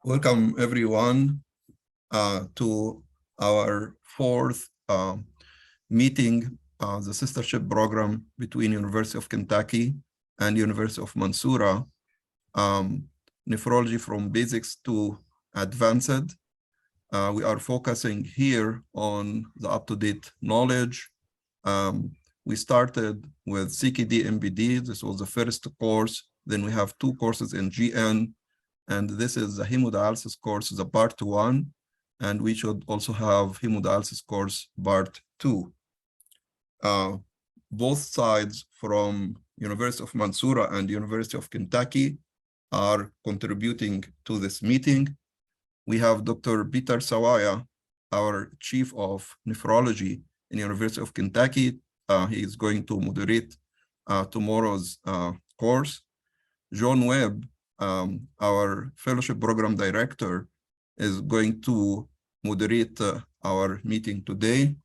Welcome everyone to our fourth meeting, the sistership program between University of Kentucky and University of Mansoura, nephrology from basics to advanced. We are focusing here on the up-to-date knowledge. We started with CKD MBD. This was the first course. Then we have 2 courses in GN. And this is the hemodialysis course, the part 1, and we should also have hemodialysis course part 2. Both sides from University of Mansoura and University of Kentucky are contributing to this meeting. We have Dr. Peter Sawaya, our Chief of Nephrology in University of Kentucky. He is going to moderate tomorrow's course. John Webb, our fellowship program director, is going to moderate our meeting today.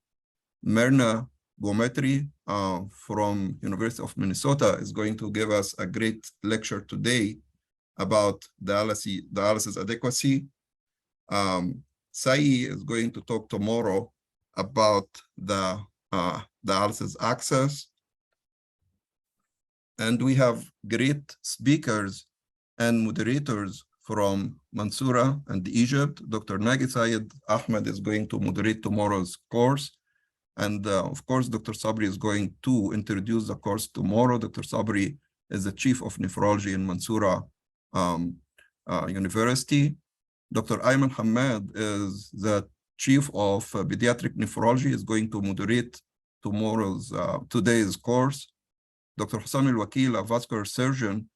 Myrna Gometri from University of Minnesota is going to give us a great lecture today about dialysis adequacy. Sai is going to talk tomorrow about the dialysis access. And we have great speakers and moderators from Mansoura and Egypt. Dr. Nagi Sayed Ahmed is going to moderate tomorrow's course. And of course, Dr. Sabri is going to introduce the course tomorrow. Dr. Sabri is the Chief of Nephrology in Mansoura University. Dr. Ayman Hamad is the Chief of Pediatric Nephrology, is going to moderate today's course. Dr. Hussam El-Wakil, a vascular surgeon,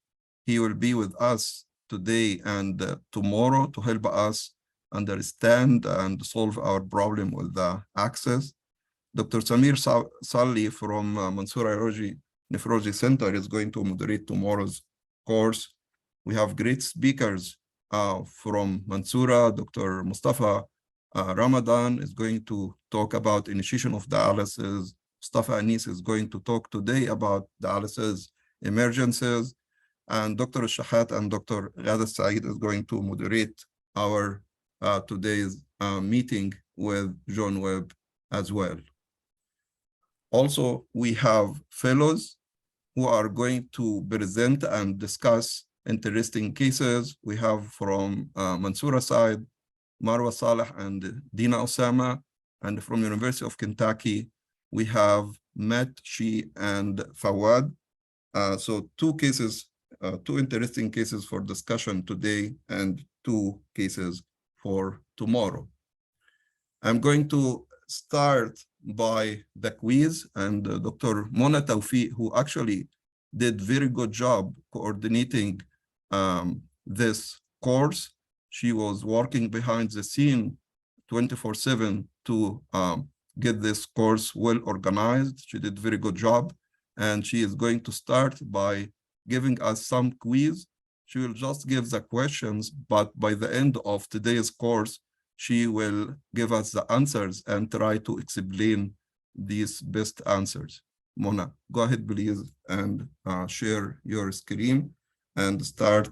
he will be with us today and tomorrow to help us understand and solve our problem with the access. Dr. Samir Salli from Mansoura Nephrology Center is going to moderate tomorrow's course. We have great speakers from Mansoura. Dr. Mustafa Ramadan is going to talk about initiation of dialysis. Mustafa Anis is going to talk today about dialysis emergencies. And Dr. Shahat and Dr. Ghada Saeed is going to moderate our today's meeting with John Webb as well. Also, we have fellows who are going to present and discuss interesting cases. We have from Mansoura side, Marwa Saleh and Dina Osama, and from University of Kentucky, we have Matt Shee and Fawad. So 2 cases, 2 interesting cases for discussion today and 2 cases for tomorrow. I'm going to start by the quiz, and Dr. Mona Tawfiq, who actually did very good job coordinating this course. She was working behind the scene 24/7 to get this course well organized. She did a very good job, and she is going to start by giving us some quiz. She will just give the questions, but by the end of today's course, she will give us the answers and try to explain these best answers. Mona, go ahead, please, and share your screen and start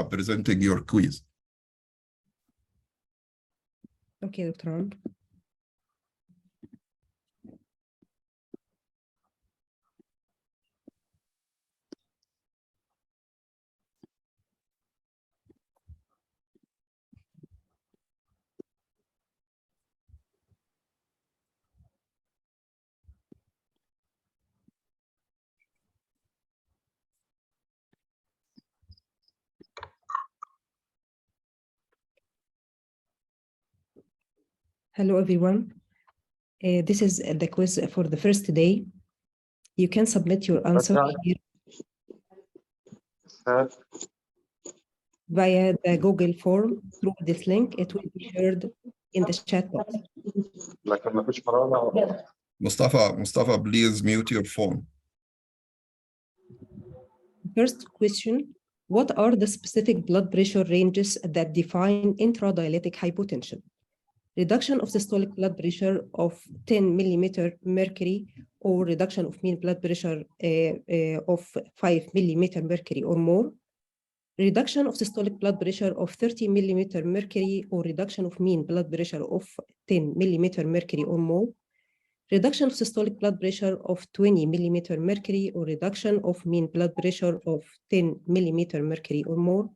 presenting your quiz. Okay, Dr. Amr. Hello, everyone. This is the quiz for the first day. You can submit your answer here via the Google form through this link. It will be shared in the chat box. Mustafa, please mute your phone. First question, what are the specific blood pressure ranges that define intradialytic hypotension? Reduction of systolic blood pressure of 10 millimeter mercury, or reduction of mean blood pressure of 5 millimeter mercury or more. reduction of systolic blood pressure of 30 millimeter mercury or reduction of mean blood pressure of 10 millimeter mercury or more, reduction of systolic blood pressure of 20 millimeter mercury or reduction of mean blood pressure of 10 millimeter mercury or more,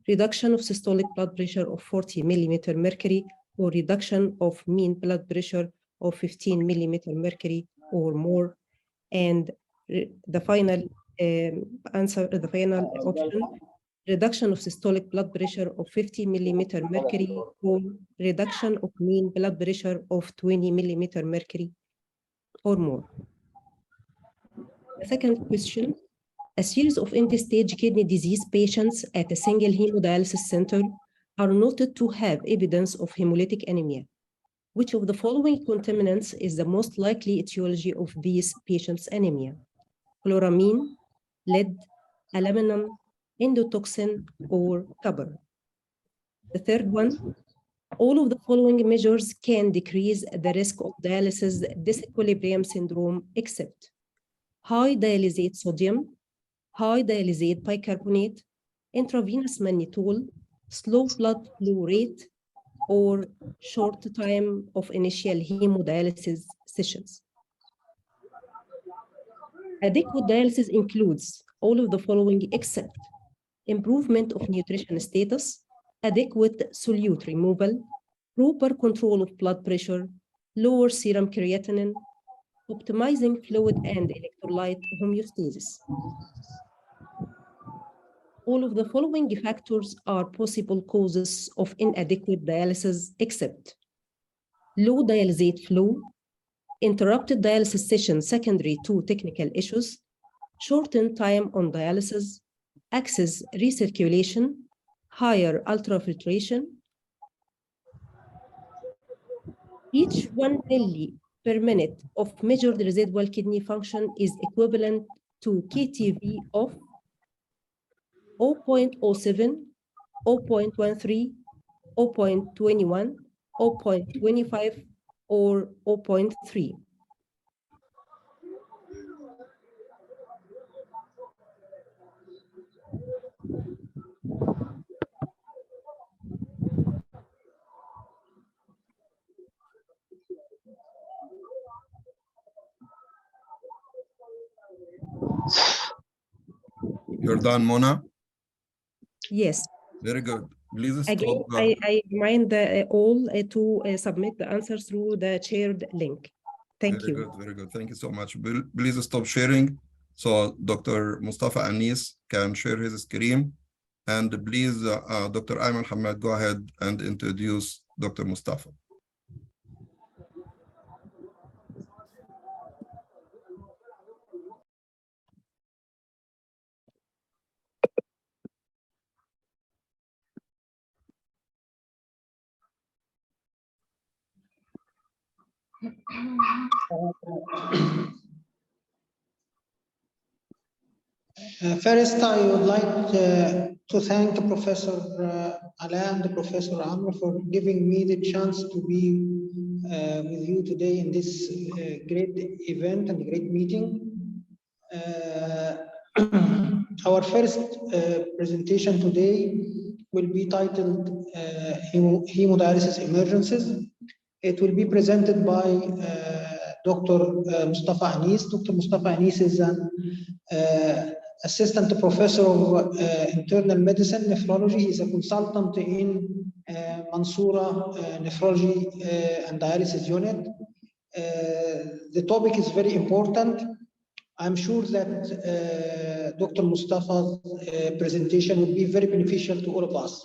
reduction of systolic blood pressure of 40 millimeter mercury or reduction of mean blood pressure of 15 millimeter mercury or more, and the final answer, the final option, reduction of systolic blood pressure of 50 millimeter mercury or reduction of mean blood pressure of 20 millimeter mercury or more. The second question, a series of end-stage kidney disease patients at a single hemodialysis center are noted to have evidence of hemolytic anemia. Which of the following contaminants is the most likely etiology of these patients' anemia? Chloramine, lead, aluminum, endotoxin, or copper? The third one, all of the following measures can decrease the risk of dialysis disequilibrium syndrome except high dialysate sodium, high dialysate bicarbonate, intravenous mannitol, slow blood flow rate, or short time of initial hemodialysis sessions. Adequate dialysis includes all of the following except improvement of nutrition status, adequate solute removal, proper control of blood pressure, lower serum creatinine, optimizing fluid and electrolyte homeostasis. All of the following factors are possible causes of inadequate dialysis except low dialysate flow, interrupted dialysis session secondary to technical issues, shortened time on dialysis, excess recirculation, higher ultrafiltration. Each 1 milli per minute of measured residual kidney function is equivalent to KTV of 0.07, 0.13, 0.21, 0.25, or 0.3. You're done, Mona? Yes. Very good. Please stop. Again, I remind all to submit the answer through the shared link. Thank you. Very good, very good. Thank you so much. Please stop sharing so Dr. Mustafa Anis can share his screen. And please, Dr. Ayman Hamad, go ahead and introduce Dr. Mustafa. First, I would like to thank Professor Alain and Professor Amr for giving me the chance to be with you today in this great event and great meeting. Our first presentation today will be titled Hemodialysis Emergencies. It will be presented by Dr. Mustafa Anis. Dr. Mustafa Anis is an Assistant Professor of Internal Medicine, Nephrology. He's a consultant in Mansoura Nephrology and Dialysis Unit. The topic is very important. I'm sure that Dr. Mustafa's presentation will be very beneficial to all of us.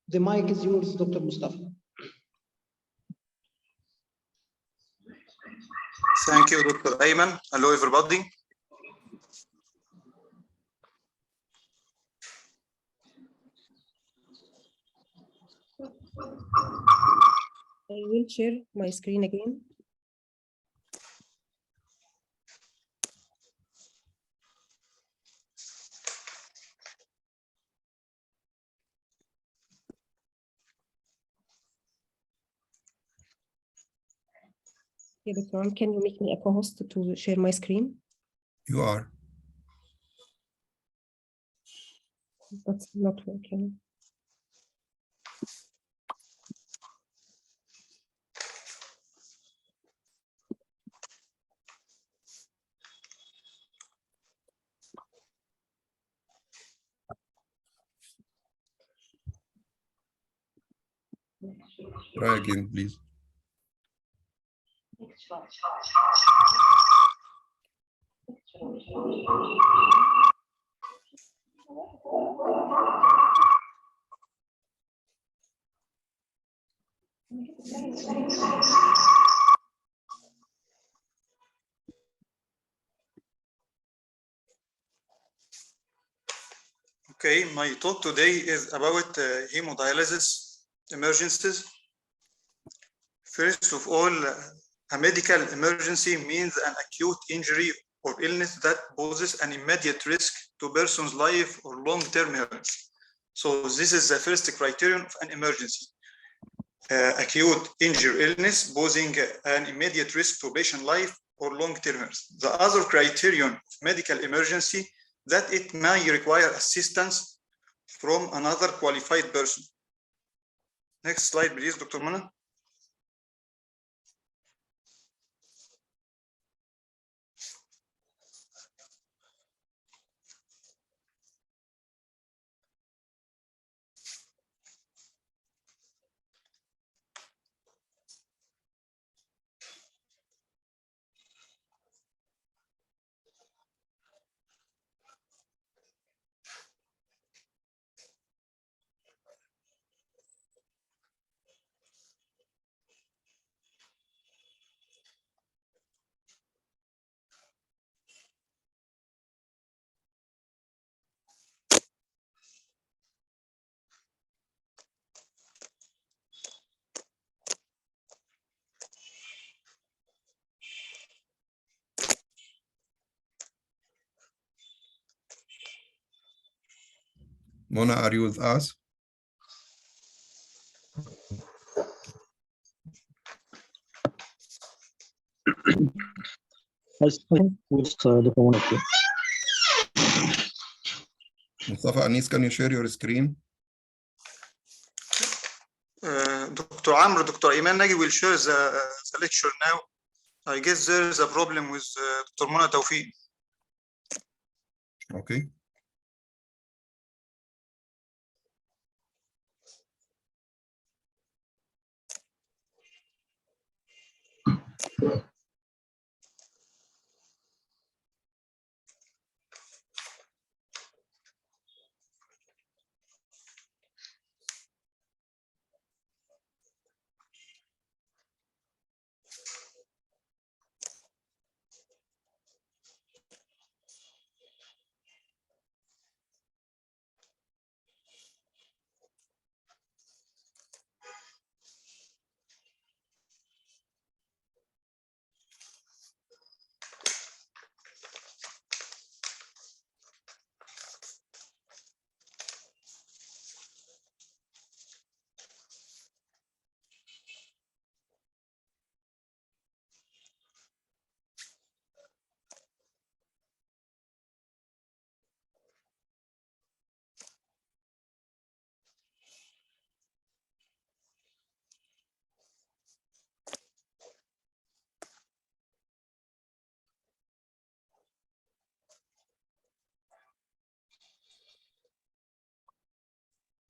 The mic is yours, Dr. Mustafa. Thank you, Dr. Ayman. Hello, everybody. I will share my screen again. Okay, Dr. Can you make me a co-host to share my screen? You are. That's not working. Try again, please. Okay, my talk today is about hemodialysis emergencies. First of all, a medical emergency means an acute injury or illness that poses an immediate risk to a person's life or long-term health. So this is the first criterion of an emergency. Acute injury illness posing an immediate risk to patient life or long-term health. The other criterion of medical emergency that it may require assistance from another qualified person. Next slide, please, Dr. Mana. Mona, are you with us? Yes, Dr. Monak. Mustafa Anis, can you share your screen? Dr. Amr, Dr. Iman Nagi will share the lecture now. I guess there is a problem with Dr. Mona Tawfiq. Okay.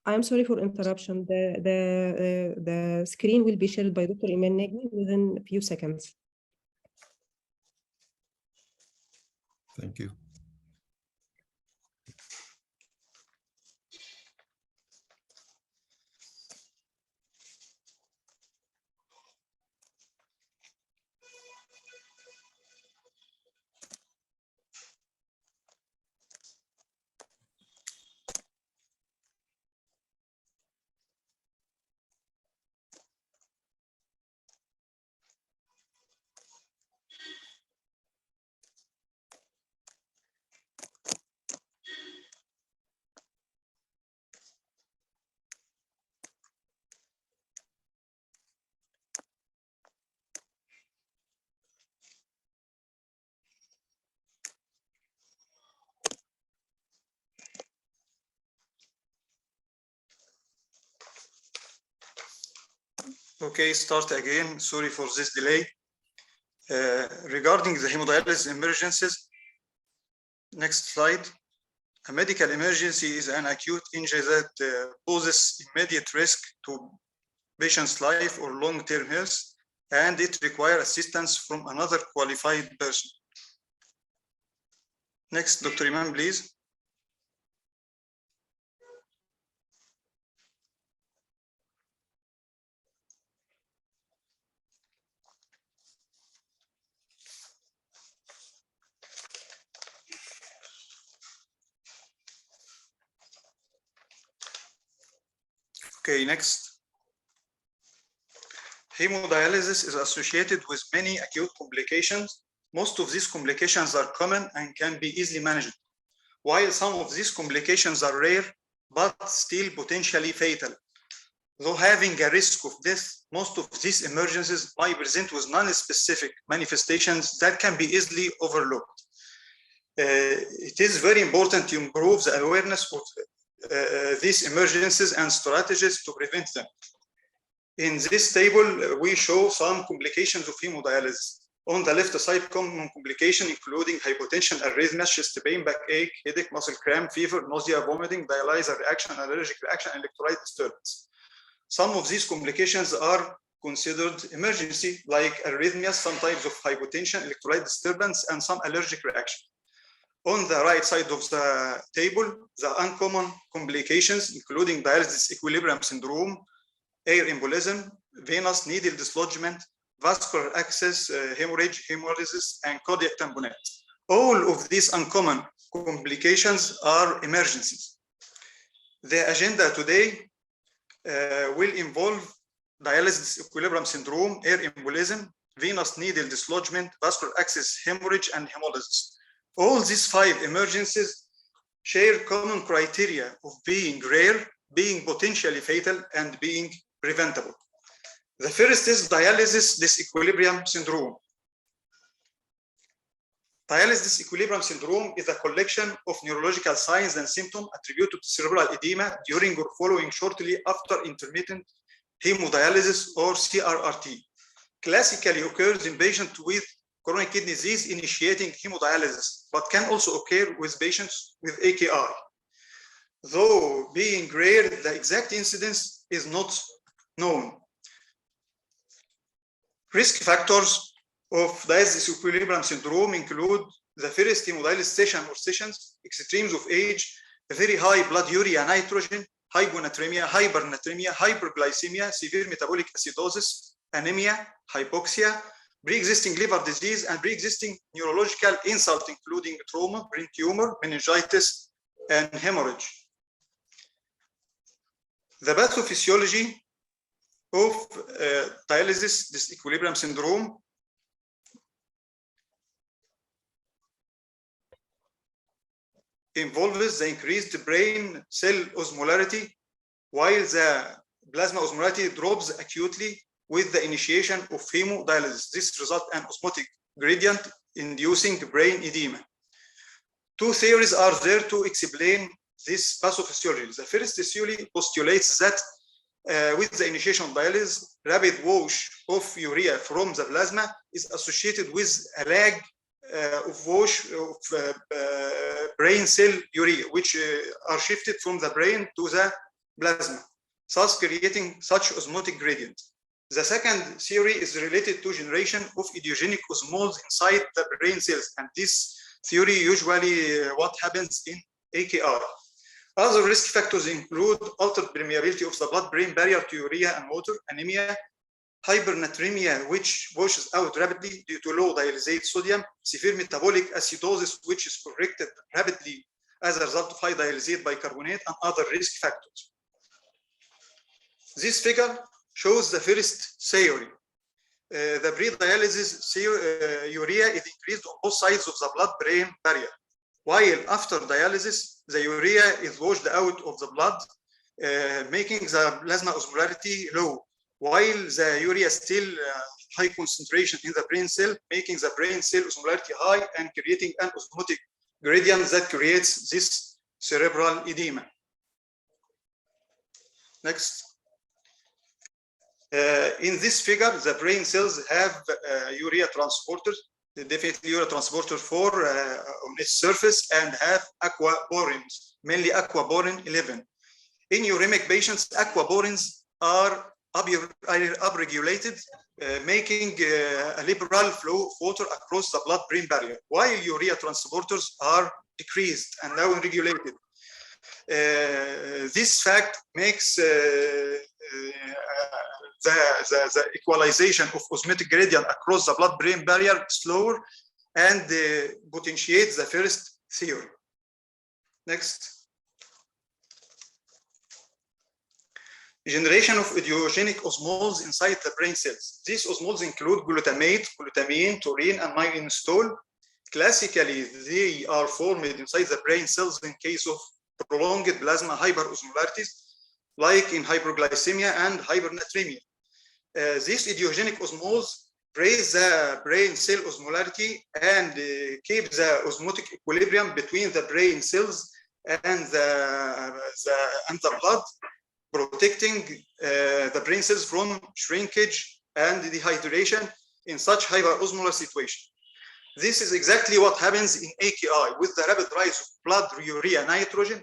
I'm sorry for interruption. The screen will be shared by Dr. Iman Nagi within a few seconds. Thank you. Okay, start again. Sorry for this delay. Regarding the hemodialysis emergencies, next slide. A medical emergency is an acute injury that poses immediate risk to patient's life or long-term health, and it requires assistance from another qualified person. Next, Dr. Imam, please. Okay, next. Hemodialysis is associated with many acute complications. Most of these complications are common and can be easily managed, while some of these complications are rare, but still potentially fatal. Though having a risk of death, most of these emergencies might present with non-specific manifestations that can be easily overlooked. It is very important to improve the awareness of these emergencies and strategies to prevent them. In this table, we show some complications of hemodialysis. On the left side, common complications including hypotension, arrhythmia, chest pain, backache, headache, muscle cramp, fever, nausea, vomiting, dialyzer reaction, allergic reaction, and electrolyte disturbance. Some of these complications are considered emergency, like arrhythmias, some types of hypotension, electrolyte disturbance, and some allergic reaction. On the right side of the table, the uncommon complications, including dialysis disequilibrium syndrome, air embolism, venous needle dislodgement, vascular access, hemorrhage, hemolysis, and cardiac tamponade. All of these uncommon complications are emergencies. The agenda today will involve dialysis disequilibrium syndrome, air embolism, venous needle dislodgement, vascular access hemorrhage, and hemolysis. All these 5 emergencies share common criteria of being rare, being potentially fatal, and being preventable. The first is dialysis disequilibrium syndrome. Dialysis disequilibrium syndrome is a collection of neurological signs and symptoms attributed to cerebral edema during or following shortly after intermittent hemodialysis or CRRT. Classically occurs in patients with chronic kidney disease initiating hemodialysis, but can also occur with patients with AKI. Though being rare, the exact incidence is not known. Risk factors of dialysis disequilibrium syndrome include the first hemodialysis session or sessions, extremes of age, very high blood urea nitrogen, hyponatremia, hypernatremia, hyperglycemia, severe metabolic acidosis, anemia, hypoxia, pre-existing liver disease, and pre-existing neurological insult, including trauma, brain tumor, meningitis, and hemorrhage. The pathophysiology of dialysis disequilibrium syndrome involves the increased brain cell osmolarity, while the plasma osmolarity drops acutely with the initiation of hemodialysis. This results in an osmotic gradient inducing brain edema. 2 theories are there to explain this pathophysiology. The first theory postulates that with the initiation of dialysis, rapid wash of urea from the plasma is associated with a lag of wash of brain cell urea, which are shifted from the brain to the plasma, thus creating such osmotic gradient. The second theory is related to generation of idiogenic osmosis inside the brain cells, and this theory usually what happens in AKI. Other risk factors include altered permeability of the blood-brain barrier to urea and water, anemia, hypernatremia, which washes out rapidly due to low dialysate sodium, severe metabolic acidosis, which is corrected rapidly as a result of high dialysate bicarbonate, and other risk factors. This figure shows the first theory. The pre-dialysis urea is increased on both sides of the blood-brain barrier, while after dialysis, the urea is washed out of the blood, making the plasma osmolarity low, while the urea is still high concentration in the brain cell, making the brain cell osmolarity high and creating an osmotic gradient that creates this cerebral edema. Next. In this figure, the brain cells have urea transporters, definitely urea transporter 4 on its surface, and have aquaporins, mainly aquaporin 11. In uremic patients, aquaporins are upregulated, making a liberal flow of water across the blood-brain barrier, while urea transporters are decreased and now regulated. This fact makes the equalization of osmotic gradient across the blood-brain barrier slower and potentiates the first theory. Next. Generation of idiogenic osmoles inside the brain cells. These osmoles include glutamate, glutamine, taurine, and myelinostol. Classically, they are formed inside the brain cells in case of prolonged plasma hyperosmolarities, like in hyperglycemia and hypernatremia. These idiogenic osmoles raise the brain cell osmolarity and keep the osmotic equilibrium between the brain cells and the blood, protecting the brain cells from shrinkage and dehydration in such hyperosmolar situation. This is exactly what happens in AKI. With the rapid rise of blood urea nitrogen,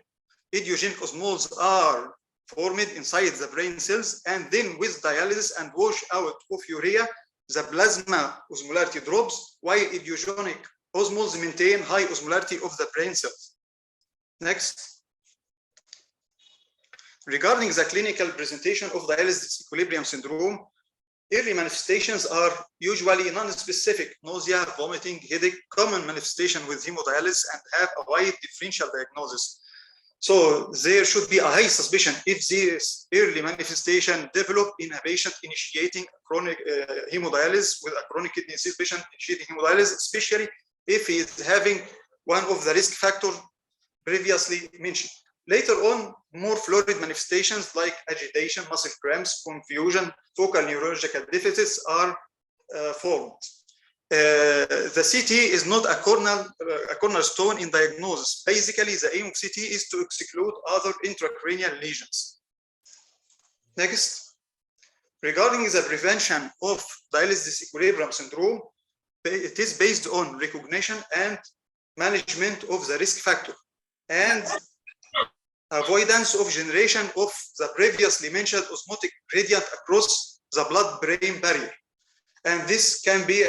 idiogenic osmoles are formed inside the brain cells, and then with dialysis and wash out of urea, the plasma osmolarity drops, while idiogenic osmoles maintain high osmolarity of the brain cells. Next. Regarding the clinical presentation of dialysis disequilibrium syndrome, early manifestations are usually non-specific: nausea, vomiting, headache, common manifestation with hemodialysis, and have a wide differential diagnosis. So there should be a high suspicion if this early manifestation develop in a patient initiating chronic hemodialysis, with a chronic kidney disease patient initiating hemodialysis, especially if he is having one of the risk factors previously mentioned. Later on, more florid manifestations like agitation, muscle cramps, confusion, focal neurological deficits are formed. The CT is not a cornerstone in diagnosis. Basically, the aim of CT is to exclude other intracranial lesions. Next, regarding the prevention of dialysis disequilibrium syndrome, it is based on recognition and management of the risk factor and avoidance of generation of the previously mentioned osmotic gradient across the blood-brain barrier. And this can be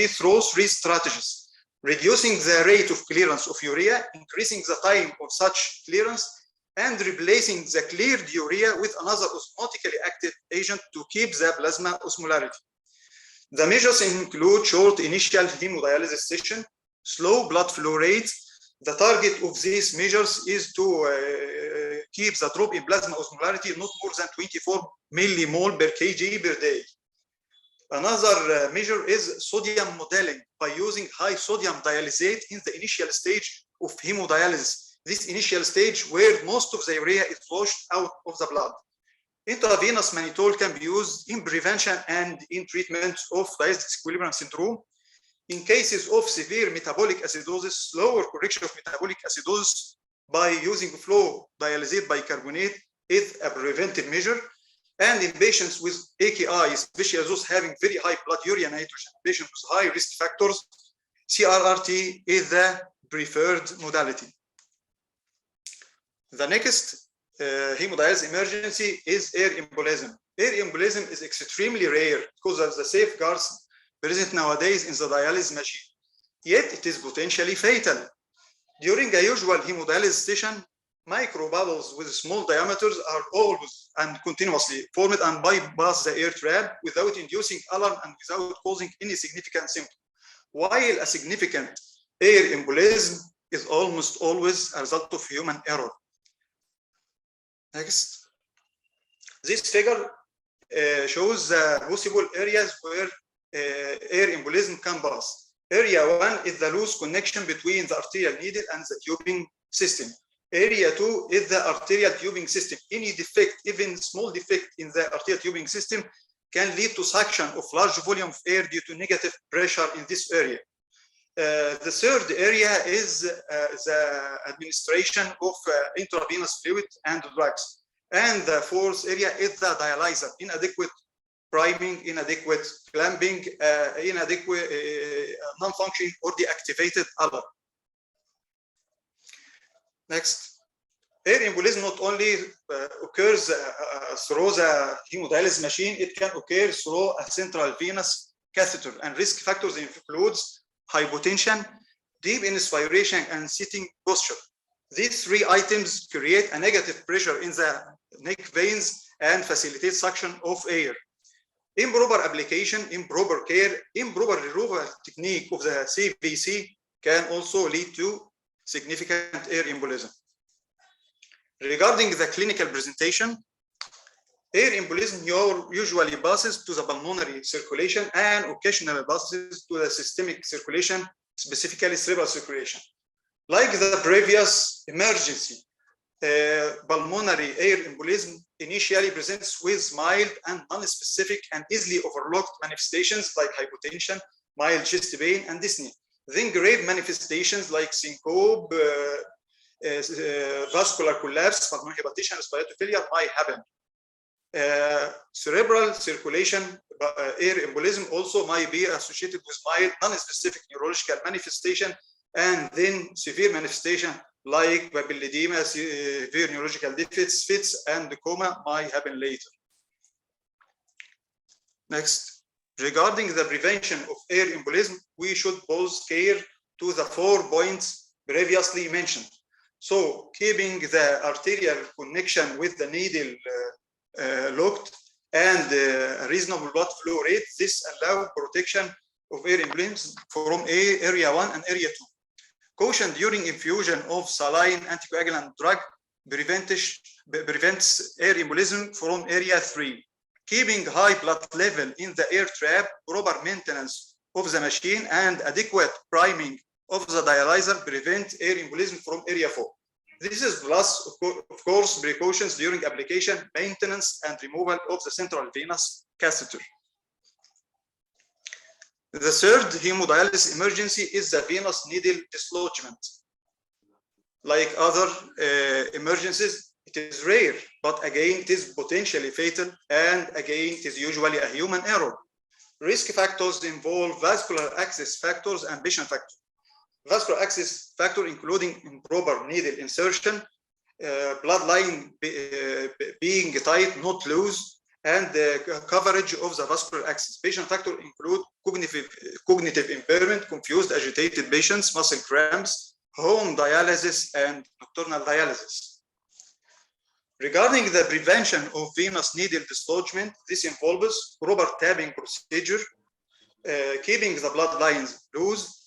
through 3 strategies: reducing the rate of clearance of urea, increasing the time of such clearance, and replacing the cleared urea with another osmotically active agent to keep the plasma osmolarity. The measures include short initial hemodialysis session, slow blood flow rate. The target of these measures is to keep the drop in plasma osmolarity not more than 24 millimole per kg per day. Another measure is sodium modeling by using high sodium dialysate in the initial stage of hemodialysis. This initial stage where most of the urea is washed out of the blood. Intravenous mannitol can be used in prevention and in treatment of dialysis disequilibrium syndrome. In cases of severe metabolic acidosis, slower correction of metabolic acidosis by using flow dialysate bicarbonate is a preventive measure. And in patients with AKI, especially those having very high blood urea nitrogen, patients with high risk factors, CRRT is the preferred modality. The next hemodialysis emergency is air embolism. Air embolism is extremely rare because of the safeguards present nowadays in the dialysis machine. Yet it is potentially fatal. During a usual hemodialysis session, microbubbles with small diameters are always and continuously formed and bypass the air trap without inducing alarm and without causing any significant symptom. While a significant air embolism is almost always a result of human error. Next. This figure shows the possible areas where air embolism can pass. Area 1 is the loose connection between the arterial needle and the tubing system. Area 2 is the arterial tubing system. Any defect, even small defect in the arterial tubing system, can lead to suction of large volume of air due to negative pressure in this area. The third area is the administration of intravenous fluid and drugs. And the fourth area is the dialyzer, inadequate priming, inadequate clamping, inadequate non-functioning or deactivated alarm. Next, air embolism not only occurs through the hemodialysis machine, it can occur through a central venous catheter, and risk factors includes hypotension, deep inspiration, and sitting posture. These three items create a negative pressure in the neck veins and facilitate suction of air. Improper application, improper care, improper removal technique of the CVC can also lead to significant air embolism. Regarding the clinical presentation, air embolism usually passes to the pulmonary circulation and occasionally passes to the systemic circulation, specifically cerebral circulation. Like the previous emergency, pulmonary air embolism initially presents with mild and non-specific and easily overlooked manifestations like hypotension, mild chest pain, and dyspnea. Then grave manifestations like syncope, vascular collapse, pulmonary hypertension, respiratory failure might happen. Cerebral circulation air embolism also might be associated with mild non-specific neurological manifestation, and then severe manifestation like papilledema, severe neurological defects, fits, and coma might happen later. Next, regarding the prevention of air embolism, we should pose care to the 4 points previously mentioned. So, keeping the arterial connection with the needle locked and reasonable blood flow rate, this allows protection of air embolism from area 1 and area 2. Caution during infusion of saline anticoagulant drug prevents air embolism from area 3. Keeping high blood level in the air trap, proper maintenance of the machine, and adequate priming of the dialyzer prevent air embolism from area 4. This is plus, of course, precautions during application, maintenance, and removal of the central venous catheter. The third hemodialysis emergency is the venous needle dislodgement. Like other emergencies, it is rare, but again, it is potentially fatal, and again, it is usually a human error. Risk factors involve vascular access factors and patient factors. Vascular access factor including improper needle insertion, bloodline being tight, not loose, and the coverage of the vascular access. Patient factor include cognitive impairment, confused, agitated patients, muscle cramps, home dialysis, and nocturnal dialysis. Regarding the prevention of venous needle dislodgement, this involves proper tapping procedure, keeping the bloodlines loose,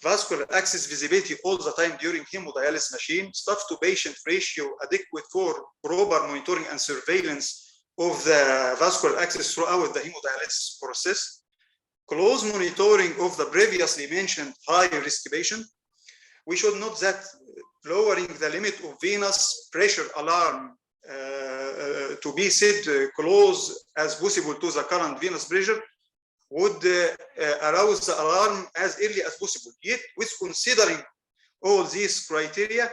vascular access visibility all the time during hemodialysis machine, staff to patient ratio adequate for proper monitoring and surveillance of the vascular access throughout the hemodialysis process, close monitoring of the previously mentioned high-risk patient. We should note that lowering the limit of venous pressure alarm to be set close as possible to the current venous pressure would arouse the alarm as early as possible. Yet, with considering all these criteria,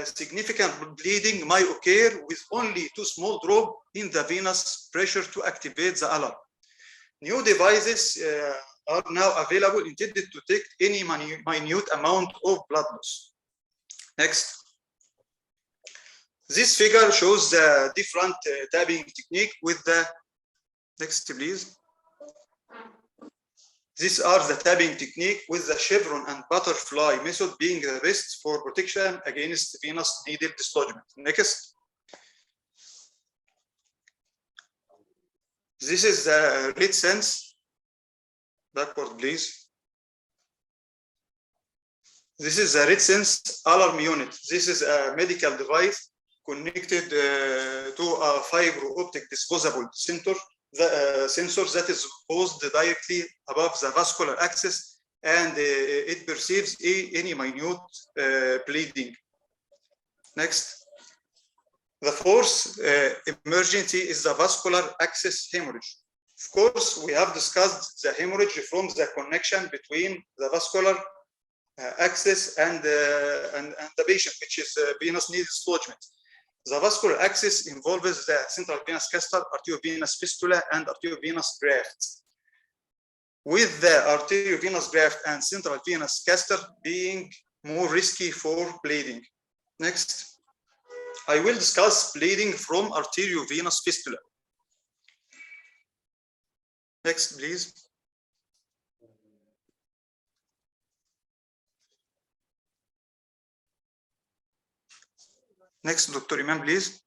significant bleeding might occur with only 2 small drops in the venous pressure to activate the alarm. New devices are now available intended to detect any minute amount of blood loss. Next. This figure shows the different tapping technique with the, next please. These are the tapping technique with the chevron and butterfly method being the best for protection against venous needle dislodgement. Next. This is the read sense. Backward, please. This is a read sense alarm unit. This is a medical device connected to a fiber optic disposable sensor that is posed directly above the vascular access, and it perceives any minute bleeding. Next. The fourth emergency is the vascular access hemorrhage. Of course, we have discussed the hemorrhage from the connection between the vascular access and the patient, which is venous needle dislodgement. The vascular axis involves the central venous castor, arteriovenous fistula, and arteriovenous graft, with the arteriovenous graft and central venous castor being more risky for bleeding. Next, I will discuss bleeding from arteriovenous fistula. Next, please. Next, Dr. Iman, please.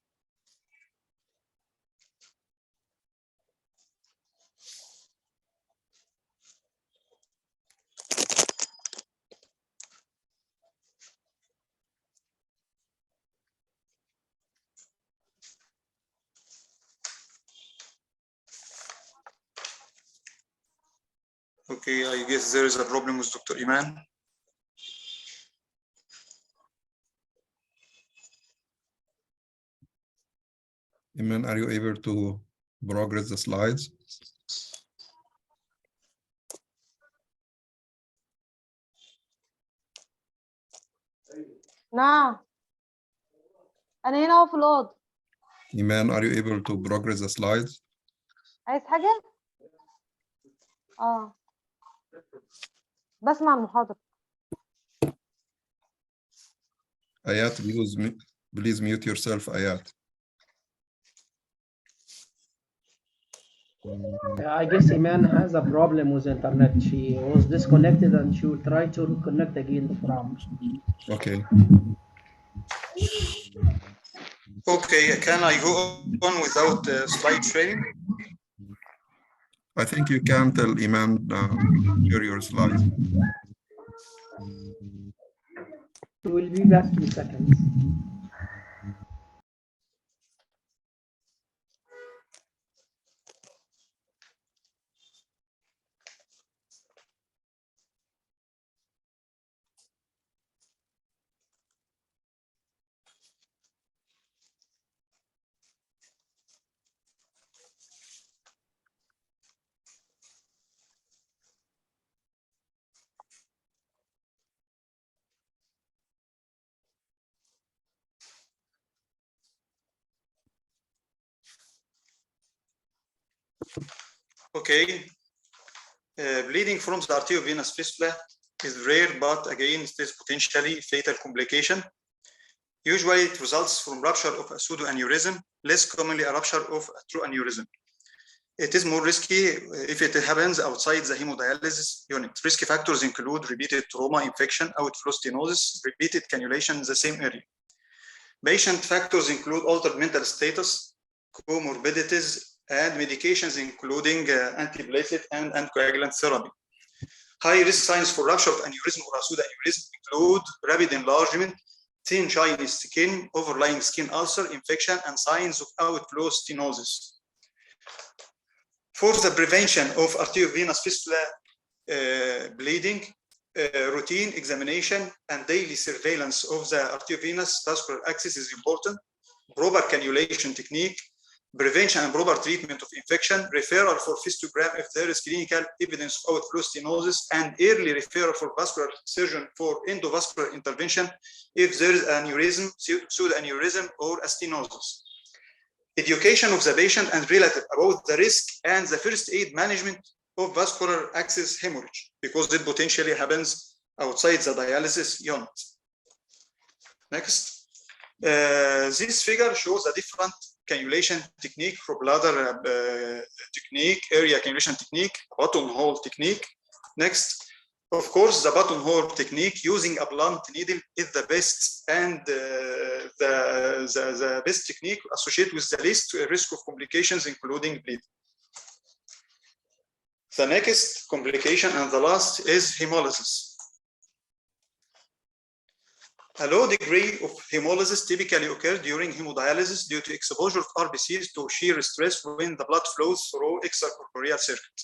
Okay, I guess there is a problem with Dr. Iman. Iman, are you able to progress the slides? نعم أنا هنا أهو في الأوضة. Iman, are you able to progress the slides? عايز حاجة؟ بسمع المحاضرة. Ayat, please mute yourself, Ayat. I guess Iman has a problem with internet. She was disconnected and she will try to reconnect again from. Okay. Okay, can I go on without slide sharing? I think you can tell Iman share your slides. We will be back in seconds. Okay, bleeding from the arteriovenous fistula is rare, but again, it is potentially fatal complication. Usually, it results from rupture of a pseudoaneurysm, less commonly a rupture of a true aneurysm. It is more risky if it happens outside the hemodialysis unit. Risk factors include repeated trauma, infection, outflow stenosis, repeated cannulation in the same area. Patient factors include altered mental status, comorbidities, and medications including antiplatelet and anticoagulant therapy. High risk signs for rupture of aneurysm or pseudoaneurysm include rapid enlargement, thin shiny skin, overlying skin ulcer, infection, and signs of outflow stenosis. For the prevention of arteriovenous fistula bleeding, routine examination and daily surveillance of the arteriovenous vascular axis is important. Proper cannulation technique, prevention and proper treatment of infection, referral for fistogram if there is clinical evidence of outflow stenosis, and early referral for vascular surgeon for endovascular intervention if there is aneurysm, pseudoaneurysm, or a stenosis. Education of the patient and relative about the risk and the first aid management of vascular access hemorrhage, because it potentially happens outside the dialysis unit. Next. This figure shows a different cannulation technique for bladder technique, area cannulation technique, buttonhole technique. Next, of course, the buttonhole technique using a blunt needle is the best and the best technique associated with the least risk of complications, including bleeding. The next complication and the last is hemolysis. A low degree of hemolysis typically occurs during hemodialysis due to exposure of RBCs to shear stress when the blood flows through extracorporeal circuit.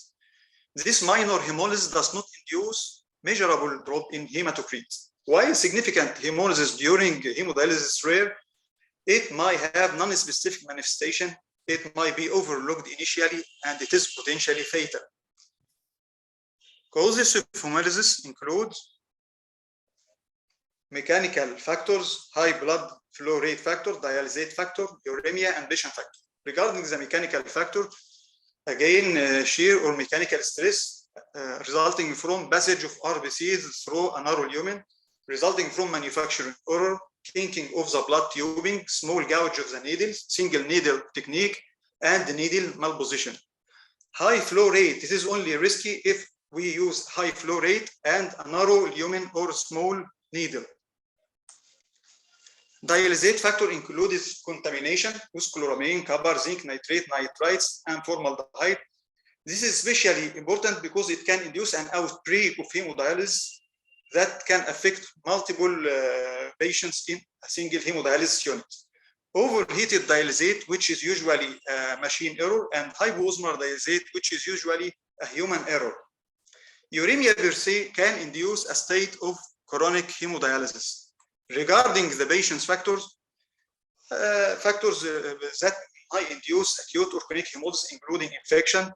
This minor hemolysis does not induce measurable drop in hematocrit. While significant hemolysis during hemodialysis is rare, it might have non-specific manifestation, it might be overlooked initially, and it is potentially fatal. Causes of hemolysis include mechanical factors, high blood flow rate factor, dialysate factor, uremia, and patient factor. Regarding the mechanical factor, again, shear or mechanical stress resulting from passage of RBCs through a narrow lumen, resulting from manufacturing error, kinking of the blood tubing, small gouge of the needles, single needle technique, and the needle malposition. High flow rate, this is only risky if we use high flow rate and a narrow lumen or small needle. Dialysate factor includes contamination with chloramine, copper, zinc, nitrate, nitrites, and formaldehyde. This is especially important because it can induce an outbreak of hemodialysis that can affect multiple patients in a single hemodialysis unit. Overheated dialysate, which is usually a machine error, and hypoosmolar dialysate, which is usually a human error. Uremia per se can induce a state of chronic hemodialysis. Regarding the patient's factors that might induce acute or chronic hemolysis, including infection,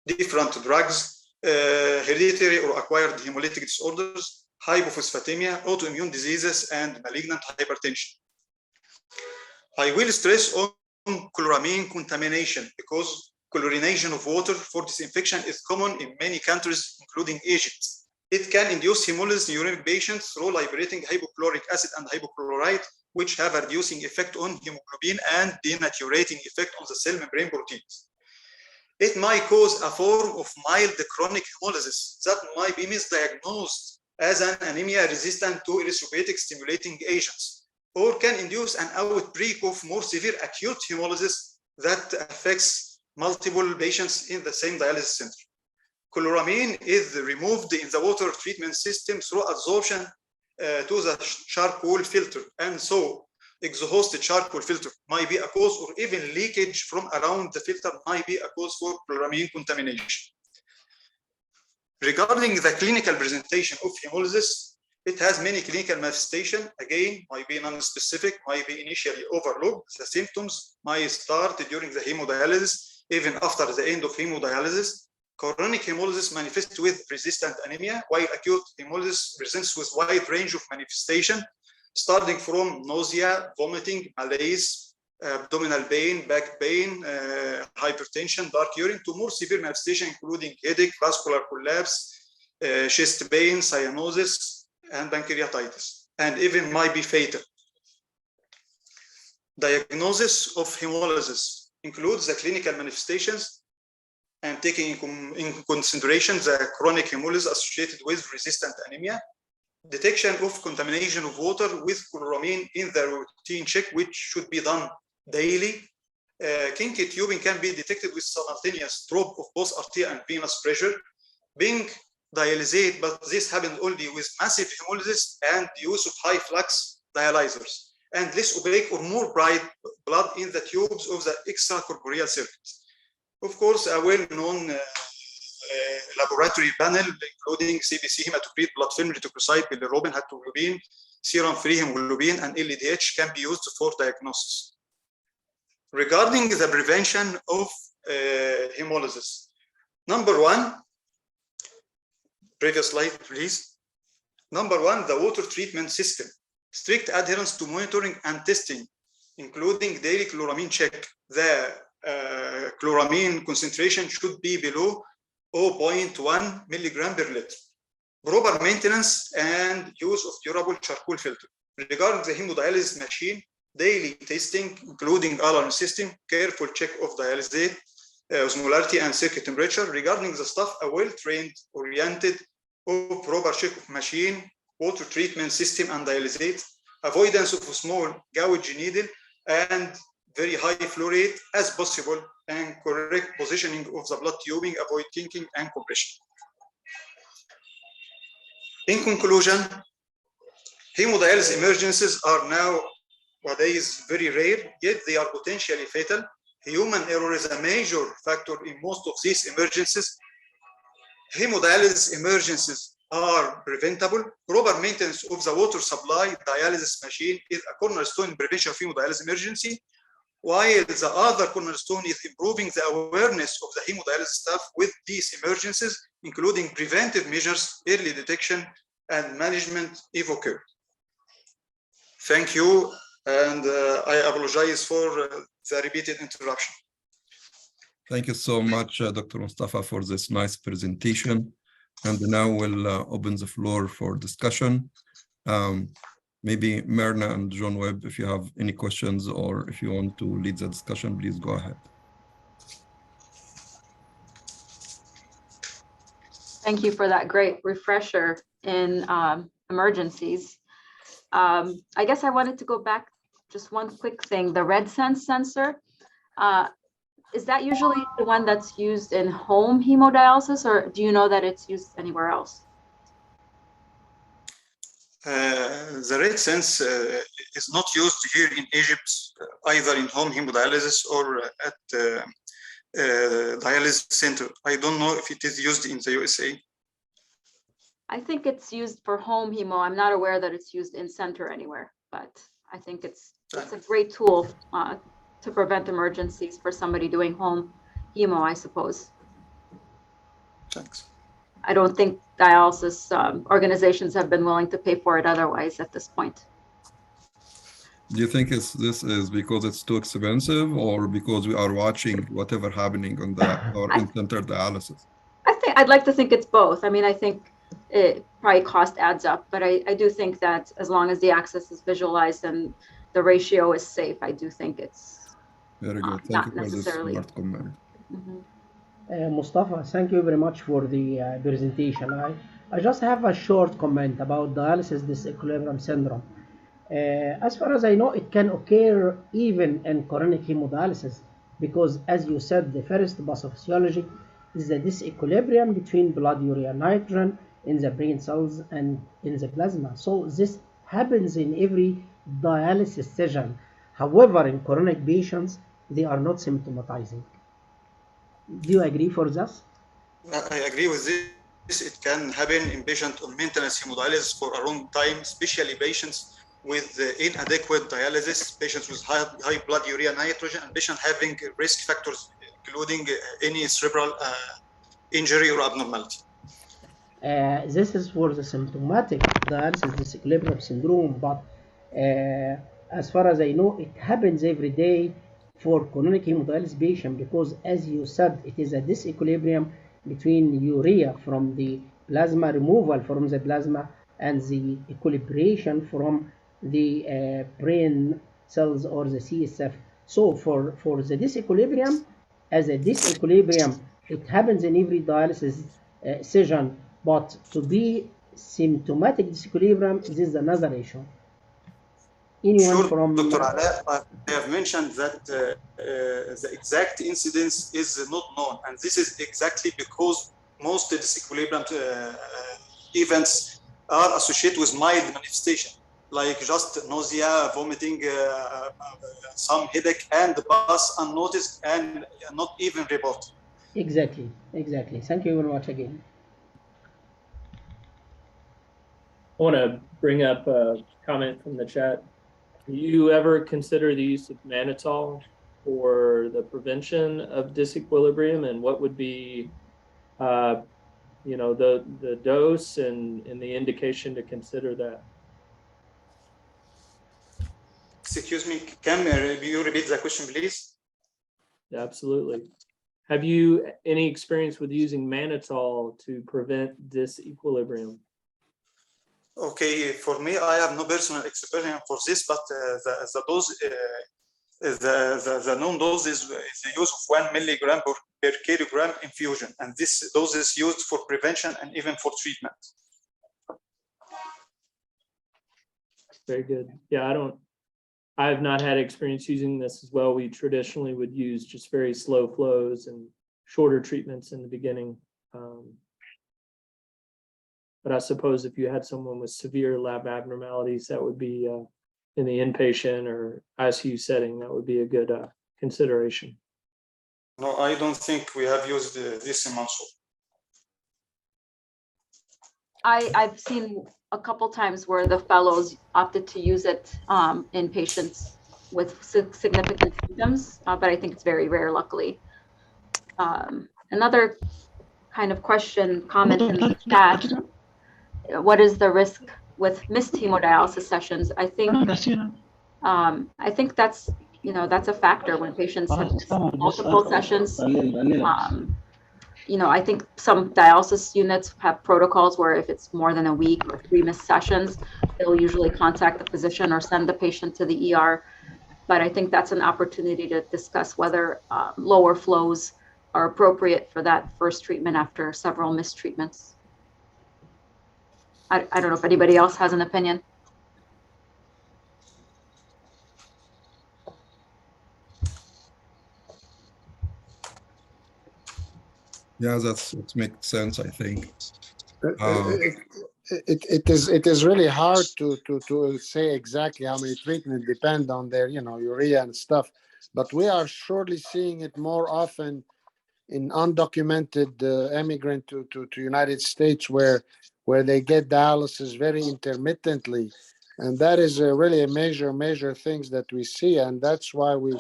different drugs, hereditary or acquired hemolytic disorders, hypophosphatemia, autoimmune diseases, and malignant hypertension. I will stress on chloramine contamination because chlorination of water for disinfection is common in many countries, including Egypt. It can induce hemolysis in uremic patients through liberating hypochloric acid and hypochlorite, which have a reducing effect on hemoglobin and denaturating effect on the cell membrane proteins. It might cause a form of mild chronic hemolysis that might be misdiagnosed as an anemia resistant to erythropoietic stimulating agents, or can induce an outbreak of more severe acute hemolysis that affects multiple patients in the same dialysis center. Chloramine is removed in the water treatment system through absorption to the charcoal filter, and so exhausted charcoal filter might be a cause, or even leakage from around the filter might be a cause for chloramine contamination. Regarding the clinical presentation of hemolysis, it has many clinical manifestations. Again, might be non-specific, might be initially overlooked. The symptoms might start during the hemodialysis, even after the end of hemodialysis. Chronic hemolysis manifests with resistant anemia, while acute hemolysis presents with wide range of manifestation, starting from nausea, vomiting, malaise, abdominal pain, back pain, hypertension, dark urine, to more severe manifestation, including headache, vascular collapse, chest pain, cyanosis, and pancreatitis, and even might be fatal. Diagnosis of hemolysis includes the clinical manifestations and taking in consideration the chronic hemolysis associated with resistant anemia, detection of contamination of water with chloramine in the routine check, which should be done daily. Kinky tubing can be detected with simultaneous drop of both arterial and venous pressure. Being dialysate, but this happened only with massive hemolysis and use of high flux dialyzers, and less opaque or more bright blood in the tubes of the extracorporeal circuits. Of course, a well-known laboratory panel, including CBC, hematocrit, blood film, reticulocyte, bilirubin, haptoglobin, serum free hemoglobin, and LDH can be used for diagnosis. Regarding the prevention of hemolysis, number one, previous slide, please. Number one, the water treatment system. Strict adherence to monitoring and testing, including daily chloramine check. The chloramine concentration should be below 0.1 milligram per liter. Proper maintenance and use of durable charcoal filter. Regarding the hemodialysis machine, daily testing, including alarm system, careful check of dialysate, osmolarity, and circuit temperature. Regarding the staff, a well-trained, oriented, or proper check of machine, water treatment system, and dialysate. Avoidance of a small gouge needle and very high flow rate as possible, and correct positioning of the blood tubing, avoid kinking and compression. In conclusion, hemodialysis emergencies are nowadays very rare, yet they are potentially fatal. Human error is a major factor in most of these emergencies. Hemodialysis emergencies are preventable. Proper maintenance of the water supply dialysis machine is a cornerstone in prevention of hemodialysis emergency, while the other cornerstone is improving the awareness of the hemodialysis staff with these emergencies, including preventive measures, early detection, and management if occurred. Thank you. And I apologize for the repeated interruption. Thank you so much, Dr. Mustafa, for this nice presentation. And now we'll open the floor for discussion. Maybe Myrna and John Webb, if you have any questions or if you want to lead the discussion, please go ahead. Thank you for that great refresher in emergencies. I guess I wanted to go back just one quick thing. The red sense sensor, is that usually the one that's used in home hemodialysis, or do you know that it's used anywhere else? The red sense is not used here in Egypt, either in home hemodialysis or at dialysis center. I don't know if it is used in the USA. I think it's used for home hemo. I'm not aware that it's used in center anywhere, but I think it's a great tool to prevent emergencies for somebody doing home hemo, I suppose. Thanks. I don't think dialysis organizations have been willing to pay for it otherwise at this point. Do you think this is because it's too expensive or because we are watching whatever happening on our in-center dialysis? I'd like to think it's both. I mean, I think it probably cost adds up, but I do think that as long as the access is visualized and the ratio is safe, I do think it's very good. Thank you for this smart comment. Mustafa, thank you very much for the presentation. I just have a short comment about dialysis disequilibrium syndrome. As far as I know, it can occur even in chronic hemodialysis because, as you said, the first pathophysiology is the disequilibrium between blood urea nitrogen in the brain cells and in the plasma. So this happens in every dialysis session. However, in chronic patients, they are not symptomatizing. Do you agree for this? I agree with this. It can happen in patients on maintenance hemodialysis for a long time, especially patients with inadequate dialysis, patients with high blood urea nitrogen, and patients having risk factors, including any cerebral injury or abnormality. This is for the symptomatic dialysis disequilibrium syndrome, but as far as I know, it happens every day for chronic hemodialysis patient because, as you said, it is a disequilibrium between urea from the plasma, removal from the plasma, and the equilibration from the brain cells or the CSF. So for the disequilibrium, as a disequilibrium, it happens in every dialysis session, but to be symptomatic disequilibrium, this is another issue. Anyone sure, from Dr. Ala, I have mentioned that the exact incidence is not known, and this is exactly because most disequilibrium events are associated with mild manifestation, like just nausea, vomiting, some headache, and pass unnoticed and not even reported. Exactly. Thank you very much again. I want to bring up a comment from the chat. Do you ever consider the use of mannitol for the prevention of disequilibrium, and what would be, the dose and the indication to consider that? Excuse me, can you repeat the question, please? Yeah, absolutely. Have you any experience with using mannitol to prevent disequilibrium? Okay, for me, I have no personal experience for this, but the dose, the known dose is the use of 1 milligram per kilogram infusion, and this dose is used for prevention and even for treatment. Very good. Yeah, I have not had experience using this as well. We traditionally would use just very slow flows and shorter treatments in the beginning. But I suppose if you had someone with severe lab abnormalities, that would be in the inpatient or ICU setting, that would be a good consideration. No, I don't think we have used this in Mansoura. I've seen a couple times where the fellows opted to use it in patients with significant symptoms, but I think it's very rare, luckily. Another kind of comment in the chat, what is the risk with missed hemodialysis sessions? I think I think that's, that's a factor when patients have multiple sessions. I think some dialysis units have protocols where if it's more than a week or 3 missed sessions, they'll usually contact the physician or send the patient to the ER. But I think that's an opportunity to discuss whether lower flows are appropriate for that first treatment after several missed treatments. I don't know if anybody else has an opinion. Yeah, it makes sense, I think. It is really hard to say exactly how many treatments depend on their urea and stuff, but we are surely seeing it more often in undocumented immigrant to United States where they get dialysis very intermittently, and that is really a major things that we see, and that's why we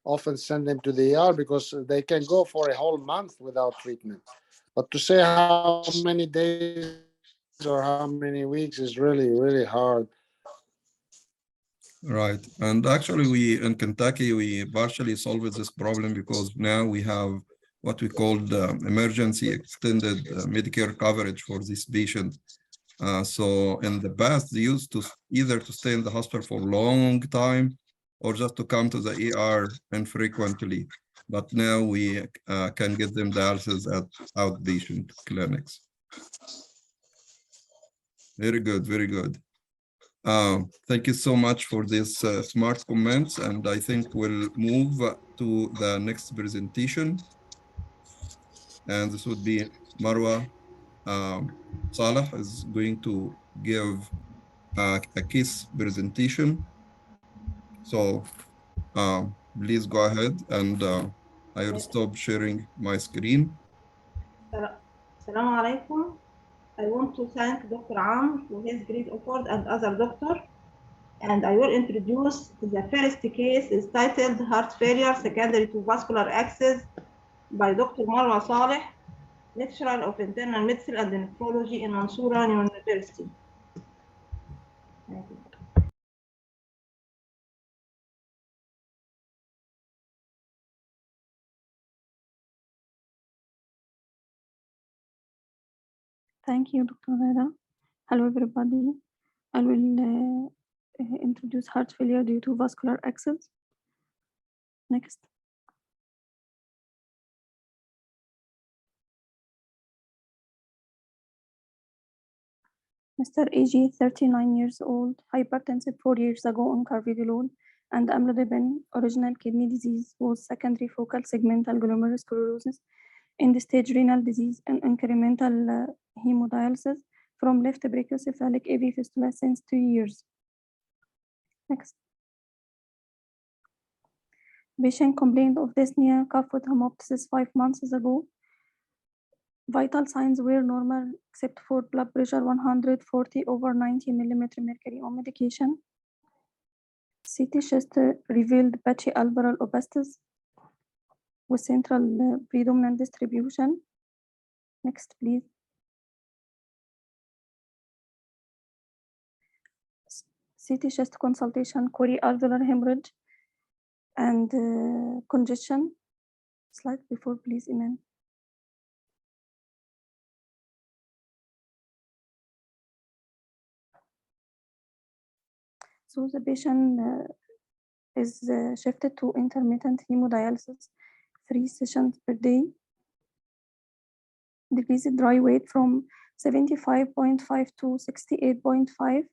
often send them to the ER because they can go for a whole month without treatment. But to say how many days or how many weeks is really hard. Right. And actually, in Kentucky, we partially solved this problem because now we have what we call the emergency extended Medicare coverage for this patient. So in the past, they used to either to stay in the hospital for a long time or just to come to the ER infrequently. But now we can get them dialysis at outpatient clinics. Very good, very good. Thank you so much for these smart comments, and I think we'll move to the next presentation. And this would be Marwa Saleh is going to give a case presentation. So please go ahead, and I will stop sharing my screen. Assalamu alaikum. I want to thank Dr. Amr for his great effort and other doctors. And I will introduce the first case is titled Heart Failure Secondary to Vascular Access by Dr. Marwa Saleh, lecturer of internal medicine and nephrology in Mansoura University. Thank you. Thank you, Dr. Veda. Hello, everybody. I will introduce heart failure due to vascular access. Next. Mr. AG, 39 years old, hypertensive 4 years ago on carvedilol and amlodipine, original kidney disease, was secondary focal segmental glomerulosclerosis, end-stage renal disease, and incremental hemodialysis from left brachiocephalic AV fistula since 2 years. Next. Patient complained of dyspnea, cough with hemoptysis 5 months ago. Vital signs were normal except for blood pressure 140 over 90 millimeter mercury on medication. CT chest revealed patchy alveolar obesity with central predominant distribution. Next, please. CT chest consultation, query alveolar hemorrhage and congestion. Slide before, please, Iman. So the patient is shifted to intermittent hemodialysis, 3 sessions per day. Decreased dry weight from 75.5 to 68.5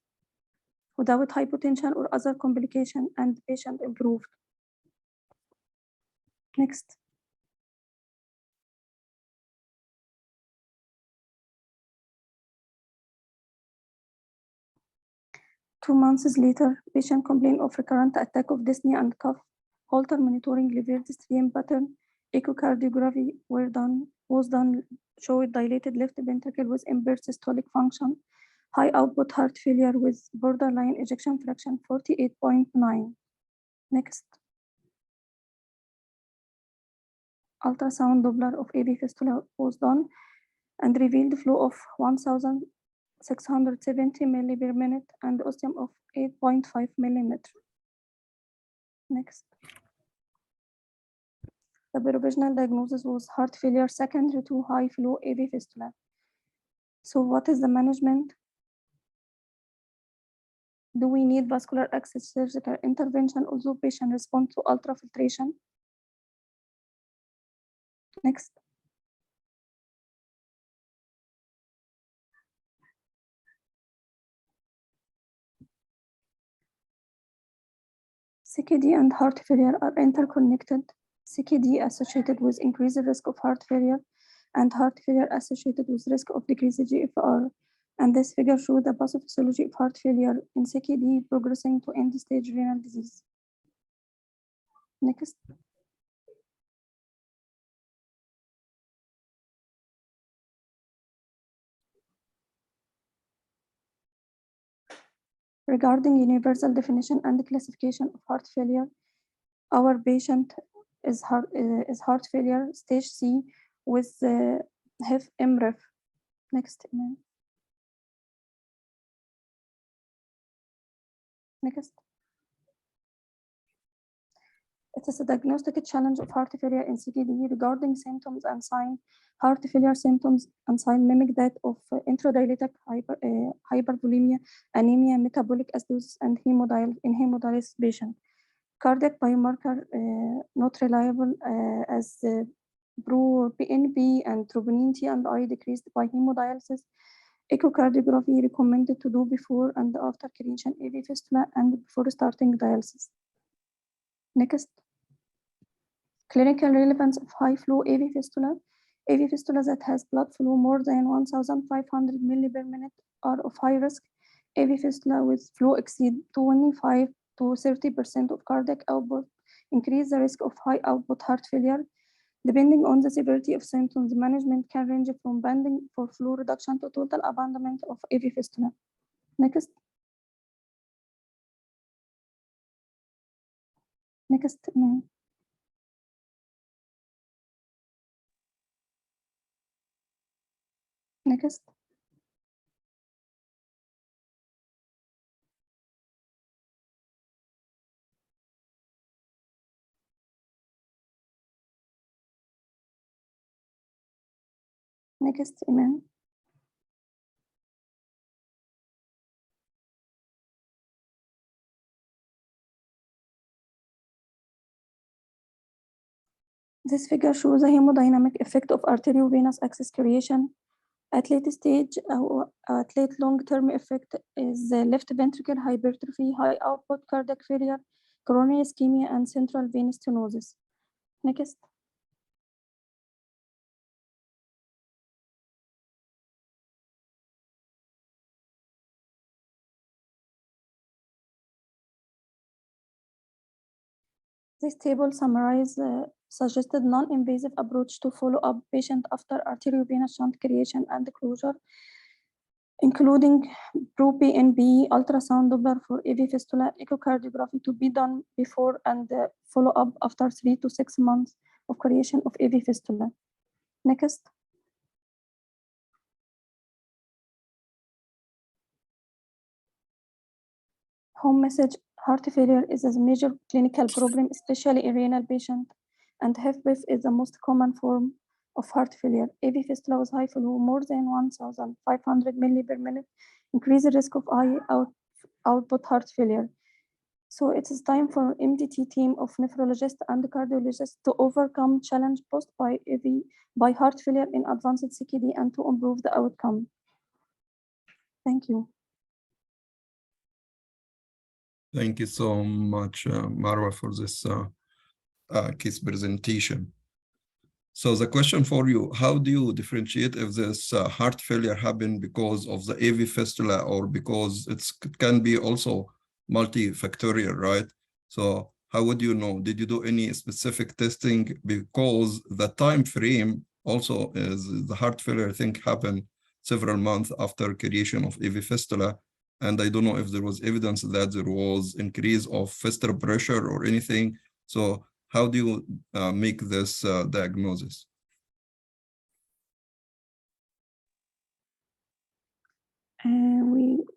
without hypotension or other complication, and the patient improved. Next. Two months later, patient complained of recurrent attack of dyspnea and cough. Holter monitoring revealed stream pattern. Echocardiography was done, showed dilated left ventricle with impaired systolic function. High output heart failure with borderline ejection fraction 48.9. Next. Ultrasound Doppler of AV fistula was done and revealed flow of 1,670 milli per minute and ostium of 8.5 millimeter. Next. The provisional diagnosis was heart failure secondary to high flow AV fistula. So what is the management? Do we need vascular access surgical intervention, although patient respond to ultrafiltration? Next. CKD and heart failure are interconnected. CKD associated with increased risk of heart failure and heart failure associated with risk of decreased GFR. And this figure shows the pathophysiology of heart failure in CKD progressing to end-stage renal disease. Next. Regarding universal definition and classification of heart failure, our patient is heart failure stage C with HEF-MREF. Next. Next. It is a diagnostic challenge of heart failure in CKD regarding symptoms and signs. Heart failure symptoms and signs mimic that of intradialytic hypervolemia, anemia, metabolic acidosis, and hemodialysis patient. Cardiac biomarker not reliable as pro-BNP and troponin T and I decreased by hemodialysis. Echocardiography recommended to do before and after creation AV fistula and before starting dialysis. Next. Clinical relevance of high flow AV fistula. AV fistula that has blood flow more than 1,500 milli per minute are of high risk. AV fistula with flow exceed 25 to 30% of cardiac output increase the risk of high output heart failure. Depending on the severity of symptoms, management can range from banding for flow reduction to total abandonment of AV fistula. Next. Next. Next. Next, Iman. This figure shows a hemodynamic effect of arteriovenous access creation. At late stage, at late long-term effect is the left ventricle hypertrophy, high output cardiac failure, coronary ischemia, and central venous stenosis. Next. This table summarizes suggested non-invasive approach to follow up patient after arteriovenous shunt creation and closure, including pro-BNP, ultrasound Doppler for AV fistula, echocardiography to be done before and follow up after 3 to 6 months of creation of AV fistula. Next. Home message: heart failure is a major clinical problem, especially in renal patients, and HFpEF is the most common form of heart failure. AV fistula with high flow more than 1,500 milli per minute increase the risk of high output heart failure. So it is time for MDT team of nephrologists and cardiologists to overcome challenge posed by AV by heart failure in advanced CKD and to improve the outcome. Thank you. Thank you so much, Marwa, for this case presentation. So the question for you, how do you differentiate if this heart failure happened because of the AV fistula or because it can be also multifactorial, right? So how would you know? Did you do any specific testing? Because the time frame also is the heart failure, I think, happened several months after creation of AV fistula. And I don't know if there was evidence that there was increase of fistula pressure or anything. So how do you make this diagnosis?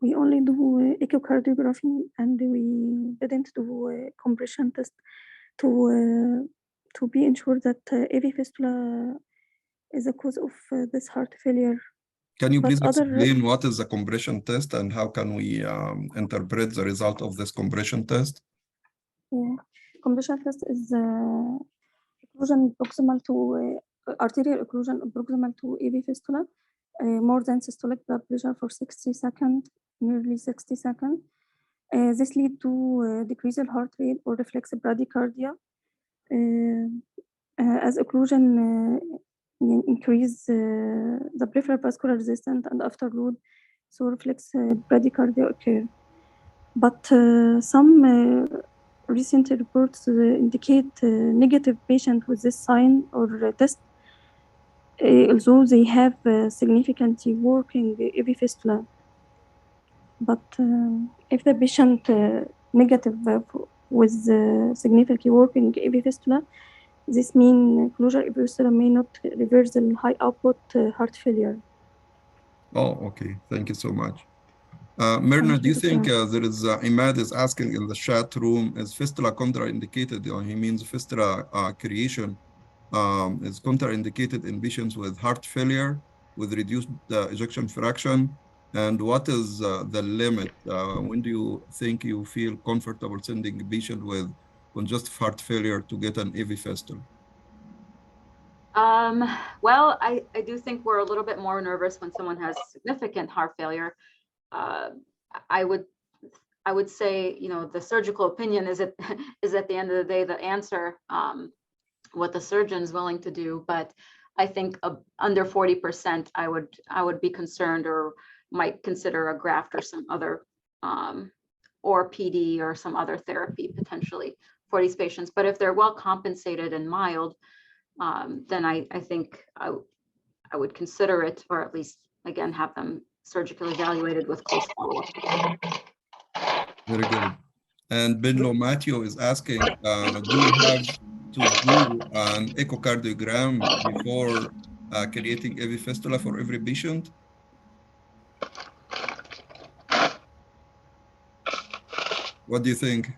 we only do echocardiography, and we didn't do a compression test to be ensured that AV fistula is a cause of this heart failure. Can you But please other- explain what is the compression test and how can we interpret the result of this compression test? Yeah, compression test is occlusion proximal to arterial occlusion proximal to AV fistula, more than systolic blood pressure for 60 seconds, nearly 60 seconds. This lead to decreased heart rate or reflex bradycardia. As occlusion increase the peripheral vascular resistance and afterload, so reflex bradycardia occur. But some recent reports indicate negative patient with this sign or test, although they have significantly working AV fistula. But if the patient negative with significantly working AV fistula, this means closure AV fistula may not reverse the high output heart failure. Oh, okay. Thank you so much. Myrna, do you think there is Imad is asking in the chat room, is fistula contraindicated? He means fistula creation is contraindicated in patients with heart failure, with reduced ejection fraction. And what is the limit? When do you think you feel comfortable sending a patient with congestive heart failure to get an AV fistula? Well, I do think we're a little bit more nervous when someone has significant heart failure. I would say, the surgical opinion is at the end of the day the answer, what the surgeon's willing to do. But I think under 40%, I would be concerned or might consider a graft or some other or PD or some other therapy potentially for these patients. But if they're well compensated and mild, then I think I would consider it, or at least again have them surgically evaluated with close follow-up. Very good. And Benlo Matthew is asking, do we have to do an echocardiogram before creating AV fistula for every patient? What do you think,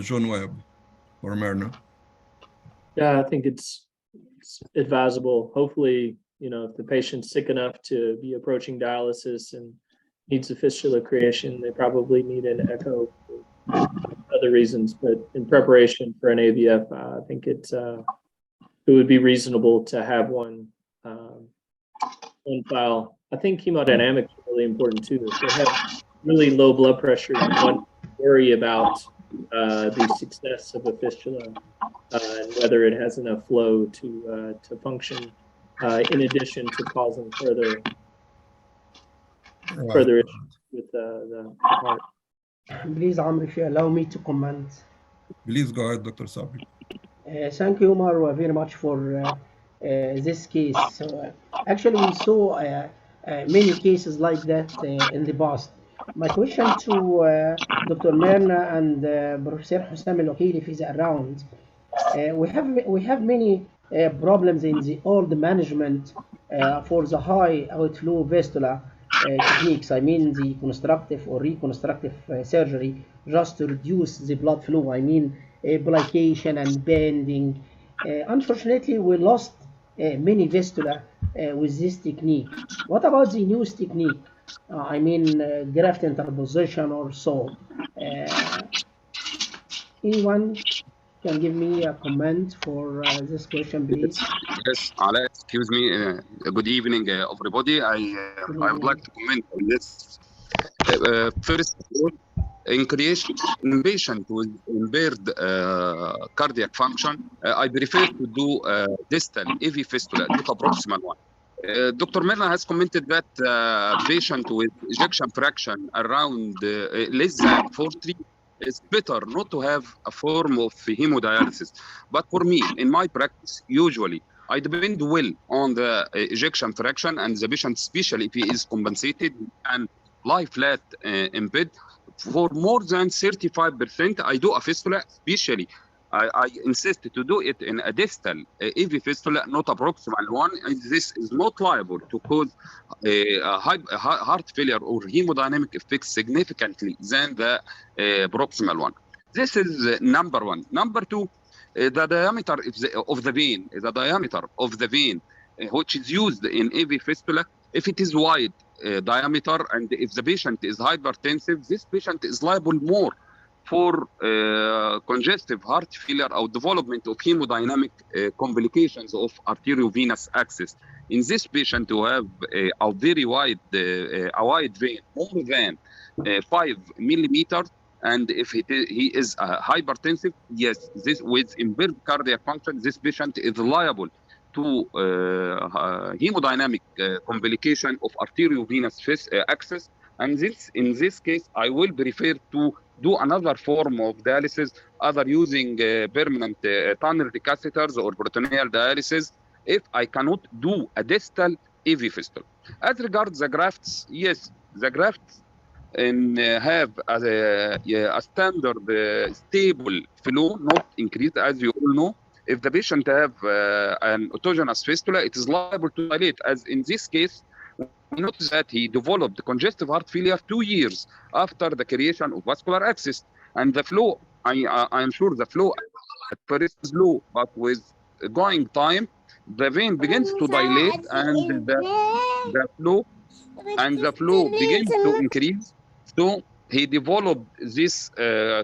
John Webb or Myrna? Yeah, I think it's advisable. Hopefully, if the patient's sick enough to be approaching dialysis and needs a fistula creation, they probably need an echo for other reasons. But in preparation for an AVF, I think it would be reasonable to have one on file. I think hemodynamics are really important too. If they have really low blood pressure, you want to worry about the success of a fistula and whether it has enough flow to function, in addition to causing further issues with the heart. Please, Amr, if you allow me to comment. Please go ahead, Dr. Sabri. Thank you, Omar, very much for this case. So, actually, we saw many cases like that in the past. My question to Dr. Myrna and Professor Hussam El-Husseini, if he's around, we have many problems in the old management for the high outflow fistula techniques. I mean the constructive or reconstructive surgery just to reduce the blood flow. I mean plication and bending. Unfortunately, we lost many fistula with this technique. What about the newest technique? I mean graft interposition or so. Anyone can give me a comment for this question, please? Yes, Ala, excuse me. Good evening, everybody. I would like to comment on this. First of all, in creation in patient with impaired cardiac function, I prefer to do distal AV fistula, not a proximal one. Dr. Myrna has commented that patient with ejection fraction around less than 40 it's better not to have a form of hemodialysis. But for me, in my practice, usually, I depend well on the ejection fraction and the patient, especially if he is compensated and lie flat in bed. For more than 35%, I do a fistula, especially I insist to do it in a distal AV fistula, not a proximal one. And this is not liable to cause heart failure or hemodynamic effects significantly than the proximal one. This is number one. Number two, the diameter of the vein, which is used in AV fistula, if it is wide diameter and if the patient is hypertensive, this patient is liable more for congestive heart failure or development of hemodynamic complications of arteriovenous access. In this patient who have a very wide vein, more than 5 millimeters, and if he is hypertensive, yes, this with impaired cardiac function, this patient is liable to hemodynamic complication of arteriovenous access. And in this case, I will prefer to do another form of dialysis, either using permanent tunnel catheters or peritoneal dialysis, if I cannot do a distal AV fistula. As regards the grafts, yes, the grafts have a standard stable flow, not increased, as you all know. If the patient have an autogenous fistula, it is liable to dilate, as in this case, we notice that he developed congestive heart failure 2 years after the creation of vascular access. And the flow, I am sure the flow at first is low, but with going time, the vein begins to dilate and the flow begins to increase. So he developed this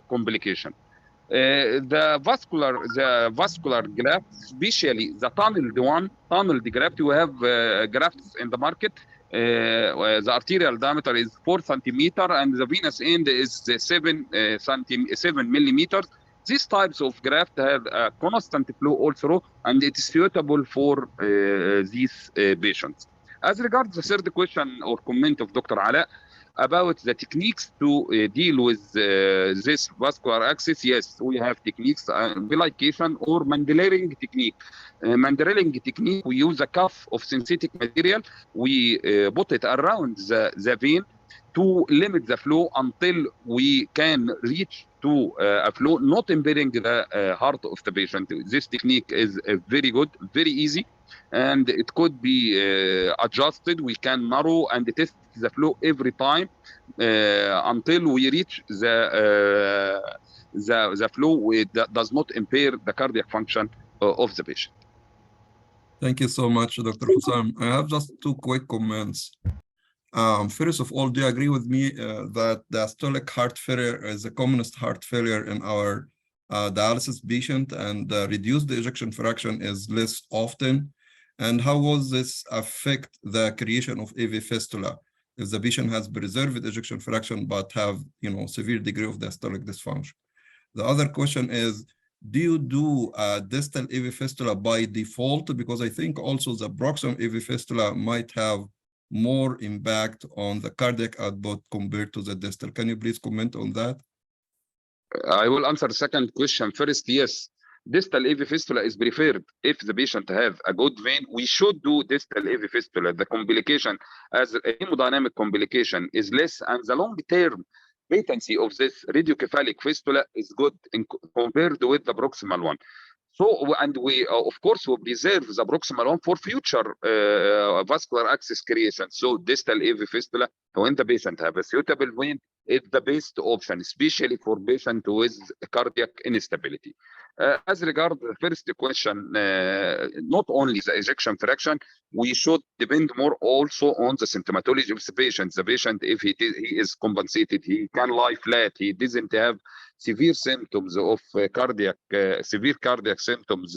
complication. The vascular graft, especially the tunneled graft, you have grafts in the market. The arterial diameter is 4 centimeter and the venous end is 7 millimeters. These types of graft have a constant flow also, and it is suitable for these patients. As regards the third question or comment of Dr. Ala about the techniques to deal with this vascular access, yes, we have techniques, embolism or Mandeling technique. Mandeling technique, we use a cuff of synthetic material, we put it around the vein to limit the flow until we can reach to a flow not impeding the heart of the patient. This technique is very good, very easy, and it could be adjusted. We can narrow and test the flow every time until we reach the flow that does not impair the cardiac function of the patient. Thank you so much, Dr. Hussam. I have just 2 quick comments. First of all, do you agree with me that diastolic heart failure is the commonest heart failure in our dialysis patient, and reduced ejection fraction is less often? And how will this affect the creation of AV fistula if the patient has preserved ejection fraction but have, severe degree of diastolic dysfunction? The other question is, do you do a distal AV fistula by default? Because I think also the proximal AV fistula might have more impact on the cardiac output compared to the distal. Can you please comment on that? I will answer the second question first. Yes, distal AV fistula is preferred. If the patient have a good vein, we should do distal AV fistula. The complication as a hemodynamic complication is less, and the long-term patency of this radiocephalic fistula is good compared with the proximal one. So, and we, of course, will preserve the proximal one for future vascular access creation. So, distal AV fistula, when the patient have a suitable vein, is the best option, especially for patients with cardiac instability. As regards the first question, not only the ejection fraction, we should depend more also on the symptomatology of the patient. The patient, if he is compensated, he can lie flat, he doesn't have severe symptoms of severe cardiac symptoms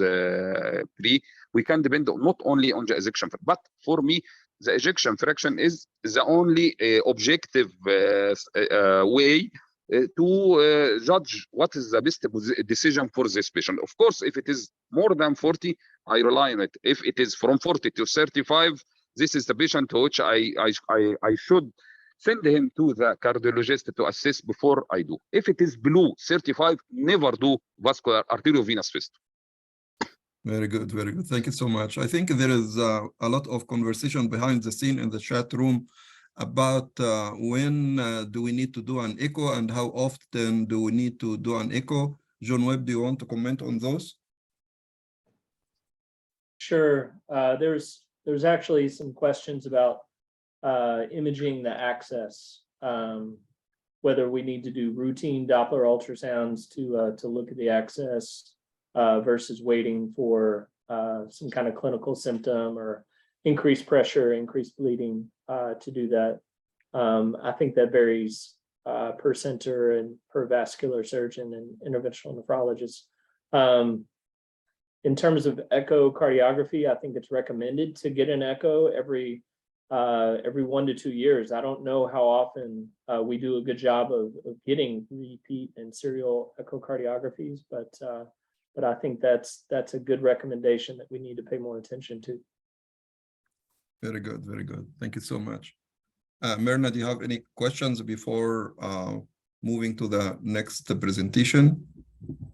we can depend not only on the ejection fraction, but for me, the ejection fraction is the only objective way to judge what is the best decision for this patient. Of course, if it is more than 40, I rely on it. If it is from 40 to 35, this is the patient which I should send him to the cardiologist to assess before I do. If it is below 35, never do vascular arteriovenous fistula. Very good, very good. Thank you so much. I think there is a lot of conversation behind the scene in the chat room about when do we need to do an echo and how often do we need to do an echo. John Webb, do you want to comment on those? Sure. There's actually some questions about imaging the access, whether we need to do routine Doppler ultrasounds to look at the access versus waiting for some kind of clinical symptom or increased pressure, increased bleeding to do that. I think that varies per center and per vascular surgeon and interventional nephrologist. In terms of echocardiography, I think it's recommended to get an echo every 1 to 2 years. I don't know how often we do a good job of getting repeat and serial echocardiographies, but I think that's a good recommendation that we need to pay more attention to. Very good, very good. Thank you so much. Myrna, do you have any questions before moving to the next presentation?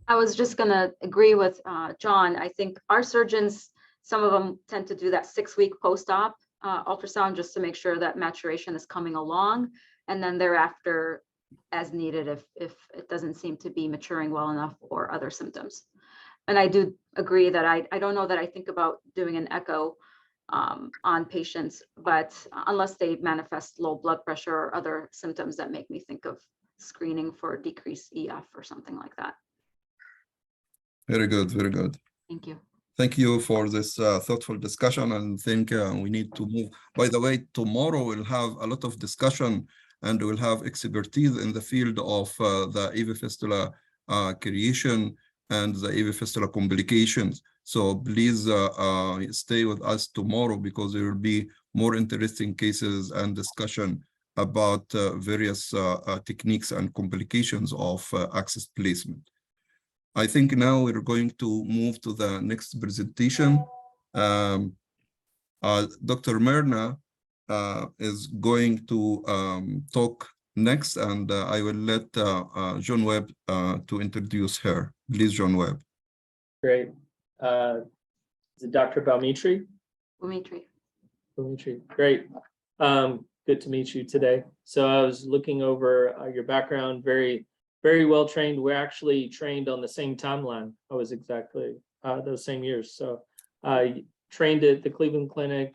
I was just going to agree with John. I think our surgeons, some of them tend to do that 6-week post-op ultrasound just to make sure that maturation is coming along, and then thereafter as needed if it doesn't seem to be maturing well enough or other symptoms. And I do agree that I don't know that I think about doing an echo on patients, but unless they manifest low blood pressure or other symptoms that make me think of screening for decreased EF or something like that. Very good, very good. Thank you. Thank you for this thoughtful discussion, and I think we need to move. By the way, tomorrow we'll have a lot of discussion and we'll have expertise in the field of the AV fistula creation and the AV fistula complications. So please stay with us tomorrow because there will be more interesting cases and discussion about various techniques and complications of access placement. I think now we're going to move to the next presentation. Dr. Myrna is going to talk next, and I will let John Webb to introduce her. Please, John Webb. Great. Is it Dr. Balmitri? Balmitri. Great. Good to meet you today. So I was looking over your background, very well trained. We're actually trained on the same timeline. I was exactly those same years. So I trained at the Cleveland Clinic,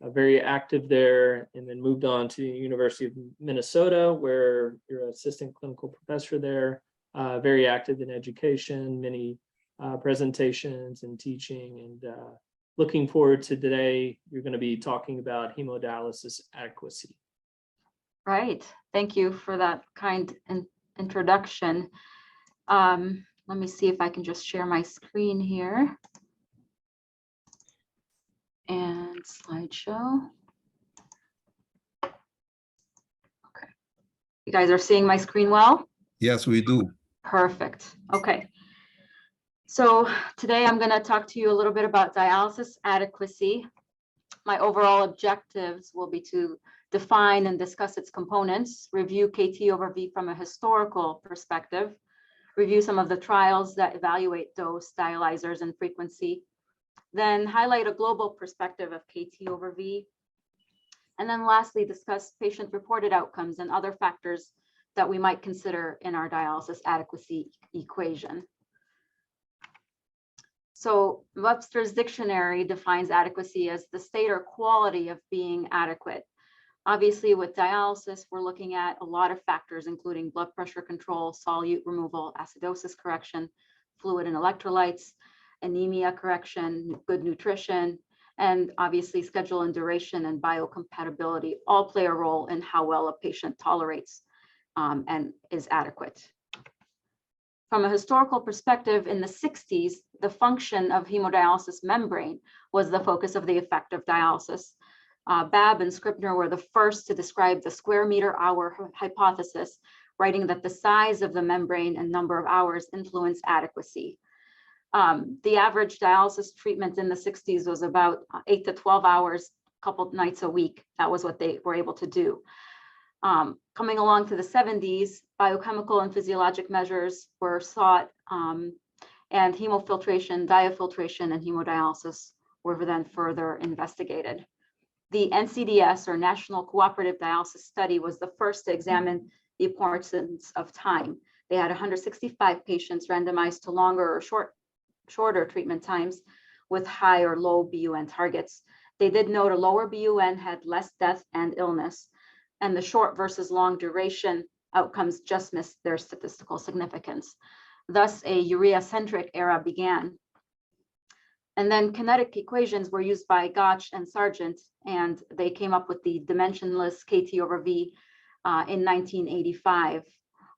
very active there, and then moved on to the University of Minnesota, where you're an assistant clinical professor there, very active in education, many presentations and teaching, and looking forward to today. You're going to be talking about hemodialysis adequacy. Right. Thank you for that kind introduction. Let me see if I can just share my screen here. And slideshow. Okay. You guys are seeing my screen well? Yes, we do. Perfect. Okay. So today I'm going to talk to you a little bit about dialysis adequacy. My overall objectives will be to define and discuss its components, review KT over V from a historical perspective, review some of the trials that evaluate dose, dialyzers, and frequency, then highlight a global perspective of KT over V, and then lastly discuss patient-reported outcomes and other factors that we might consider in our dialysis adequacy equation. So Webster's dictionary defines adequacy as the state or quality of being adequate. Obviously, with dialysis, we're looking at a lot of factors, including blood pressure control, solute removal, acidosis correction, fluid and electrolytes, anemia correction, good nutrition, and obviously schedule and duration and biocompatibility all play a role in how well a patient tolerates and is adequate. From a historical perspective, in the 60s, the function of hemodialysis membrane was the focus of the effect of dialysis. Babb and Scribner were the first to describe the square meter hour hypothesis, writing that the size of the membrane and number of hours influence adequacy. The average dialysis treatment in the 60s was about 8 to 12 hours, a couple nights a week. That was what they were able to do. Coming along to the 70s, biochemical and physiologic measures were sought, and hemofiltration, diafiltration, and hemodialysis were then further investigated. The NCDS, or National Cooperative Dialysis Study, was the first to examine the importance of time. They had 165 patients randomized to longer or shorter treatment times with high or low BUN targets. They did note a lower BUN had less death and illness, and the short versus long duration outcomes just missed their statistical significance. Thus, a urea-centric era began. And then kinetic equations were used by Gotch and Sargent, and they came up with the dimensionless KT over V in 1985,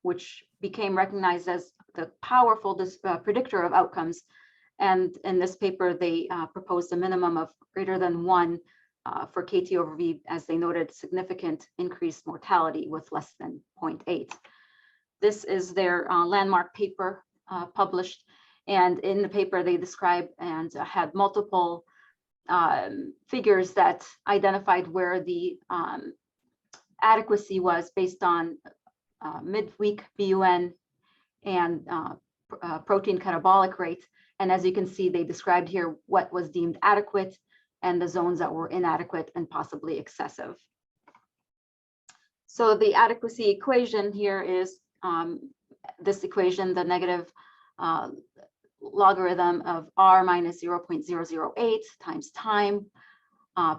which became recognized as the powerful predictor of outcomes. And in this paper, they proposed a minimum of greater than 1 for KT over V, as they noted significant increased mortality with less than 0.8. This is their landmark paper published. And in the paper, they described and had multiple figures that identified where the adequacy was based on midweek BUN and protein catabolic rate. And as you can see, they described here what was deemed adequate and the zones that were inadequate and possibly excessive. So the adequacy equation here is this equation, the negative logarithm of R minus 0.008 times time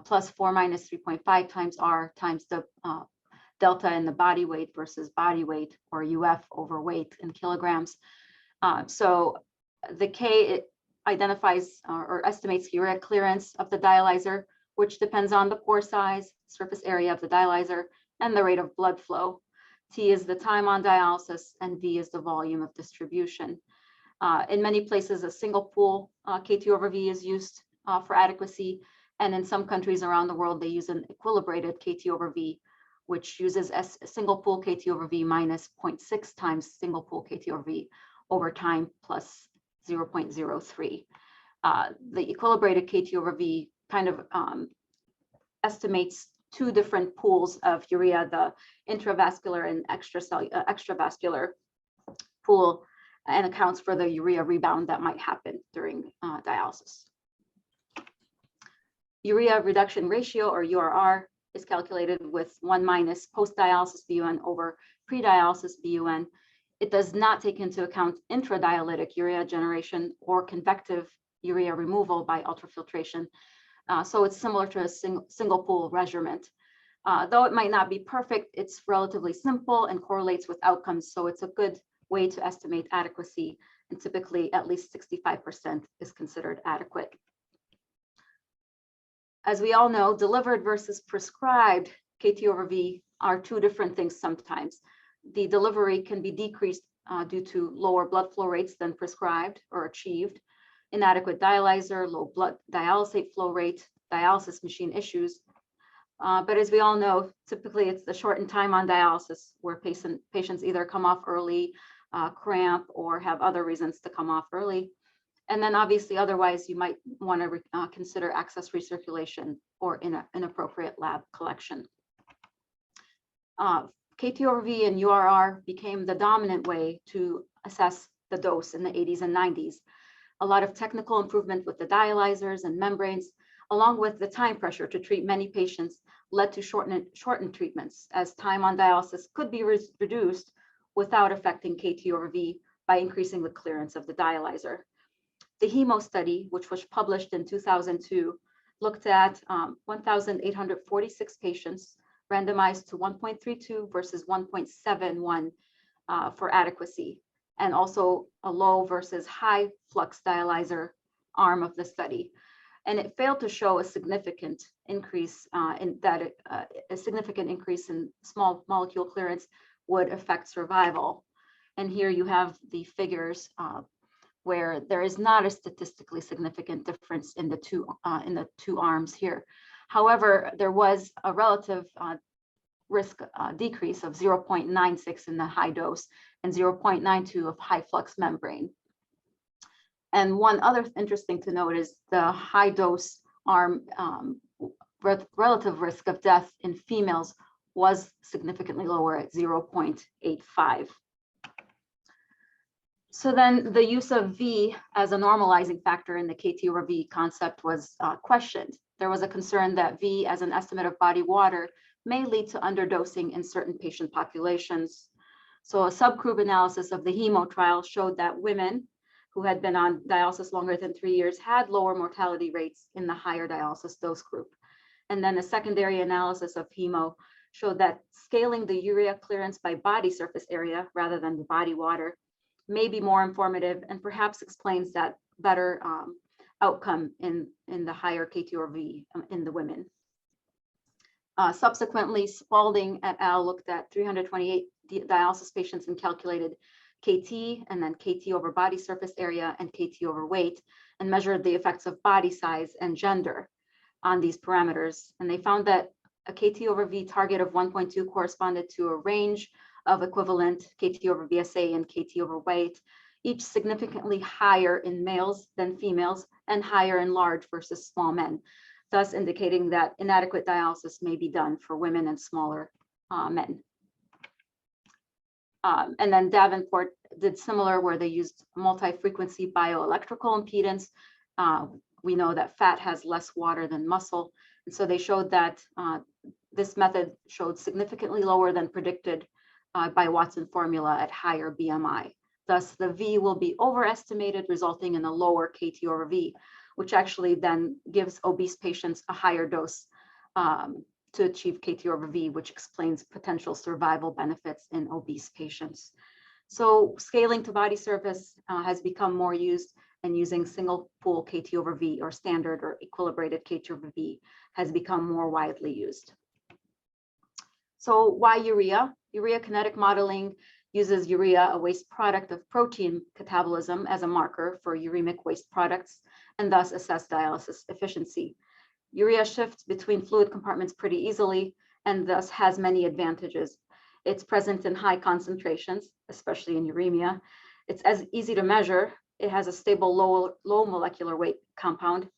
plus 4 minus 3.5 times R times the delta in the body weight versus body weight, or UF over weight in kilograms. So the K identifies or estimates urea clearance of the dialyzer, which depends on the pore size, surface area of the dialyzer, and the rate of blood flow. T is the time on dialysis, and V is the volume of distribution. In many places, a single pool KT over V is used for adequacy, and in some countries around the world, they use an equilibrated KT over V, which uses a single pool KT over V minus 0.6 times single pool KT over V over time plus 0.03. The equilibrated KT over V kind of estimates 2 different pools of urea, the intravascular and extravascular pool, and accounts for the urea rebound that might happen during dialysis. Urea reduction ratio, or URR, is calculated with 1 minus post-dialysis BUN over pre-dialysis BUN. It does not take into account intradialytic urea generation or convective urea removal by ultrafiltration. So it's similar to a single pool measurement. Though it might not be perfect, it's relatively simple and correlates with outcomes. So it's a good way to estimate adequacy, and typically at least 65% is considered adequate. As we all know, delivered versus prescribed KT over V are 2 different things sometimes. The delivery can be decreased due to lower blood flow rates than prescribed or achieved, inadequate dialyzer, low blood dialysate flow rate, dialysis machine issues. But as we all know, typically it's the shortened time on dialysis where patients either come off early, cramp, or have other reasons to come off early. And then obviously, otherwise, you might want to consider access recirculation or inappropriate lab collection. KT over V and URR became the dominant way to assess the dose in the 80s and 90s. A lot of technical improvement with the dialyzers and membranes, along with the time pressure to treat many patients, led to shortened treatments, as time on dialysis could be reduced without affecting KT over V by increasing the clearance of the dialyzer. The HEMO study, which was published in 2002, looked at 1,846 patients randomized to 1.32 versus 1.71 for adequacy, and also a low versus high flux dialyzer arm of the study. And it failed to show a significant increase a significant increase in small molecule clearance would affect survival. And here you have the figures where there is not a statistically significant difference in the two arms here. However, there was a relative risk decrease of 0.96 in the high dose and 0.92 of high flux membrane. And one other interesting to note is the high dose arm relative risk of death in females was significantly lower at 0.85. So then the use of V as a normalizing factor in the KT over V concept was questioned. There was a concern that V as an estimate of body water may lead to underdosing in certain patient populations. So a subgroup analysis of the HEMO trial showed that women who had been on dialysis longer than 3 years had lower mortality rates in the higher dialysis dose group. And then a secondary analysis of HEMO showed that scaling the urea clearance by body surface area rather than the body water may be more informative and perhaps explains that better outcome in the higher KT/V in the women. Subsequently, Spalding et al. Looked at 328 dialysis patients and calculated KT and then KT over body surface area and KT over weight and measured the effects of body size and gender on these parameters. And they found that a KT over V target of 1.2 corresponded to a range of equivalent KT over VSA and KT over weight, each significantly higher in males than females and higher in large versus small men, thus indicating that inadequate dialysis may be done for women and smaller men. And then Davenport did similar where they used multi-frequency bioelectrical impedance. We know that fat has less water than muscle. And so they showed that this method showed significantly lower than predicted by Watson formula at higher BMI. Thus, the V will be overestimated, resulting in a lower KT over V, which actually then gives obese patients a higher dose to achieve KT over V, which explains potential survival benefits in obese patients. So scaling to body surface has become more used, and using single pool KT over V or standard or equilibrated KT over V has become more widely used. So why urea? Urea kinetic modeling uses urea, a waste product of protein catabolism, as a marker for uremic waste products, and thus assess dialysis efficiency. Urea shifts between fluid compartments pretty easily and thus has many advantages. It's present in high concentrations, especially in uremia. It's as easy to measure. It has a stable low molecular weight compound.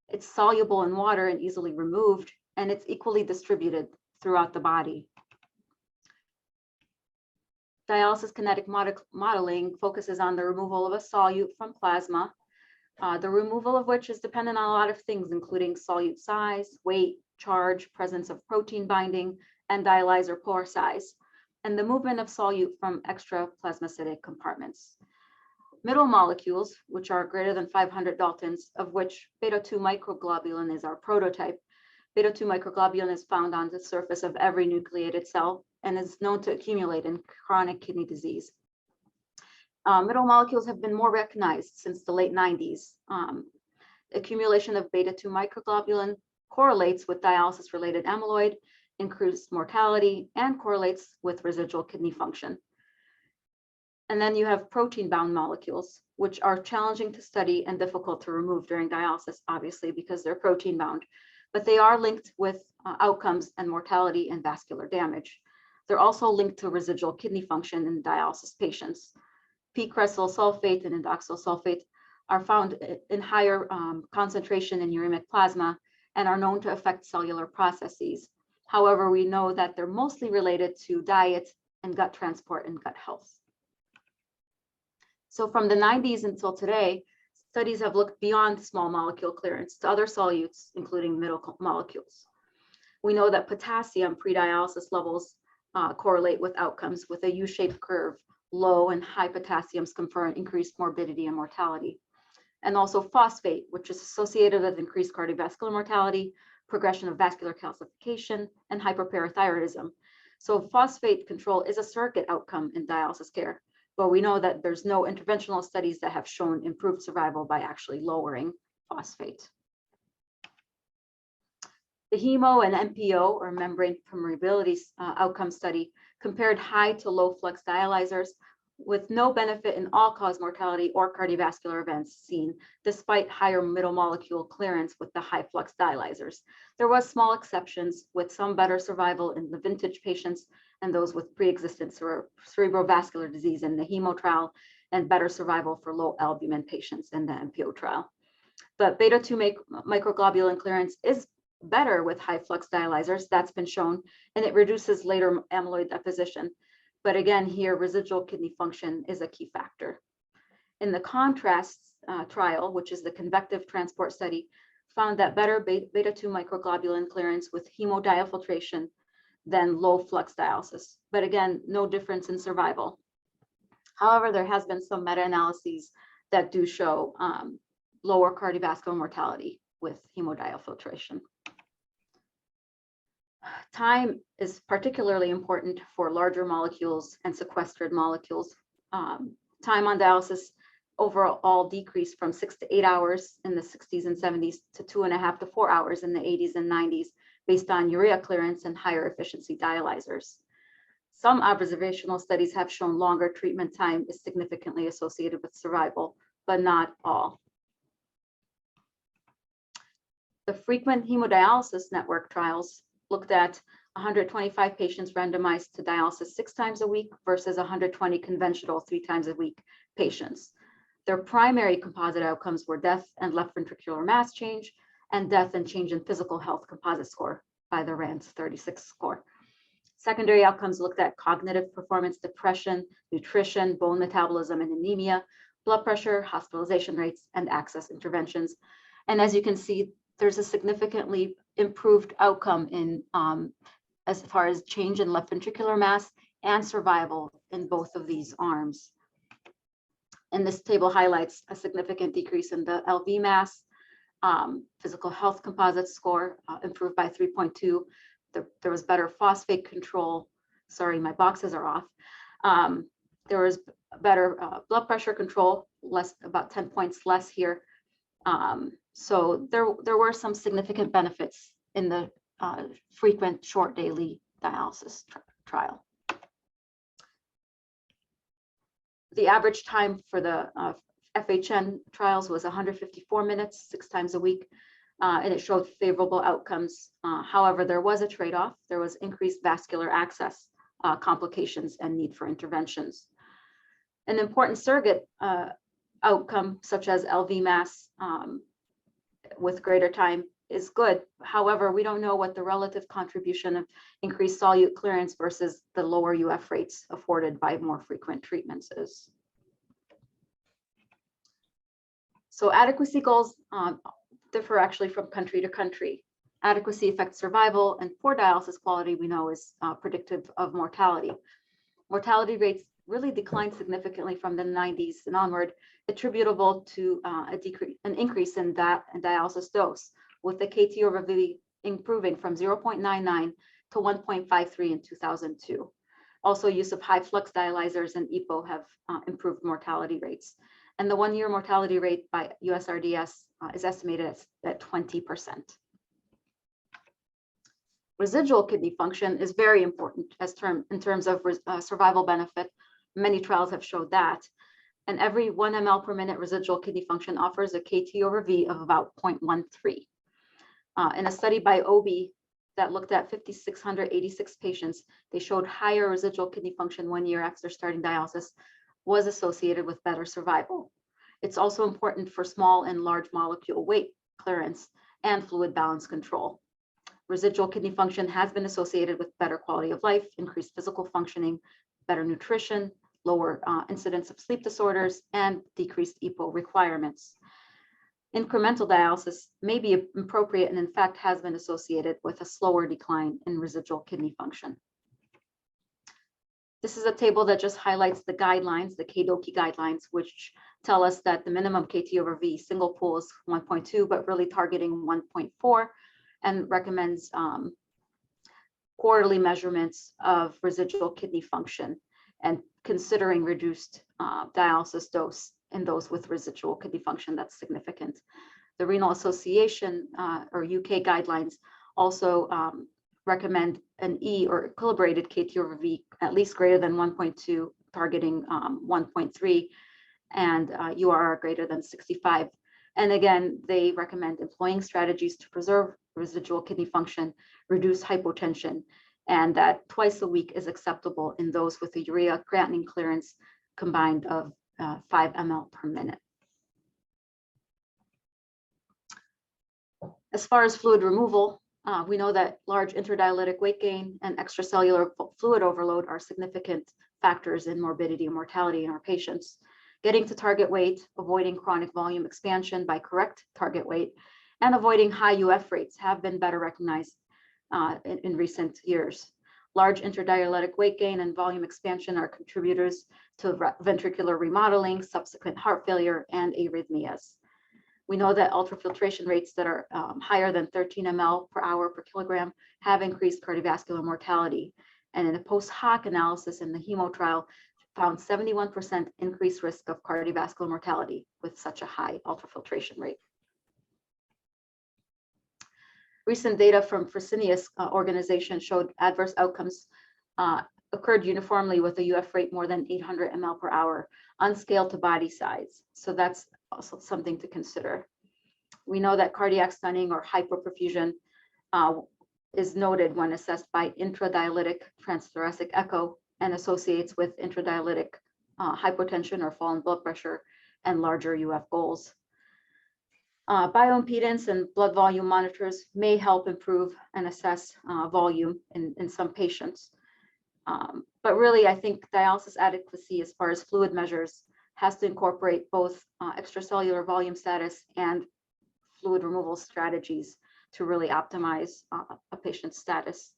It's soluble in water and easily removed, and it's equally distributed throughout the body. Dialysis kinetic modeling focuses on the removal of a solute from plasma, the removal of which is dependent on a lot of things, including solute size, weight, charge, presence of protein binding, and dialyzer pore size, and the movement of solute from extra plasmacytic compartments. Middle molecules, which are greater than 500 Daltons, of which beta-2 microglobulin is our prototype. Beta-2 microglobulin is found on the surface of every nucleated cell and is known to accumulate in chronic kidney disease. Middle molecules have been more recognized since the late 90s. Accumulation of beta-2 microglobulin correlates with dialysis-related amyloid, increased mortality, and correlates with residual kidney function. And then you have protein-bound molecules, which are challenging to study and difficult to remove during dialysis, obviously, because they're protein-bound, but they are linked with outcomes and mortality and vascular damage. They're also linked to residual kidney function in dialysis patients. P-cresyl sulfate and indoxyl sulfate are found in higher concentration in uremic plasma and are known to affect cellular processes. However, we know that they're mostly related to diet and gut transport and gut health. So from the 90s until today, studies have looked beyond small molecule clearance to other solutes, including middle molecules. We know that potassium pre-dialysis levels correlate with outcomes with a U-shaped curve. Low and high potassiums confer an increased morbidity and mortality. And also phosphate, which is associated with increased cardiovascular mortality, progression of vascular calcification, and hyperparathyroidism. So phosphate control is a surrogate outcome in dialysis care, but we know that there's no interventional studies that have shown improved survival by actually lowering phosphate. The HEMO and MPO, or membrane permeability outcome study, compared high to low flux dialyzers with no benefit in all-cause mortality or cardiovascular events seen, despite higher middle molecule clearance with the high flux dialyzers. There was small exceptions with some better survival in the vintage patients and those with pre-existent cerebrovascular disease in the HEMO trial, and better survival for low albumin patients in the MPO trial. But beta-2 microglobulin clearance is better with high flux dialyzers, that's been shown, and it reduces later amyloid deposition. But again, here, residual kidney function is a key factor. In the contrast trial, which is the convective transport study, found that better beta-2 microglobulin clearance with hemodiafiltration than low flux dialysis. But again, no difference in survival. However, there has been some meta-analyses that do show lower cardiovascular mortality with hemodiafiltration. Time is particularly important for larger molecules and sequestered molecules. Time on dialysis overall decreased from 6 to 8 hours in the 60s and 70s to 2.5 to 4 hours in the 80s and 90s, based on urea clearance and higher efficiency dialyzers. Some observational studies have shown longer treatment time is significantly associated with survival, but not all. The frequent hemodialysis network trials looked at 125 patients randomized to dialysis 6 times a week versus 120 conventional 3 times a week patients. Their primary composite outcomes were death and left ventricular mass change, and death and change in physical health composite score by the RANS 36 score. Secondary outcomes looked at cognitive performance, depression, nutrition, bone metabolism and anemia, blood pressure, hospitalization rates, and access interventions. And as you can see, there's a significantly improved outcome in as far as change in left ventricular mass and survival in both of these arms. And this table highlights a significant decrease in the LV mass, physical health composite score improved by 3.2. There was better phosphate control. Sorry, my boxes are off. There was better blood pressure control, about 10 points less here. So there were some significant benefits in the frequent short daily dialysis trial. The average time for the FHN trials was 154 minutes, 6 times a week, and it showed favorable outcomes. However, there was a trade-off. There was increased vascular access, complications, and need for interventions. An important surrogate outcome, such as LV mass with greater time, is good. However, we don't know what the relative contribution of increased solute clearance versus the lower UF rates afforded by more frequent treatments is. So adequacy goals differ actually from country to country. Adequacy affects survival, and poor dialysis quality we know is predictive of mortality. Mortality rates really declined significantly from the 90s and onward, attributable to an increase in dialysis dose, with the KT over V improving from 0.99 to 1.53 in 2002. Also, use of high flux dialyzers and EPO have improved mortality rates. And the 1-year mortality rate by USRDS is estimated at 20%. Residual kidney function is very important in terms of survival benefit. Many trials have showed that. And every 1 ml per minute residual kidney function offers a KT over V of about 0.13. In a study by OBI that looked at 5,686 patients, they showed higher residual kidney function 1 year after starting dialysis was associated with better survival. It's also important for small and large molecule weight clearance and fluid balance control. Residual kidney function has been associated with better quality of life, increased physical functioning, better nutrition, lower incidence of sleep disorders, and decreased EPO requirements. Incremental dialysis may be appropriate and in fact has been associated with a slower decline in residual kidney function. This is a table that just highlights the guidelines, the KDOQI guidelines, which tell us that the minimum KT over V single pool is 1.2, but really targeting 1.4, and recommends quarterly measurements of residual kidney function and considering reduced dialysis dose in those with residual kidney function that's significant. The Renal Association or UK guidelines also recommend an E or equilibrated KT over V at least greater than 1.2, targeting 1.3, and URR greater than 65. And again, they recommend employing strategies to preserve residual kidney function, reduce hypotension, and that twice a week is acceptable in those with a urea creatinine clearance combined of 5 ml per minute. As far as fluid removal, we know that large interdialytic weight gain and extracellular fluid overload are significant factors in morbidity and mortality in our patients. Getting to target weight, avoiding chronic volume expansion by correct target weight, and avoiding high UF rates have been better recognized in recent years. Large interdialytic weight gain and volume expansion are contributors to ventricular remodeling, subsequent heart failure, and arrhythmias. We know that ultrafiltration rates that are higher than 13 ml per hour per kilogram have increased cardiovascular mortality. And in a post hoc analysis in the HEMO trial, found 71% increased risk of cardiovascular mortality with such a high ultrafiltration rate. Recent data from Fresenius organization showed adverse outcomes occurred uniformly with a UF rate more than 800 ml per hour, unscaled to body size. So that's also something to consider. We know that cardiac stunning or hyperperfusion is noted when assessed by intradialytic transthoracic echo and associates with intradialytic hypotension or fall in blood pressure and larger UF goals. Bioimpedance and blood volume monitors may help improve and assess volume in some patients. But really, I think dialysis adequacy as far as fluid measures has to incorporate both extracellular volume status and fluid removal strategies to really optimize a patient's status.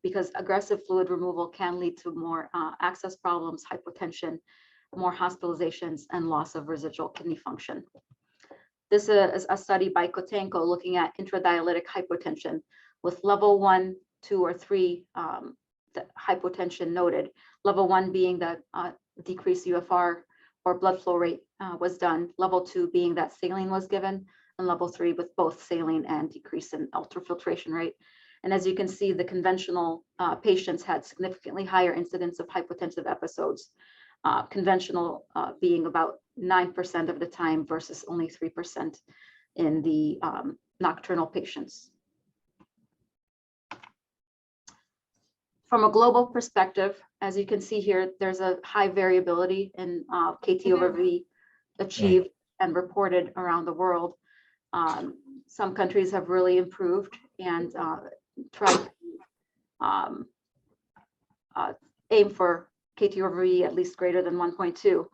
Because aggressive fluid removal can lead to more access problems, hypotension, more hospitalizations, and loss of residual kidney function. This is a study by Kotenko looking at intradialytic hypotension with level 1, 2, or 3 the hypotension noted. Level 1 being that decreased UFR or blood flow rate was done. Level 2 being that saline was given, and level 3 with both saline and decrease in ultrafiltration rate. And as you can see, the conventional patients had significantly higher incidence of hypotensive episodes, conventional being about 9% of the time versus only 3% in the nocturnal patients. From a global perspective, as you can see here, there's a high variability in KT over V achieved and reported around the world. Some countries have really improved and tried to aim for KT over V at least greater than 1.2.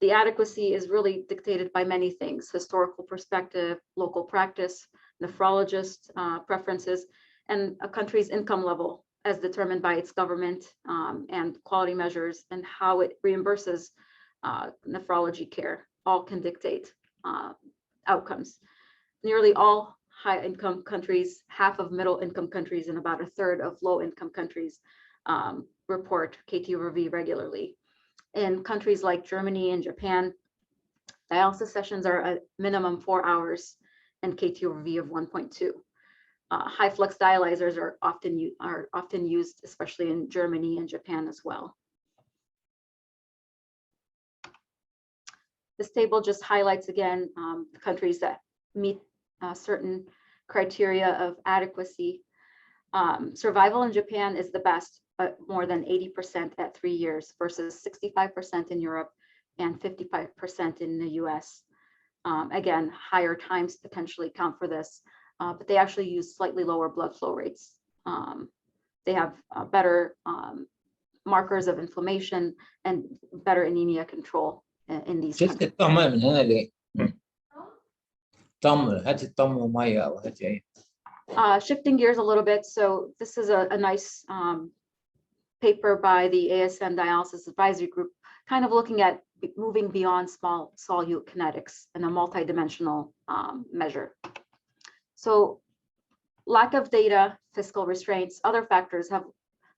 The adequacy is really dictated by many things: historical perspective, local practice, nephrologist preferences, and a country's income level as determined by its government and quality measures and how it reimburses nephrology care, all can dictate outcomes. Nearly all high-income countries, half of middle-income countries, and about a third of low-income countries report KT over V regularly. In countries like Germany and Japan, dialysis sessions are a minimum 4 hours and KT over V of 1.2. High flux dialyzers are often used, especially in Germany and Japan as well. This table just highlights again the countries that meet certain criteria of adequacy. Survival in Japan is the best, but more than 80% at 3 years versus 65% in Europe and 55% in the US. Again, higher times potentially count for this, but they actually use slightly lower blood flow rates. They have better markers of inflammation and better anemia control in these countries. الطعم من هنا ليه؟ طعم هات الطعم ومية أو هات إيه؟ Shifting gears a little bit, so this is a nice paper by the ASN Dialysis Advisory Group, kind of looking at moving beyond small solute kinetics in a multidimensional measure. So lack of data, fiscal restraints, other factors have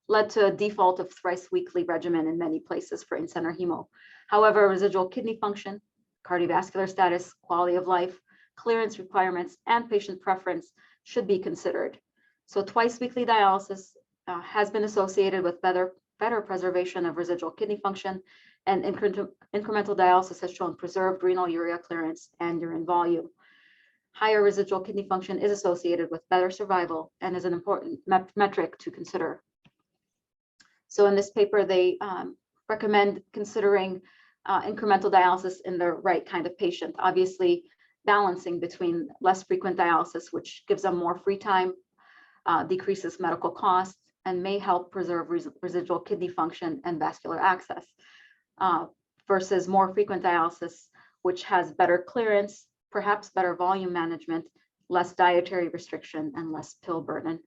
led to a default of thrice weekly regimen in many places for in-center hemo. However, residual kidney function, cardiovascular status, quality of life, clearance requirements, and patient preference should be considered. So twice weekly dialysis has been associated with better preservation of residual kidney function, and incremental dialysis has shown preserved renal urea clearance and urine volume. Higher residual kidney function is associated with better survival and is an important metric to consider. So in this paper, they recommend considering incremental dialysis in the right kind of patient, obviously balancing between less frequent dialysis, which gives them more free time, decreases medical costs, and may help preserve residual kidney function and vascular access, versus more frequent dialysis, which has better clearance, perhaps better volume management, less dietary restriction, and less pill burden.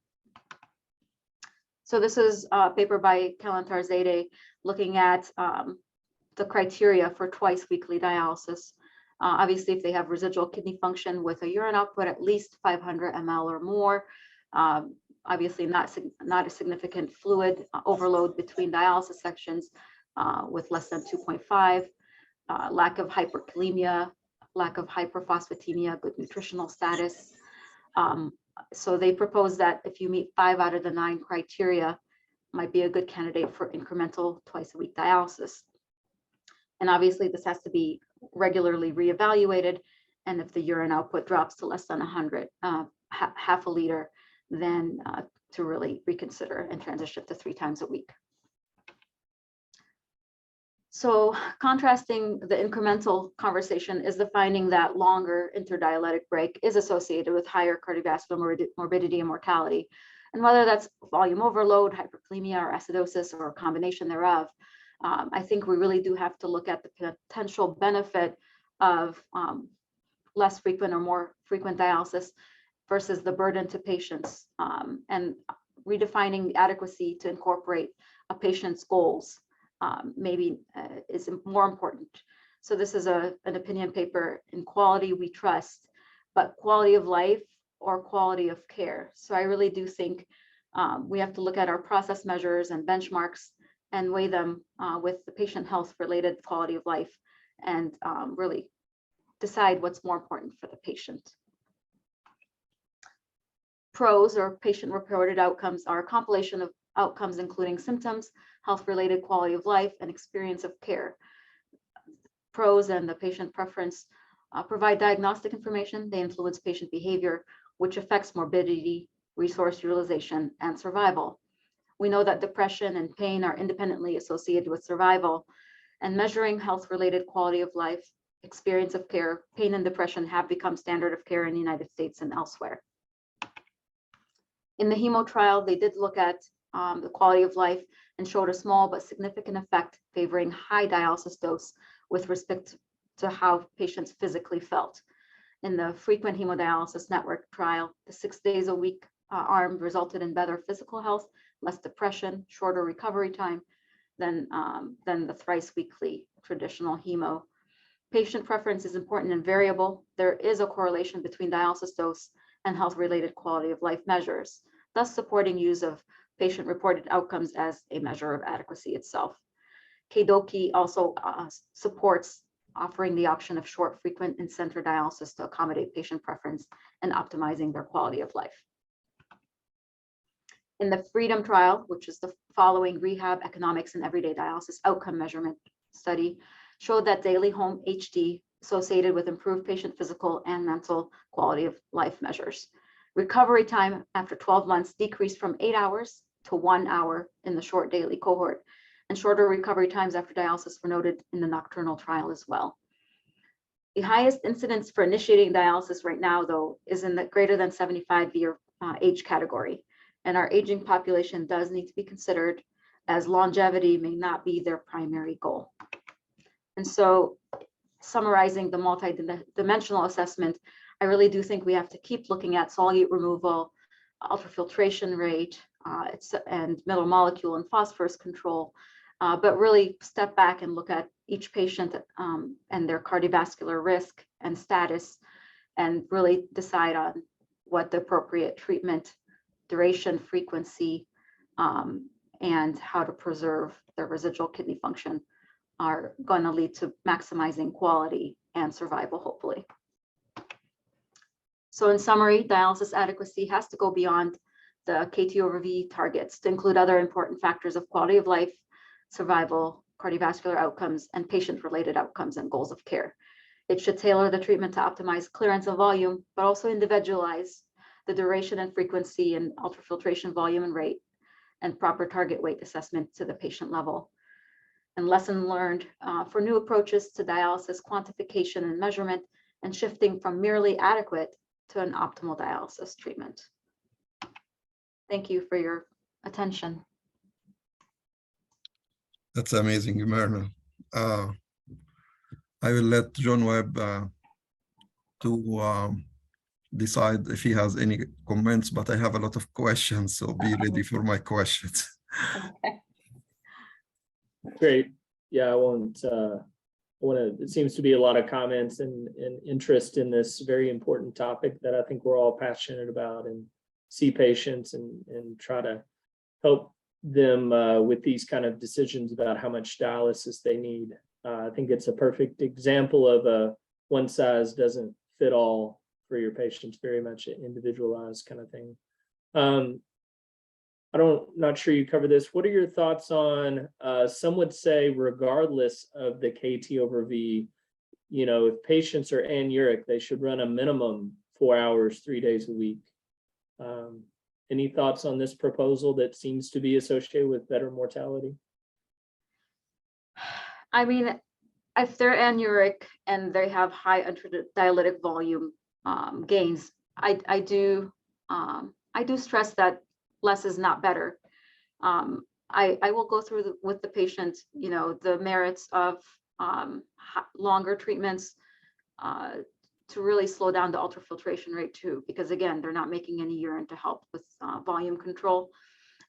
So this is a paper by Kalantar-Zade looking at the criteria for twice weekly dialysis. Obviously, if they have residual kidney function with a urine output at least 500 ml or more, obviously not a significant fluid overload between dialysis sections with less than 2.5, lack of hyperkalemia, lack of hyperphosphatemia, good nutritional status. So they propose that if you meet 5 out of the 9 criteria, might be a good candidate for incremental twice a week dialysis. And obviously this has to be regularly reevaluated. And if the urine output drops to less than 100, half a liter, then to really reconsider and transition to 3 times a week. So contrasting the incremental conversation is the finding that longer interdialytic break is associated with higher cardiovascular morbidity and mortality. And whether that's volume overload, hyperkalemia, or acidosis, or a combination thereof, I think we really do have to look at the potential benefit of less frequent or more frequent dialysis versus the burden to patients, and redefining adequacy to incorporate a patient's goals maybe is more important. So this is an opinion paper in Quality We Trust, but quality of life or quality of care. So I really do think we have to look at our process measures and benchmarks and weigh them with the patient health related quality of life and really decide what's more important for the patient. PROs, or patient reported outcomes, are a compilation of outcomes including symptoms, health-related quality of life, and experience of care. PROs and the patient preference provide diagnostic information. They influence patient behavior, which affects morbidity, resource utilization, and survival. We know that depression and pain are independently associated with survival, and measuring health-related quality of life, experience of care, pain and depression have become standard of care in the United States and elsewhere. In the HEMO trial, they did look at the quality of life and showed a small but significant effect favoring high dialysis dose with respect to how patients physically felt. In the frequent hemodialysis network trial, the 6 days a week arm resulted in better physical health, less depression, shorter recovery time than the thrice weekly traditional hemo. Patient preference is important and variable. There is a correlation between dialysis dose and health-related quality of life measures, thus supporting use of patient-reported outcomes as a measure of adequacy itself. KDOQI also supports offering the option of short, frequent, in-center dialysis to accommodate patient preference and optimizing their quality of life. In the FREEDOM trial, which is the following rehab, economics, and everyday dialysis outcome measurement study, showed that daily home HD associated with improved patient physical and mental quality of life measures. Recovery time after 12 months decreased from 8 hours to 1 hour in the short daily cohort, and shorter recovery times after dialysis were noted in the nocturnal trial as well. The highest incidence for initiating dialysis right now, though, is in the greater than 75-year age category, and our aging population does need to be considered, as longevity may not be their primary goal. And so, summarizing the multi-dimensional assessment, I really do think we have to keep looking at solute removal, ultrafiltration rate, and middle molecule and phosphorus control, but really step back and look at each patient and their cardiovascular risk and status, and really decide on what the appropriate treatment, duration, frequency, and how to preserve their residual kidney function are going to lead to maximizing quality and survival, hopefully. So in summary, dialysis adequacy has to go beyond the KT/V targets to include other important factors of quality of life, survival, cardiovascular outcomes, and patient-related outcomes and goals of care. It should tailor the treatment to optimize clearance of volume, but also individualize the duration and frequency and ultrafiltration volume and rate, and proper target weight assessment to the patient level. And lesson learned for new approaches to dialysis quantification and measurement, and shifting from merely adequate to an optimal dialysis treatment. Thank you for your attention. That's amazing, Myrna. I will let John Webb to decide if he has any comments, but I have a lot of questions, so be ready for my questions. Okay. Great. Yeah, I won't. It seems to be a lot of comments and interest in this very important topic that I think we're all passionate about, and see patients and try to help them with these kind of decisions about how much dialysis they need. I think it's a perfect example of a one size doesn't fit all for your patients, very much an individualized kind of thing. Not sure you cover this. What are your thoughts on, some would say, regardless of the KT over V, you know, if patients are anuric, they should run a minimum 4 hours, 3 days a week. Any thoughts on this proposal that seems to be associated with better mortality? I mean, if they're anuric and they have high dialytic volume gains, I do stress that less is not better. I will go through with the patient, you know, the merits of longer treatments to really slow down the ultrafiltration rate too, because again, they're not making any urine to help with volume control.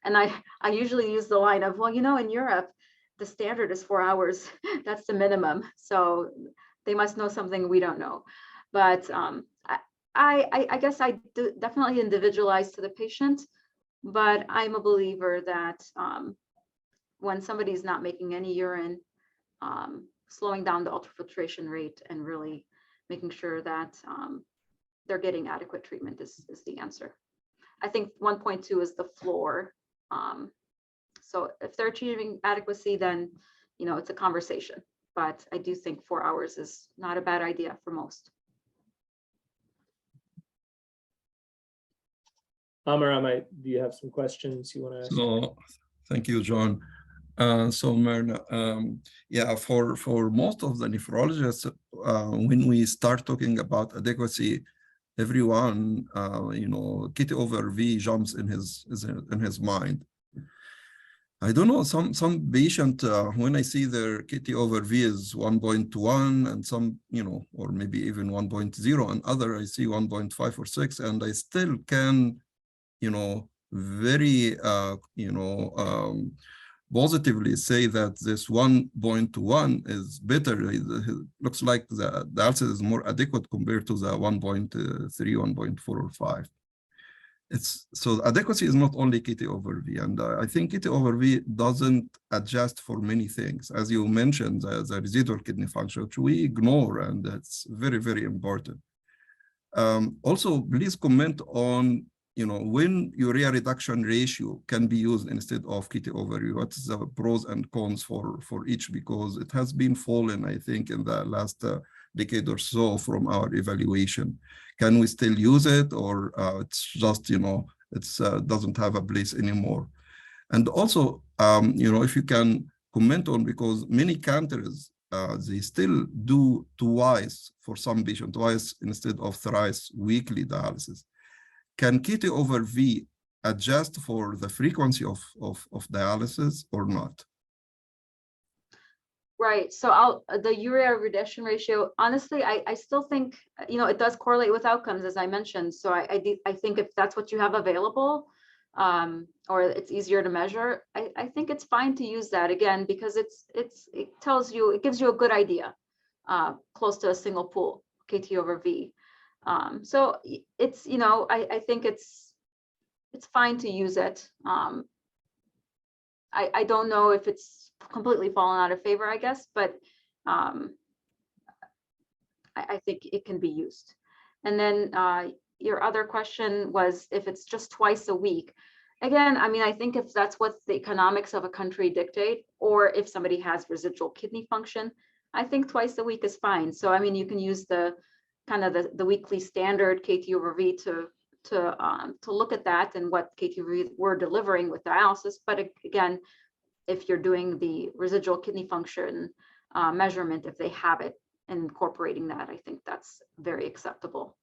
And I usually use the line of, well, you know, in Europe, the standard is 4 hours. That's the minimum. So they must know something we don't know. But I guess I do definitely individualize to the patient, but I'm a believer that when somebody's not making any urine, slowing down the ultrafiltration rate and really making sure that they're getting adequate treatment is the answer. I think 1.2 is the floor. So if they're achieving adequacy, then, you know, it's a conversation. But I do think 4 hours is not a bad idea for most. Amr, do you have some questions you want to ask? So, thank you, John. So Myrna, yeah, for most of the nephrologists, when we start talking about adequacy, everyone, you know, KT over V jumps in his mind. I don't know, some patient, when I see their KT over V is 1.1 and some, you know, or maybe even 1.0, and other I see 1.5 or 6, and I still can, you know, very, you know, positively say that this 1.1 is better. It looks like the dialysis is more adequate compared to the 1.3, 1.4 or 5. So adequacy is not only KT over V, and I think KT over V doesn't adjust for many things. As you mentioned, the residual kidney function, which we ignore, and that's very, very important. Also, please comment on, you know, when urea reduction ratio can be used instead of KT over V. What's the pros and cons for each? Because it has been fallen, I think, in the last decade or so from our evaluation. Can we still use it, or it's just, you know, it's doesn't have a place anymore? And also, you know, if you can comment on, because many countries, they still do twice for some patients, twice instead of thrice weekly dialysis. Can KT over V adjust for the frequency of dialysis or not? Right. So the urea reduction ratio, honestly, I still think, you know, it does correlate with outcomes, as I mentioned. So I think if that's what you have available, or it's easier to measure, I think it's fine to use that, again, because it tells you, it gives you a good idea, close to a single pool, KT over V. So it's, you know, I think it's fine to use it. I don't know if it's completely fallen out of favor, I guess, but I think it can be used. And then your other question was if it's just twice a week. Again, I mean, I think if that's what the economics of a country dictate, or if somebody has residual kidney function, I think twice a week is fine. So, I mean, you can use the kind of the weekly standard KT over V to look at that and what KT over V we're delivering with dialysis. But again, if you're doing the residual kidney function measurement, if they have it, and incorporating that, I think that's very acceptable.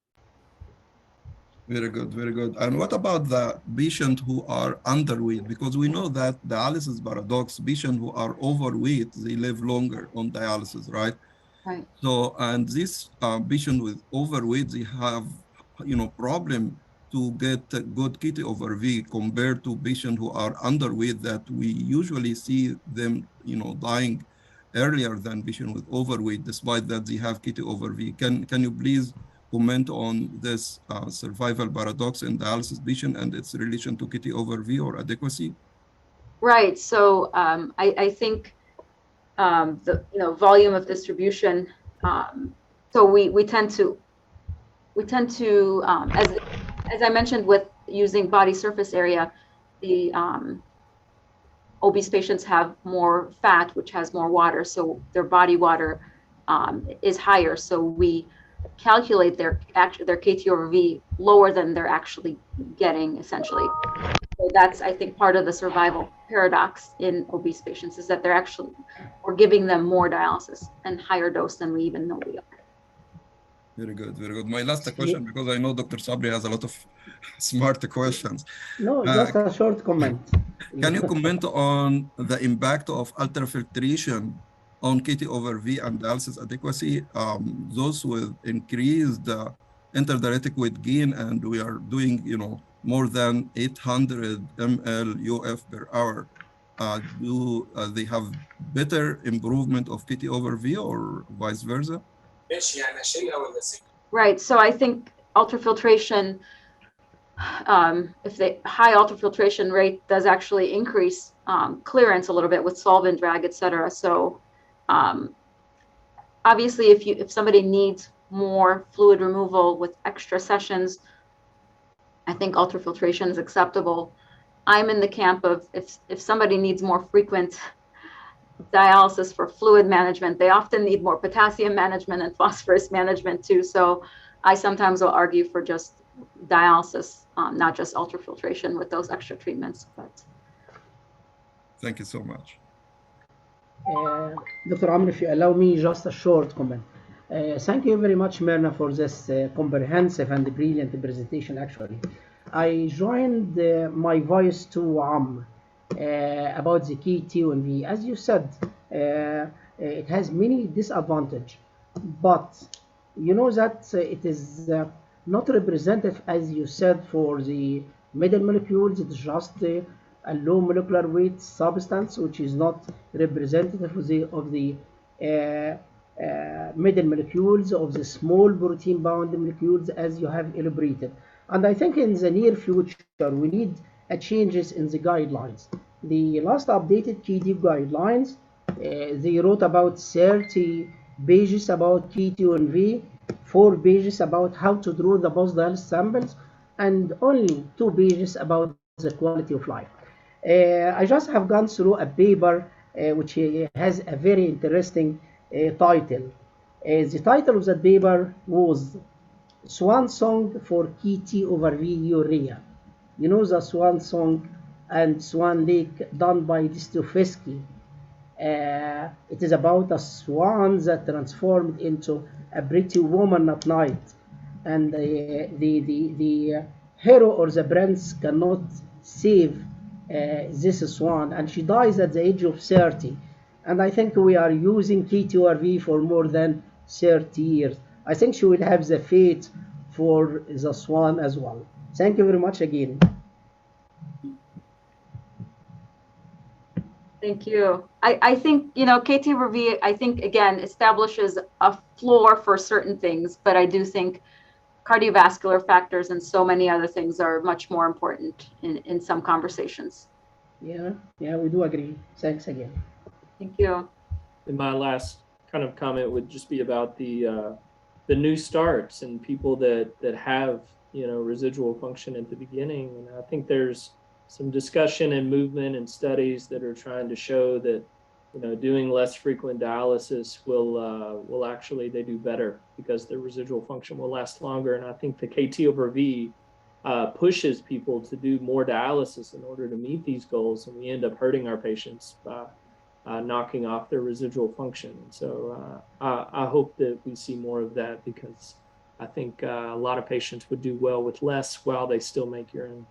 Very good, very good. And what about the patient who are underweight? Because we know that dialysis paradox, patients who are overweight, they live longer on dialysis, right? Right. So, and this patient with overweight, they have problem to get a good KT/V compared to patients who are underweight that we usually see them, dying earlier than patients with overweight, despite that they have KT/V. Can you please comment on this survival paradox in dialysis patient and its relation to KT/V or adequacy? Right. So I think the volume of distribution. So we tend to as I mentioned with using body surface area, the obese patients have more fat, which has more water, so their body water is higher. So we calculate their KT/V lower than they're actually getting, essentially. So that's, I think, part of the survival paradox in obese patients is that we're giving them more dialysis and higher dose than we even know we are. Very good, very good. My last question, because I know Dr. Sabri has a lot of smart questions. No, just a short comment. Can you comment on the impact of ultrafiltration on KT/V and dialysis adequacy? Those with increased interdialytic weight gain, and we are doing, more than 800 ml UF per hour. Do they have better improvement of KT/V or vice versa? Right. So I think ultrafiltration, if the high ultrafiltration rate does actually increase clearance a little bit with solvent drag, et cetera. So obviously, if somebody needs more fluid removal with extra sessions, I think ultrafiltration is acceptable. I'm in the camp of if somebody needs more frequent dialysis for fluid management, they often need more potassium management and phosphorus management too. So I sometimes will argue for just dialysis, not just ultrafiltration with those extra treatments. But thank you so much. Dr. Amr, if you allow me just a short comment. Thank you very much, Myrna, for this comprehensive and brilliant presentation, actually. I joined my voice to Amr about the KT/V. As you said, it has many disadvantages, but you know that it is not representative, as you said, for the middle molecules. It's just a low molecular weight substance, which is not representative of the middle molecules, of the small protein bound molecules, as you have elaborated. And I think in the near future, we need changes in the guidelines. The last updated KT guidelines, they wrote about 30 pages about KT/V, 4 pages about how to draw the post-dialysis samples, and only 2 pages about the quality of life. I just have gone through a paper which has a very interesting title. The title of that paper was Swan Song for KT/V Urea. You know the Swan Song and Swan Lake done by Dostoevsky. It is about a swan that transformed into a pretty woman at night, and the hero or the prince cannot save this swan, and she dies at the age of 30. And I think we are using KT/V for more than 30 years. I think she will have the fate for the swan as well. Thank you very much again. thank you. I think, KT/V, I think, again, establishes a floor for certain things, but I do think cardiovascular factors and so many other things are much more important in some conversations. Yeah, we do agree. Thanks again. Thank you. And my last kind of comment would just be about the new starts and people that have, residual function at the beginning. And I think there's some discussion and movement and studies that are trying to show that, doing less frequent dialysis will actually, they do better because their residual function will last longer. And I think the KT/V pushes people to do more dialysis in order to meet these goals. And we end up hurting our patients by knocking off their residual function. So I hope that we see more of that, because I think a lot of patients would do well with less while they still make urine.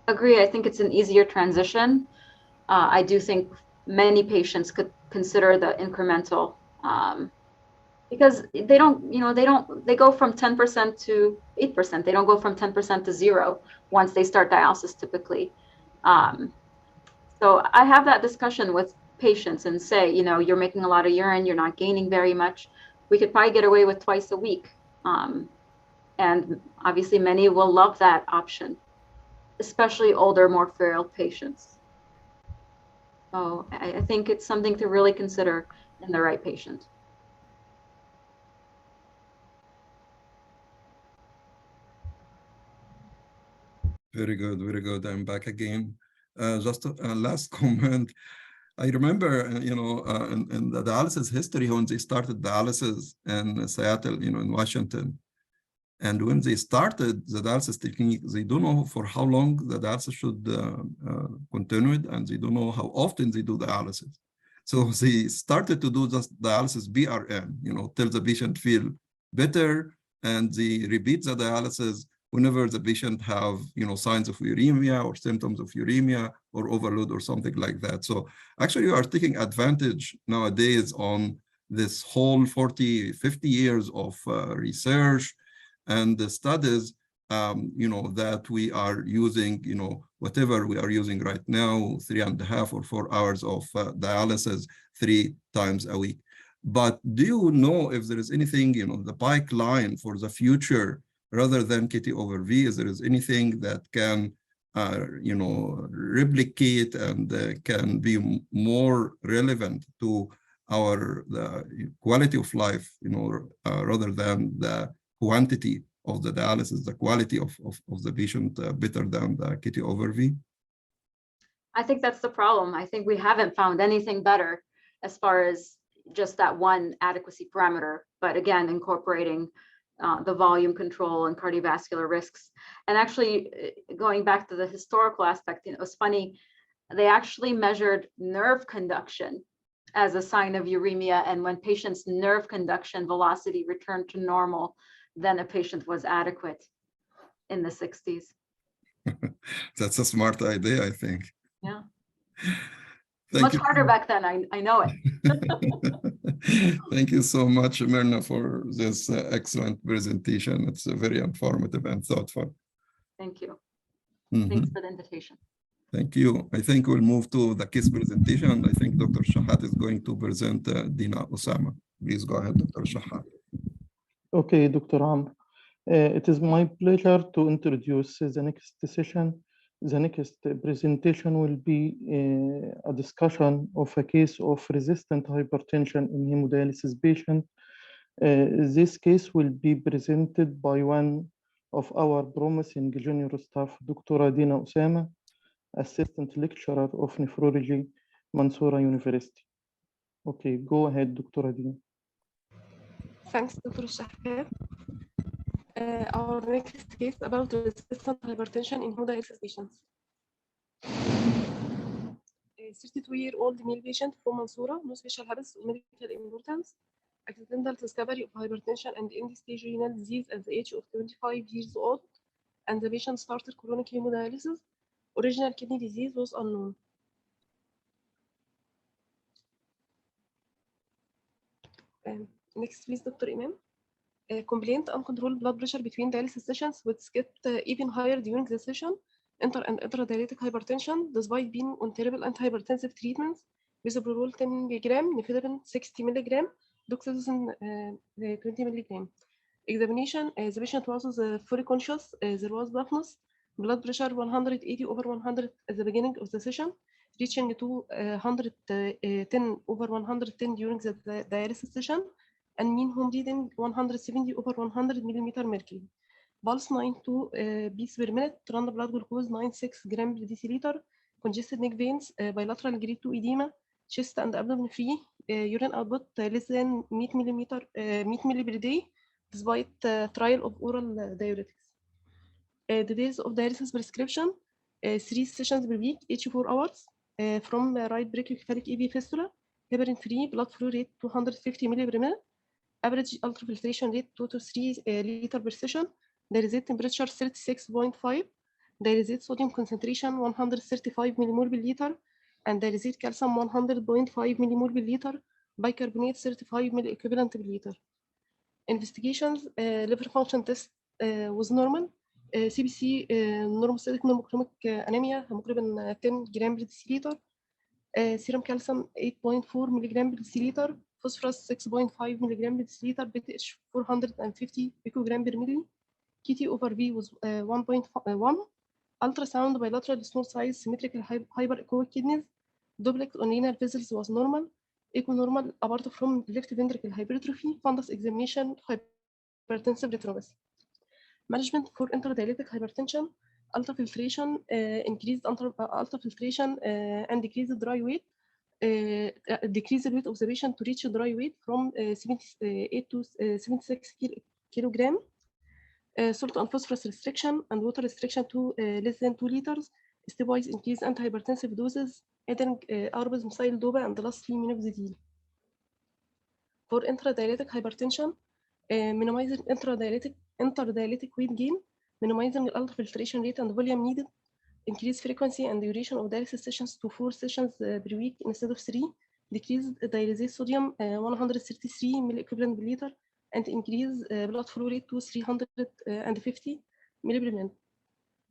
Agree. I think it's an easier transition. I do think many patients could consider the incremental because they don't, they go from 10% to 8%. They don't go from 10% to 0 once they start dialysis typically. So I have that discussion with patients and say, you're making a lot of urine, you're not gaining very much. We could probably get away with twice a week. And obviously many will love that option, especially older, more frail patients. So I think it's something to really consider in the right patient. Very good, very good. I'm back again. Just a last comment. I remember, in the dialysis history, when they started dialysis in Seattle, in Washington, and when they started the dialysis technique, they don't know for how long the dialysis should continue, and they don't know how often they do dialysis. So they started to do just dialysis BRM, till the patient feel better, and they repeat the dialysis whenever the patient have, signs of uremia or symptoms of uremia or overload or something like that. So actually you are taking advantage nowadays on this whole 40, 50 years of research and the studies, that we are using, whatever we are using right now, 3.5 or 4 hours of dialysis 3 times a week. But do you know if there is anything, the pipeline for the future rather than KT over V? Is there is anything that can, replicate and can be more relevant to the quality of life, rather than the quantity of the dialysis, the quality of the patient better than the KT over V? I think that's the problem. I think we haven't found anything better as far as just that one adequacy parameter, but again, incorporating the volume control and cardiovascular risks. And actually, going back to the historical aspect, it was funny, they actually measured nerve conduction as a sign of uremia, and when patients' nerve conduction velocity returned to normal, then a patient was adequate in the 60s. That's a smart idea, I think. Yeah. Thank Much harder back then, I know it. Thank you so much, Myrna, for this excellent presentation. It's very informative and thoughtful. Thank you. Mm-hmm. Thanks for the invitation. Thank you. I think we'll move to the case presentation. I think Dr. Shahat is going to present Dina Osama. Please go ahead, Dr. Shahat. Okay, Dr. Amr. It is my pleasure to introduce the next session. The next presentation will be a discussion of a case of resistant hypertension in hemodialysis patient. This case will be presented by one of our promising junior staff, Dr. Dina Osama, Assistant Lecturer of Nephrology, Mansoura University. Okay, go ahead, Dr. Dina. Thanks, Dr. Shahab. Our next case about resistant hypertension in hemodialysis patients. A 32-year-old male patient from Mansoura, no special habits or medical importance, accidental discovery of hypertension and end-stage renal disease at the age of 25 years old, and the patient started chronic hemodialysis. Original kidney disease was unknown. Next, please, Dr. Imam. Complaint uncontrolled blood pressure between dialysis sessions, which get even higher during the session. Inter and intradialytic hypertension, despite being on terrible antihypertensive treatments, bisoprolol 10 mg, nifedipine 60 mg, doxycycline 20 mg. Examination: the patient was fully conscious. There was deafness. Blood pressure 180 over 100 at the beginning of the session, reaching to 110 over 110 during the dialysis session, and mean home reading 170 over 100 millimeter mercury. Pulse 92 beats per minute, random blood glucose 96 gram per deciliter, congested neck veins, bilateral grade 2 edema, chest and abdomen free, urine output less than 100 milli per day, despite trial of oral diuretics. Details of dialysis prescription: 3 sessions per week, each 4 hours, from right brachiocephalic AV fistula, heparin free, blood flow rate 250 milli per minute, average ultrafiltration rate 2 to 3 liter per session, dialysate temperature 36.5, dialysate sodium concentration 135 millimole per liter, and dialysate calcium 100.5 millimole per liter, bicarbonate 35 milliequivalent per liter. Investigations, liver function test was normal. CBC, normocytic pneumochronic anemia, hemoglobin 10 gram per deciliter. Serum calcium 8.4 milligram per deciliter. Phosphorus 6.5 milligram per deciliter. BTH 450 picogram per milli. KT over V was 1.1. Ultrasound bilateral small size symmetrical hyperechoic kidneys. Duplex on renal vessels was normal. Echo normal apart from left ventricle hypertrophy. Fundus examination, hypertensive retinopathy. Management for intradialytic hypertension, ultrafiltration, increased ultrafiltration and decreased dry weight. Decrease the weight of the patient to reach dry weight from 78 to 76 kilogram. Salt and phosphorus restriction and water restriction to less than 2 liters. Stepwise increase antihypertensive doses, adding arbus, methyl dopa, and lastly minoxidil. For intradialytic hypertension, minimizing interdialytic weight gain, minimizing the ultrafiltration rate and volume needed, increase frequency and duration of dialysis sessions to 4 sessions per week instead of 3, decrease dialysate sodium 133 milliequivalent per liter, and increase blood flow rate to 350 milli per minute.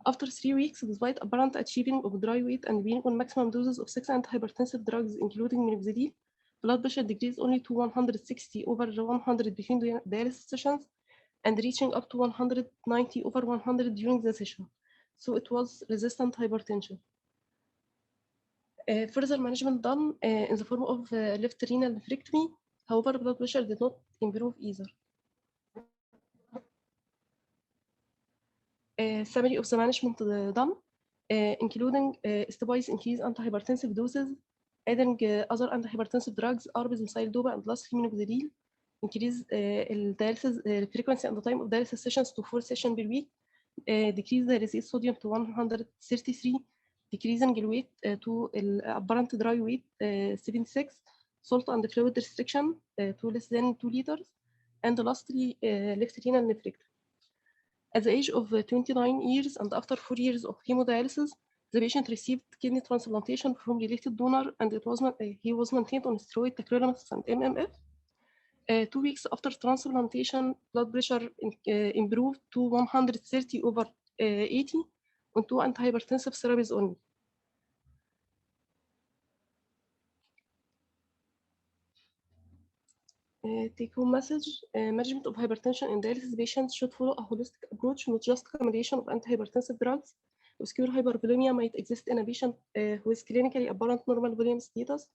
After 3 weeks, despite apparent achieving of dry weight and being on maximum doses of 6 antihypertensive drugs, including minoxidil, blood pressure decreased only to 160 over 100 between dialysis sessions and reaching up to 190 over 100 during the session. So it was resistant hypertension. Further management done in the form of left renal nephrectomy. However, blood pressure did not improve either. Summary of the management done, including stepwise increase antihypertensive doses, adding other antihypertensive drugs, arbus, methyl dopa, and lastly minoxidil, increase dialysis frequency and the time of dialysis sessions to 4 sessions per week, decrease the dialysate sodium to 133, decreasing the weight to apparent dry weight 76, salt and fluid restriction to less than 2 liters, and lastly left renal nephrectomy. At the age of 29 years and after 4 years of hemodialysis, the patient received kidney transplantation from related donor, and he was maintained on steroid tacrolimus and MMF. 2 weeks after transplantation, blood pressure improved to 130 over 80 on 2 antihypertensive therapies only. Take-home message: management of hypertension in dialysis patients should follow a holistic approach, not just combination of antihypertensive drugs. Obscure hypervolemia might exist in a patient who is clinically apparent normal volume status.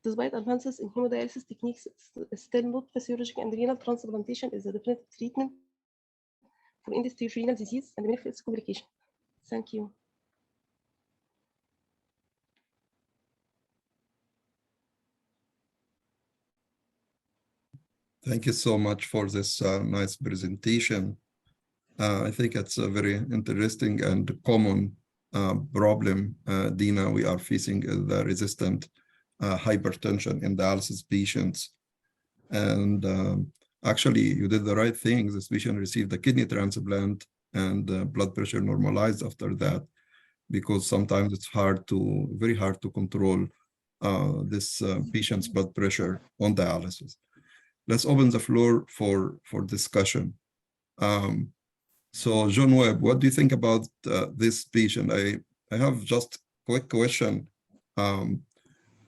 Despite advances in hemodialysis techniques, still not physiologic, and renal transplantation is a definitive treatment for end-stage renal disease and many of its complications. Thank you. Thank you so much for this nice presentation. I think it's a very interesting and common problem, Dina, we are facing the resistant hypertension in dialysis patients. And actually, you did the right thing. This patient received a kidney transplant and blood pressure normalized after that, because sometimes it's very hard to control this patient's blood pressure on dialysis. Let's open the floor for discussion. So John Webb, what do you think about this patient? I have just a quick question.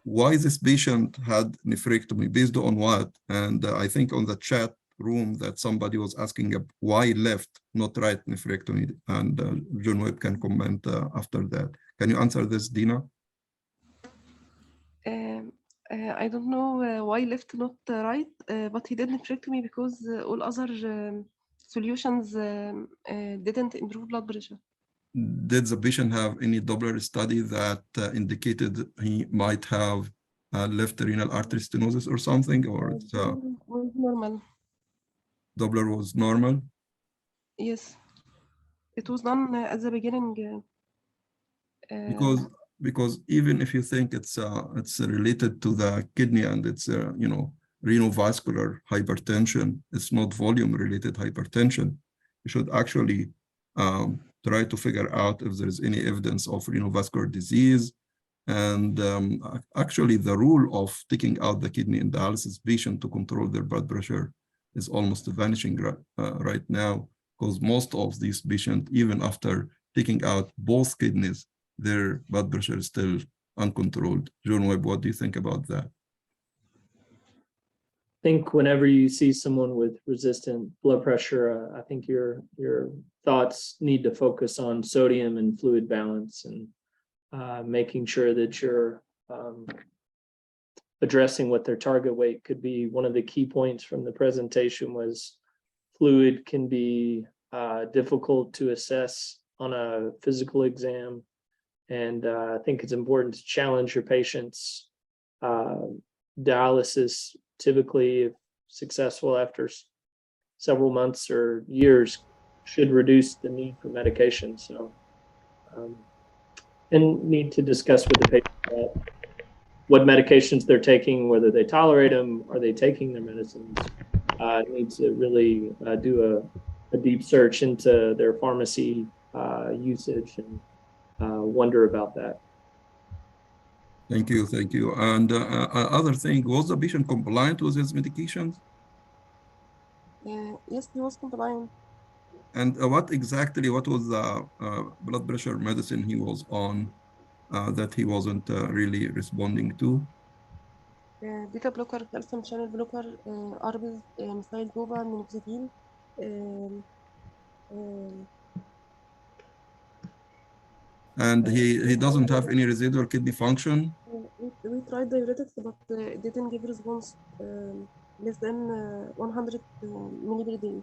Why this patient had nephrectomy, based on what? And I think on the chat room that somebody was asking why left, not right nephrectomy, and John Webb can comment after that. Can you answer this, Dina? I don't know why left, not right, but he did nephrectomy because all other solutions didn't improve blood pressure. Did the patient have any Doppler study that indicated he might have left renal artery stenosis or something, or it's was normal? Doppler was normal? Yes, it was done at the beginning. Because even if you think it's related to the kidney and it's renovascular hypertension, it's not volume-related hypertension. You should actually try to figure out if there is any evidence of renovascular disease. And actually, the rule of taking out the kidney in dialysis patient to control their blood pressure is almost vanishing right now, because most of these patients, even after taking out both kidneys, their blood pressure is still uncontrolled. John Webb, what do you think about that? I think whenever you see someone with resistant blood pressure, I think your thoughts need to focus on sodium and fluid balance, and making sure that you're addressing what their target weight could be. One of the key points from the presentation was fluid can be difficult to assess on a physical exam. And I think it's important to challenge your patients. Dialysis, typically, if successful after several months or years, should reduce the need for medication. So, and need to discuss with the patient what medications they're taking, whether they tolerate them, are they taking their medicines. Need to really do a deep search into their pharmacy usage and wonder about that. Thank you, thank you. And other thing, was the patient compliant with his medications? Yes, he was compliant. And what was the blood pressure medicine he was on that he wasn't really responding to? Beta blocker, calcium channel blocker, arbis, methyl dopa, minoxidil. And he doesn't have any residual kidney function? We tried diuretics, but it didn't give response less than 100 milli per day.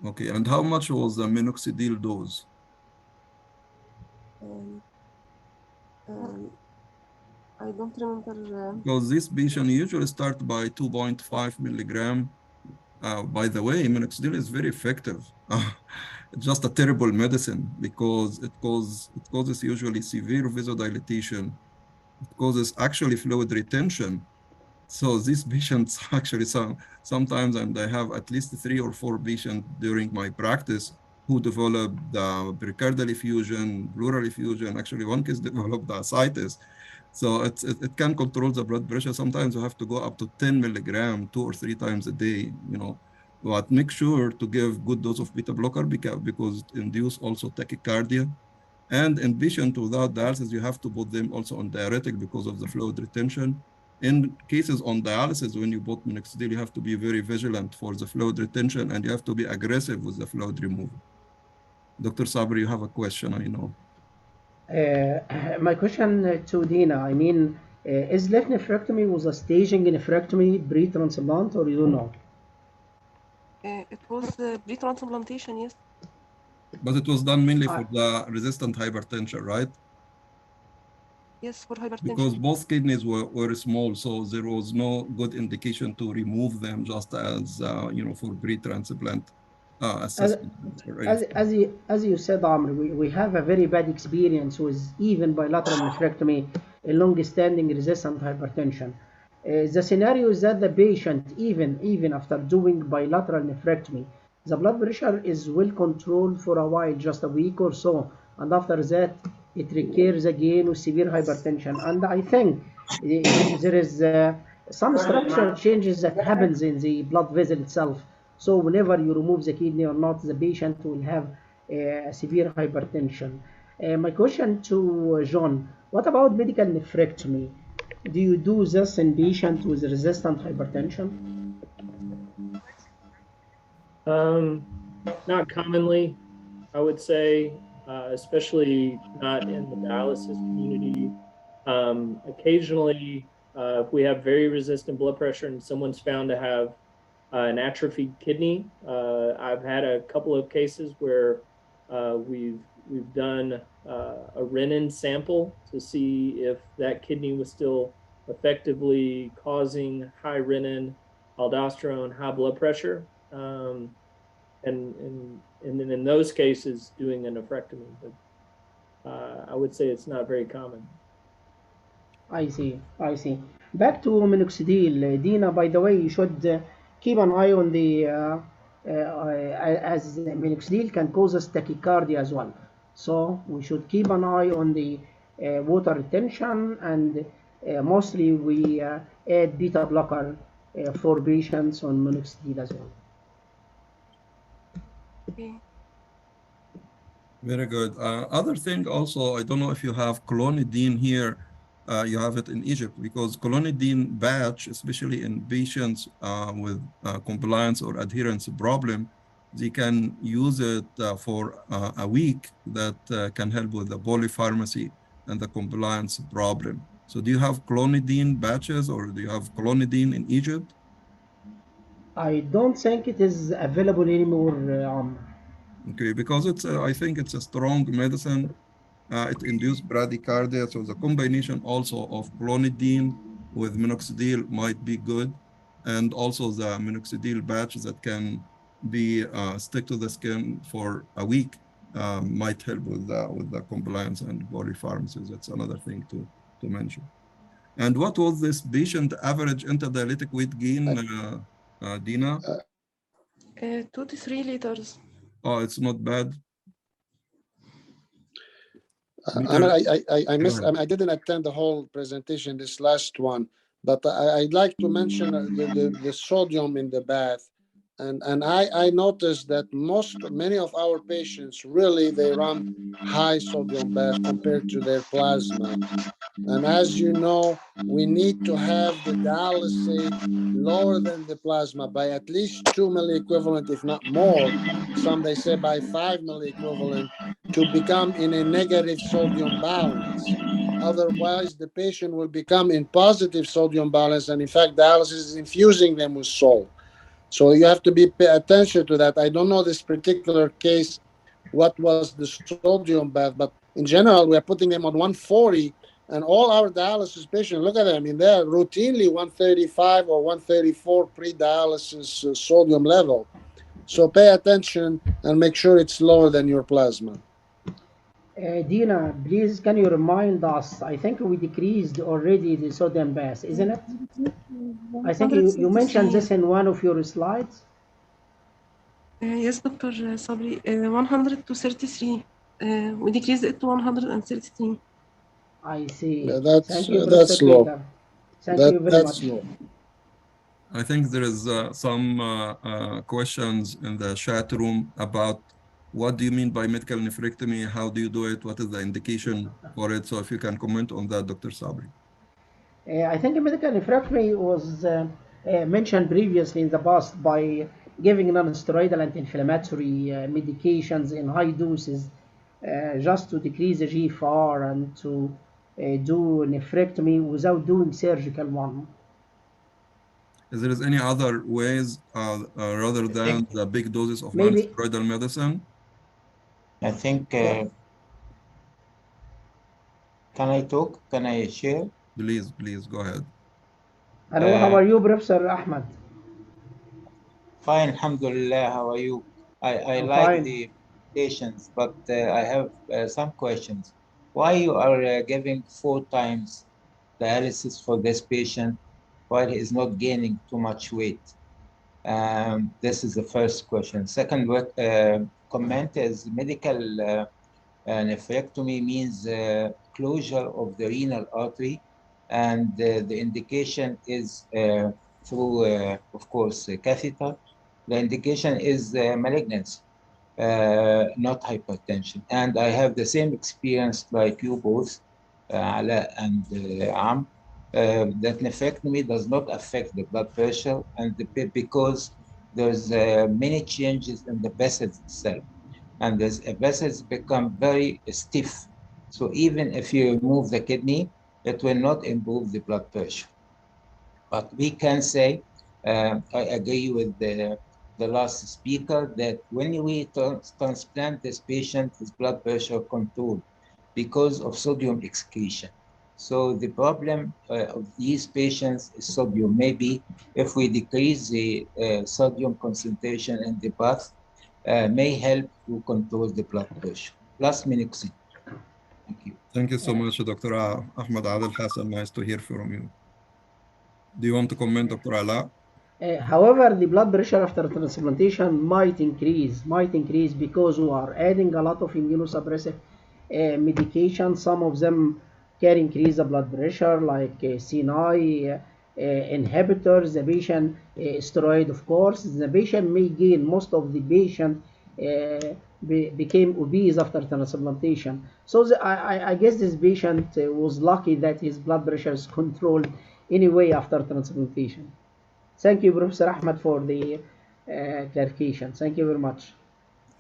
Okay, and how much was the minoxidil dose? I don't remember. Because this patient usually start by 2.5 milligram. By the way, minoxidil is very effective. It's just a terrible medicine because it causes usually severe vasodilatation. It causes actually fluid retention. So these patients actually sometimes, and I have at least 3 or 4 patients during my practice who developed pericardial effusion, pleural effusion. Actually, one case developed ascites. So it can control the blood pressure. Sometimes you have to go up to 10 milligram 2 or 3 times a day, but make sure to give good dose of beta blocker because it induces also tachycardia. And in patient without dialysis, you have to put them also on diuretic because of the fluid retention. In cases on dialysis, when you put minoxidil, you have to be very vigilant for the fluid retention, and you have to be aggressive with the fluid removal. Dr. Sabri, you have a question, I know. My question to Dina, I mean, is left nephrectomy was a staging nephrectomy pre-transplant, or you don't know? It was pre-transplantation, yes. But it was done mainly for the resistant hypertension, right? Yes, for hypertension. Because both kidneys were small, so there was no good indication to remove them just as, for pre-transplant assessment. As you said, Amr, we have a very bad experience with even bilateral nephrectomy, a long-standing resistant hypertension. The scenario is that the patient, even after doing bilateral nephrectomy, the blood pressure is well controlled for a while, just a week or so, and after that it recurs again with severe hypertension. And I think there is some structural changes that happens in the blood vessel itself. So whenever you remove the kidney or not, the patient will have severe hypertension. My question to John, what about medical nephrectomy? Do you do this in patients with resistant hypertension? Not commonly, I would say, especially not in the dialysis community. Occasionally, if we have very resistant blood pressure and someone's found to have an atrophied kidney, I've had a couple of cases where we've done a renin sample to see if that kidney was still effectively causing high renin, aldosterone, high blood pressure. And then in those cases, doing a nephrectomy. But I would say it's not very common. I see. Back to minoxidil. Dina, by the way, you should keep an eye on the, as minoxidil can cause us tachycardia as well. So we should keep an eye on the water retention, and mostly we add beta blocker for patients on minoxidil as well. Okay. Very good. Other thing also, I don't know if you have clonidine here. You have it in Egypt because clonidine batch, especially in patients with compliance or adherence problem, they can use it for a week. That can help with the polypharmacy and the compliance problem. So do you have clonidine batches or do you have clonidine in Egypt? I don't think it is available anymore, Amr. Okay, because it's I think it's a strong medicine. It induces bradycardia, so the combination also of clonidine with minoxidil might be good, and also the minoxidil batch that can be stick to the skin for a week might help with the compliance and polypharmacy. That's another thing to mention. And what was this patient average interdialytic weight gain, Dina? 2 to 3 liters. Oh, it's not bad. I missed. I didn't attend the whole presentation, this last one, but I'd like to mention the sodium in the bath, and I noticed that many of our patients really they run high sodium bath compared to their plasma, and as you know, we need to have the dialysate lower than the plasma by at least 2 milliequivalent, if not more. Some they say by 5 milliequivalent, to become in a negative sodium balance. Otherwise, the patient will become in positive sodium balance, and in fact, dialysis is infusing them with salt. So you have to pay attention to that. I don't know this particular case, what was the sodium bath, but in general, we are putting them on 140, and all our dialysis patients, look at them, I mean, they're routinely 135 or 134 pre-dialysis sodium level. So pay attention and make sure it's lower than your plasma. Dina, please can you remind us, I think we decreased already the sodium bath, isn't it? I think you mentioned this in one of your slides. Yes, Dr. Sabri, 100 to 33. We decreased it to 133. I see. Yeah, Thank you, that's Professor low. Keita. Thank you very That's much. low. I think there is some questions in the chat room about what do you mean by medical nephrectomy? How do you do it? What is the indication for it? So if you can comment on that, Dr. Sabri. I think medical nephrectomy was mentioned previously in the past by giving non-steroidal anti-inflammatory medications in high doses just to decrease the GFR and to do nephrectomy without doing surgical one. Is there any other ways rather than the big doses of non-steroidal medicine? I think, can I talk? Can I share? Please, go ahead. Hello, how are you, Professor Ahmed? Fine, alhamdulillah. How are you? I like fine. the patients, but I have some questions. Why you are giving 4 times dialysis for this patient while he is not gaining too much weight? This is the first question. Second comment is medical nephrectomy means closure of the renal artery, and the indication is through, of course, a catheter. The indication is malignancy, not hypertension. And I have the same experience like you both, Ala and Am, that nephrectomy does not affect the blood pressure, and because there's many changes in the vessels itself, and the vessels become very stiff. So even if you remove the kidney, it will not improve the blood pressure. But we can say, I agree with the last speaker, that when we transplant this patient, his blood pressure controlled because of sodium excretion. So the problem of these patients is sodium. Maybe if we decrease the sodium concentration in the bath, may help to control the blood pressure, plus minoxidil. Thank you. Thank you so much, Dr. Ahmed Adel Hassan. Nice to hear from you. Do you want to comment, Dr. Ala? However, the blood pressure after transplantation might increase because we are adding a lot of immunosuppressive medication. Some of them can increase the blood pressure, like CNI, inhibitors, the patient steroid, of course. The patient may gain, most of the patient became obese after transplantation. So I guess this patient was lucky that his blood pressure is controlled anyway after transplantation. Thank you, Professor Ahmed, for the clarification. Thank you very much.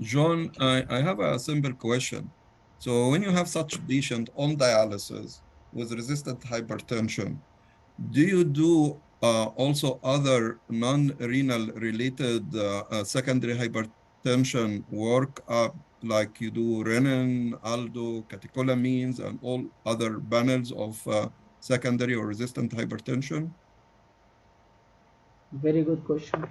John, I have a simple question. So when you have such patient on dialysis with resistant hypertension, do you do also other non-renal related secondary hypertension work like you do renin, aldo, catecholamines, and all other panels of secondary or resistant hypertension? Very good question.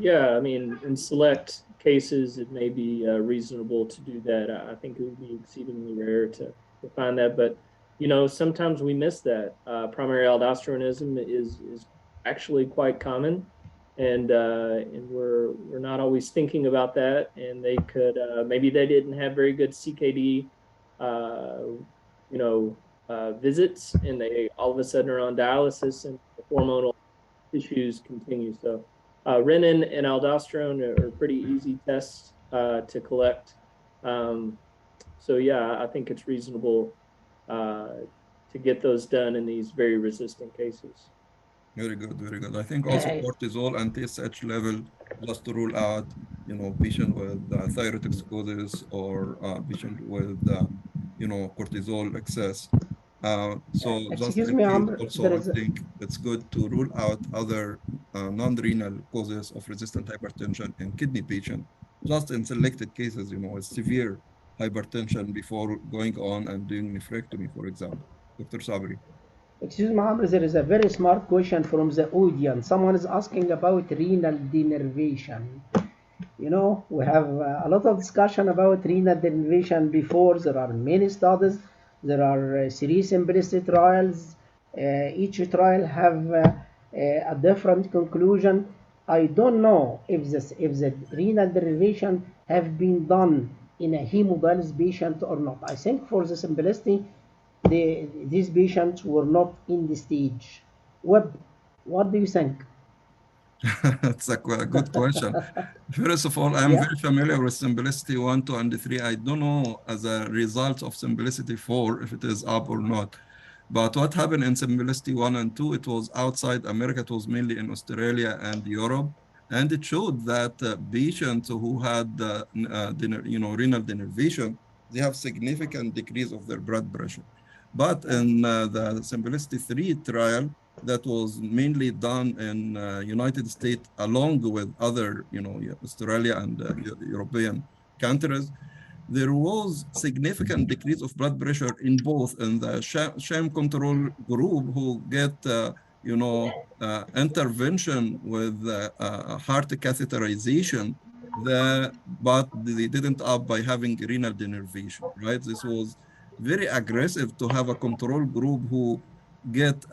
Yeah, I mean, in select cases, it may be reasonable to do that. I think it would be exceedingly rare to find that, but you know, sometimes we miss that. Primary aldosteronism is actually quite common, and we're not always thinking about that. And they could maybe they didn't have very good CKD, visits, and they all of a sudden are on dialysis, and the hormonal issues continue. So renin and aldosterone are pretty easy tests to collect. So yeah, I think it's reasonable to get those done in these very resistant cases. Very good, very good. I think also cortisol and TSH level, just to rule out, patient with thyroid toxicosis or patient with, cortisol excess. So just Excuse in me, case, Amr, also I think it's good to rule out other non-renal causes of resistant hypertension in kidney patient, just in selected cases, with severe hypertension before going on and doing nephrectomy, for example. Dr. Sabri. Excuse me, Amr, there is a very smart question from the audience. Someone is asking about renal denervation. We have a lot of discussion about renal denervation before. There are many studies. There are 3 simplicity trials. Each trial have a different conclusion. I don't know if the renal denervation have been done in a hemodialysis patient or not. I think for the simplicity, these patients were not in the stage. What do you think? That's a good question. First of all, I'm very familiar with Simplicity 1, 2, and 3. I don't know as a result of Simplicity 4 if it is up or not. But what happened in Simplicity 1 and 2, it was outside America. It was mainly in Australia and Europe. And it showed that patients who had renal denervation, they have significant decrease of their blood pressure. But in the Simplicity 3 trial, that was mainly done in United States along with other, Australia and European countries, there was significant decrease of blood pressure in both in the sham control group who get, intervention with heart catheterization, but they didn't up by having renal denervation, right? This was very aggressive to have a control group who get,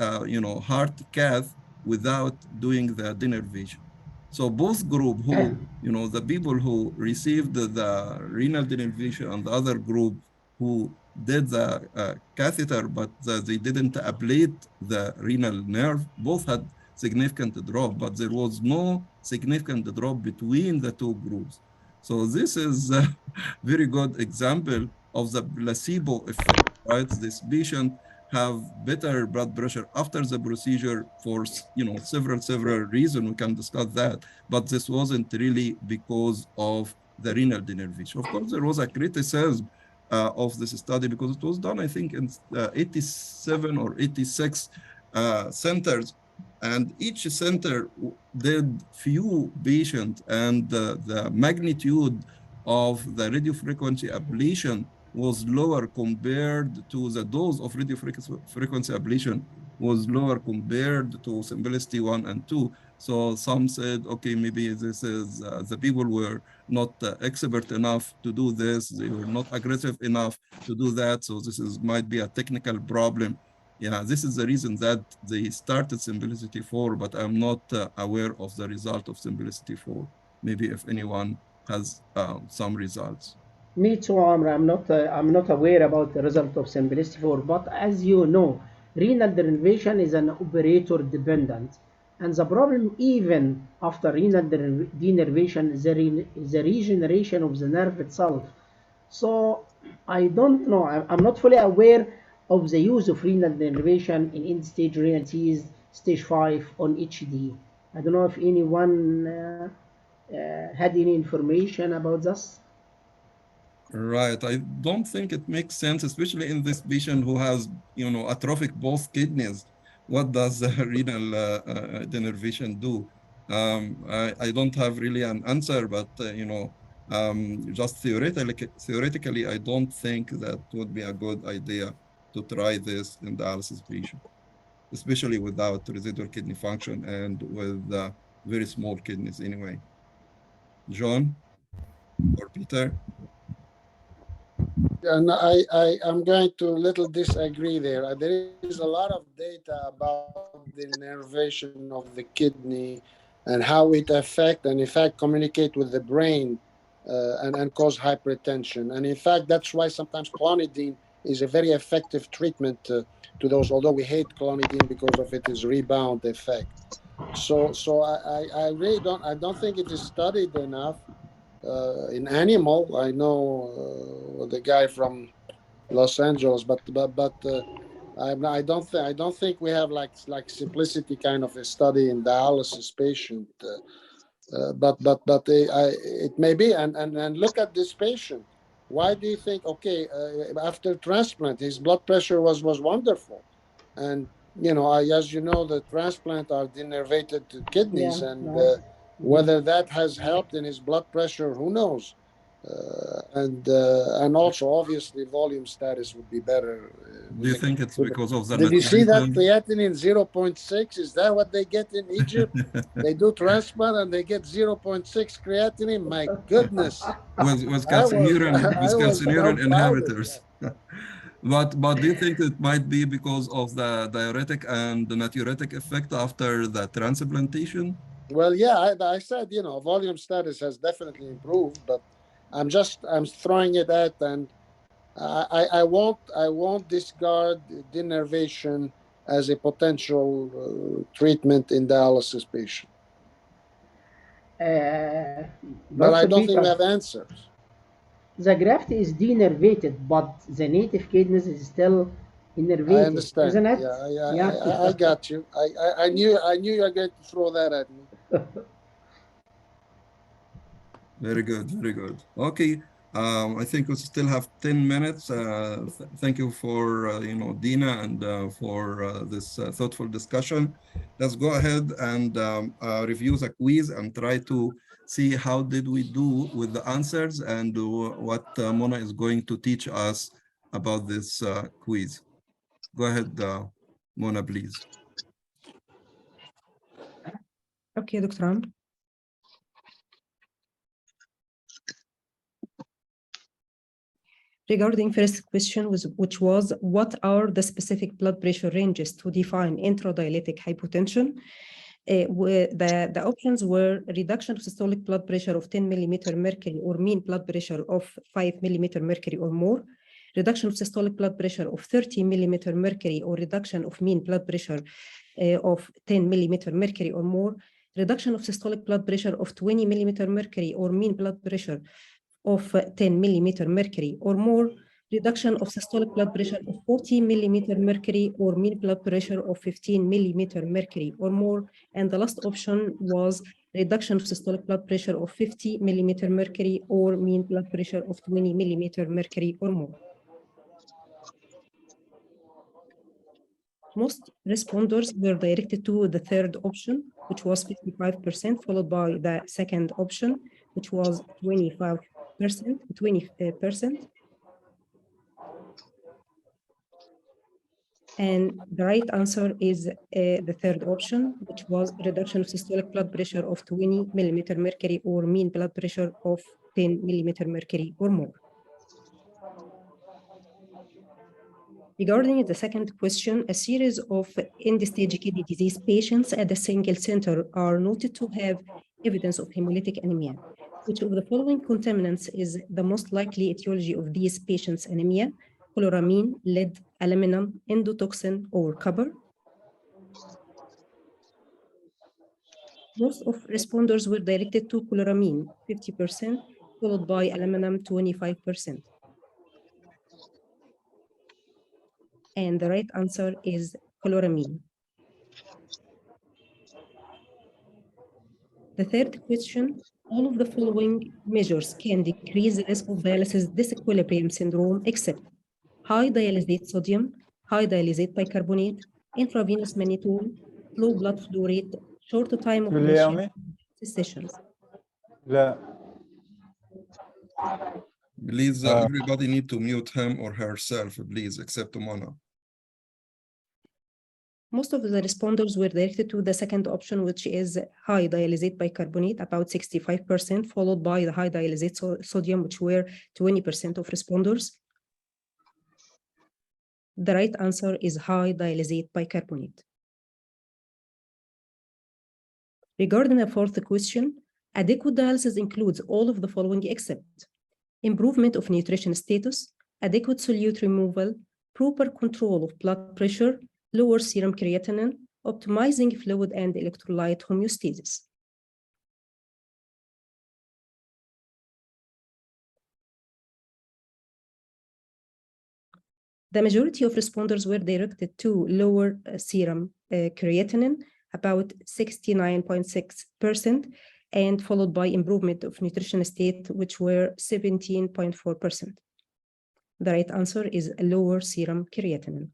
heart cath without doing the denervation. So both group who, the people who received the renal denervation and the other group who did the catheter, but they didn't ablate the renal nerve, both had significant drop, but there was no significant drop between the two groups. So this is a very good example of the placebo effect, right? This patient have better blood pressure after the procedure for, several reasons. We can discuss that, but this wasn't really because of the renal denervation. Of course, there was a criticism of this study because it was done, I think, in 87 or 86 centers, and each center did few patients, and the magnitude of the radiofrequency ablation was lower compared to the dose of radiofrequency ablation was lower compared to Simplicity 1 and 2. So some said, okay, maybe this is the people were not expert enough to do this. They were not aggressive enough to do that. So this might be a technical problem. Yeah, this is the reason that they started Simplicity 4, but I'm not aware of the result of Simplicity 4. Maybe if anyone has some results. Me too, Amr. I'm not aware about the result of Simplicity 4, but as you know, renal denervation is an operator dependent. And the problem, even after renal denervation, is the regeneration of the nerve itself. So I don't know, I'm not fully aware of the use of renal denervation in end-stage renal disease, stage 5 on HD. I don't know if anyone had any information about this. Right. I don't think it makes sense, especially in this patient who has, atrophic both kidneys. What does the renal denervation do? I don't have really an answer, but just theoretically, I don't think that would be a good idea to try this in dialysis patient, especially without residual kidney function and with very small kidneys anyway. John or Peter? And I'm going to little disagree there. There is a lot of data about the innervation of the kidney and how it affect and in fact communicate with the brain and cause hypertension. And in fact, that's why sometimes clonidine is a very effective treatment to those, although we hate clonidine because of its rebound effect. So I really don't think it is studied enough. In animal, I know the guy from Los Angeles, but I don't think we have like simplicity kind of a study in dialysis patient. But it may be, and look at this patient. Why do you think? Okay, after transplant, his blood pressure was wonderful, and as you know, the transplant are denervated kidneys, and whether that has helped in his blood pressure, who knows? And also obviously volume status would be better. Do you think it's because of the Did you see that natriuretic? creatinine 0.6? Is that what they get in Egypt? They do transplant and they get 0.6 creatinine. My goodness. with calcineurin inhibitors. That. But do you think it might be because of the diuretic and the natriuretic effect after the transplantation? Well, yeah, I said, volume status has definitely improved, but I'm throwing it at, and I won't discard denervation as a potential treatment in dialysis patient. But I don't think we have answers. The graft is denervated, but the native kidneys is still innervated. I understand. Isn't it? Yeah, I got you. I knew you were going to throw that at me. Very good, very good. Okay, I think we still have 10 minutes. Thank you for, Dina, and for this thoughtful discussion. Let's go ahead and review the quiz and try to see how did we do with the answers and what Mona is going to teach us about this quiz. Go ahead, Mona, please. Okay, Dr. Amr. Regarding first question, which was, what are the specific blood pressure ranges to define intradialytic hypotension? The options were reduction of systolic blood pressure of 10 millimeter mercury or mean blood pressure of 5 millimeter mercury or more, reduction of systolic blood pressure of 30 millimeter mercury or reduction of mean blood pressure of 10 millimeter mercury or more, reduction of systolic blood pressure of 20 millimeter mercury or mean blood pressure of 10 millimeter mercury or more, reduction of systolic blood pressure of 40 millimeter mercury or mean blood pressure of 15 millimeter mercury or more, and the last option was reduction of systolic blood pressure of 50 millimeter mercury or mean blood pressure of 20 millimeter mercury or more. Most responders were directed to the third option, which was 55%, followed by the second option, which was 20%. And the right answer is the third option, which was reduction of systolic blood pressure of 20 millimeter mercury or mean blood pressure of 10 millimeter mercury or more. Regarding the second question, a series of end-stage kidney disease patients at a single center are noted to have evidence of hemolytic anemia. Which of the following contaminants is the most likely etiology of these patients' anemia? chloramine, lead, aluminum, endotoxin, or copper? Most of responders were directed to chloramine, 50%, followed by aluminum, 25%. And the right answer is chloramine. The third question, all of the following measures can decrease the risk of dialysis disequilibrium syndrome except high dialysate sodium, high dialysate bicarbonate, intravenous mannitol, low blood flow rate, short time of initial sessions. Please, everybody need to mute him or herself, please, except Mona. Most of the responders were directed to the second option, which is high dialysate bicarbonate, about 65%, followed by the high dialysate sodium, which were 20% of responders. The right answer is high dialysate bicarbonate. Regarding the fourth question, adequate dialysis includes all of the following except improvement of nutrition status, adequate solute removal, proper control of blood pressure, lower serum creatinine, optimizing fluid and electrolyte homeostasis. The majority of responders were directed to lower serum creatinine, about 69.6%, and followed by improvement of nutrition state, which were 17.4%. The right answer is lower serum creatinine.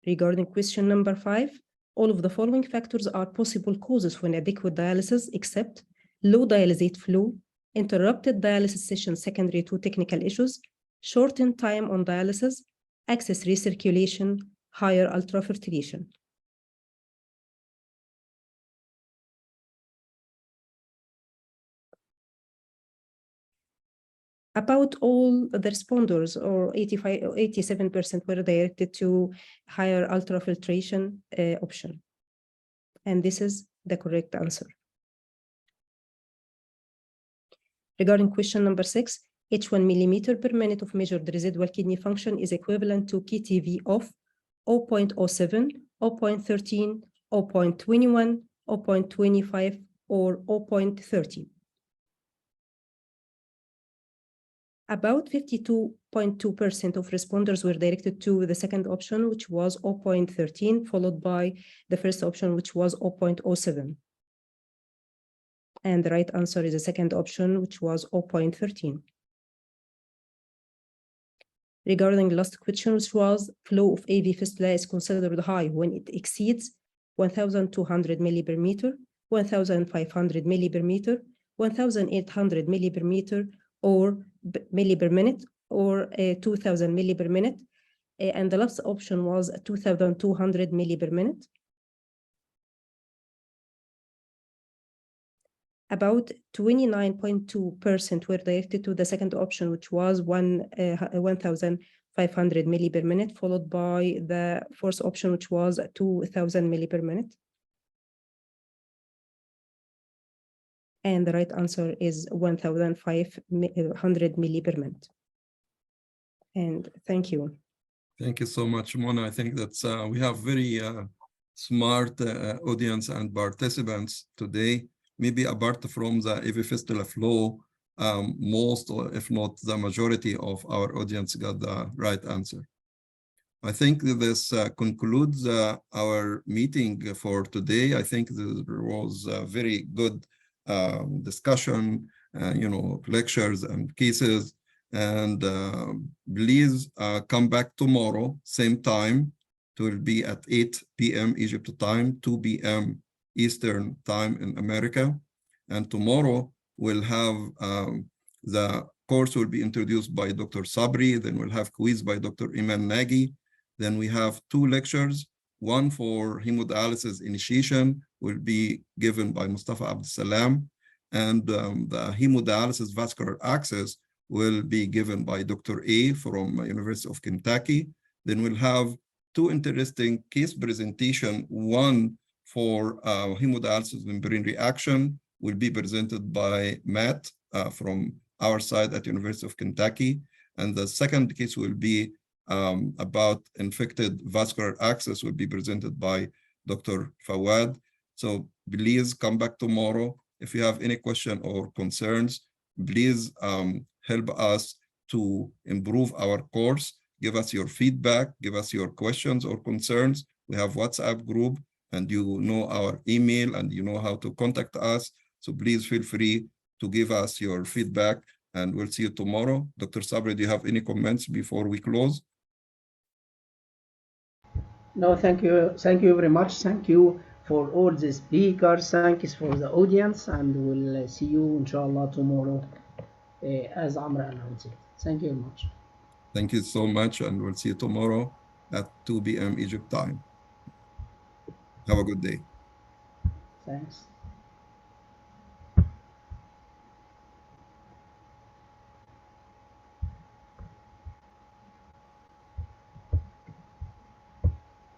Regarding question number 5, all of the following factors are possible causes for inadequate dialysis except low dialysate flow, interrupted dialysis session secondary to technical issues, shortened time on dialysis, excess recirculation, higher ultrafiltration. About all the responders, or 87% were directed to higher ultrafiltration option. And this is the correct answer. Regarding question number 6, each 1 millimeter per minute of measured residual kidney function is equivalent to KTV of 0.07, 0.13, 0.21, 0.25, or 0.30. About 52.2% of responders were directed to the second option, which was 0.13, followed by the first option, which was 0.07. And the right answer is the second option, which was 0.13. Regarding the last question, which was flow of AV fistula is considered high when it exceeds 1,200 milli per meter, 1,500 milli per meter, 1,800 milli per meter, or milli per minute, or 2,000 milli per minute. And the last option was 2,200 milli per minute. About 29.2% were directed to the second option, which was 1,500 milli per minute, followed by the fourth option, which was 2,000 milli per minute. And the right answer is 1,500 milli per minute. And thank you. Thank you so much, Mona. I think that's we have very smart audience and participants today. Maybe apart from the AV fistula flow, most, or if not the majority of our audience got the right answer. I think this concludes our meeting for today. I think there was a very good discussion, lectures and cases. And please come back tomorrow, same time. It will be at 8 p.m. Egypt time, 2 p.m. Eastern time in America. And tomorrow we'll have the course will be introduced by Dr. Sabri. Then we'll have quiz by Dr. Iman Nagy. Then we have 2 lectures. One for hemodialysis initiation will be given by Mustafa Abdusalam. And the hemodialysis vascular access will be given by Dr. A from University of Kentucky. Then we'll have 2 interesting case presentation. One for hemodialysis membrane reaction will be presented by Matt from our side at University of Kentucky. And the second case will be about infected vascular access, will be presented by Dr. Fawad. So please come back tomorrow. If you have any question or concerns, please help us to improve our course. Give us your feedback, give us your questions or concerns. We have WhatsApp group, and you know our email, and you know how to contact us. So please feel free to give us your feedback, and we'll see you tomorrow. Dr. Sabri, do you have any comments before we close? No, thank you. Thank you very much. Thank you for all the speakers. Thanks for the audience, and we'll see you, inshallah, tomorrow, as Amr announced it. Thank you very much. Thank you so much, and we'll see you tomorrow at 2 p.m. Egypt time. Have a good day. Thanks.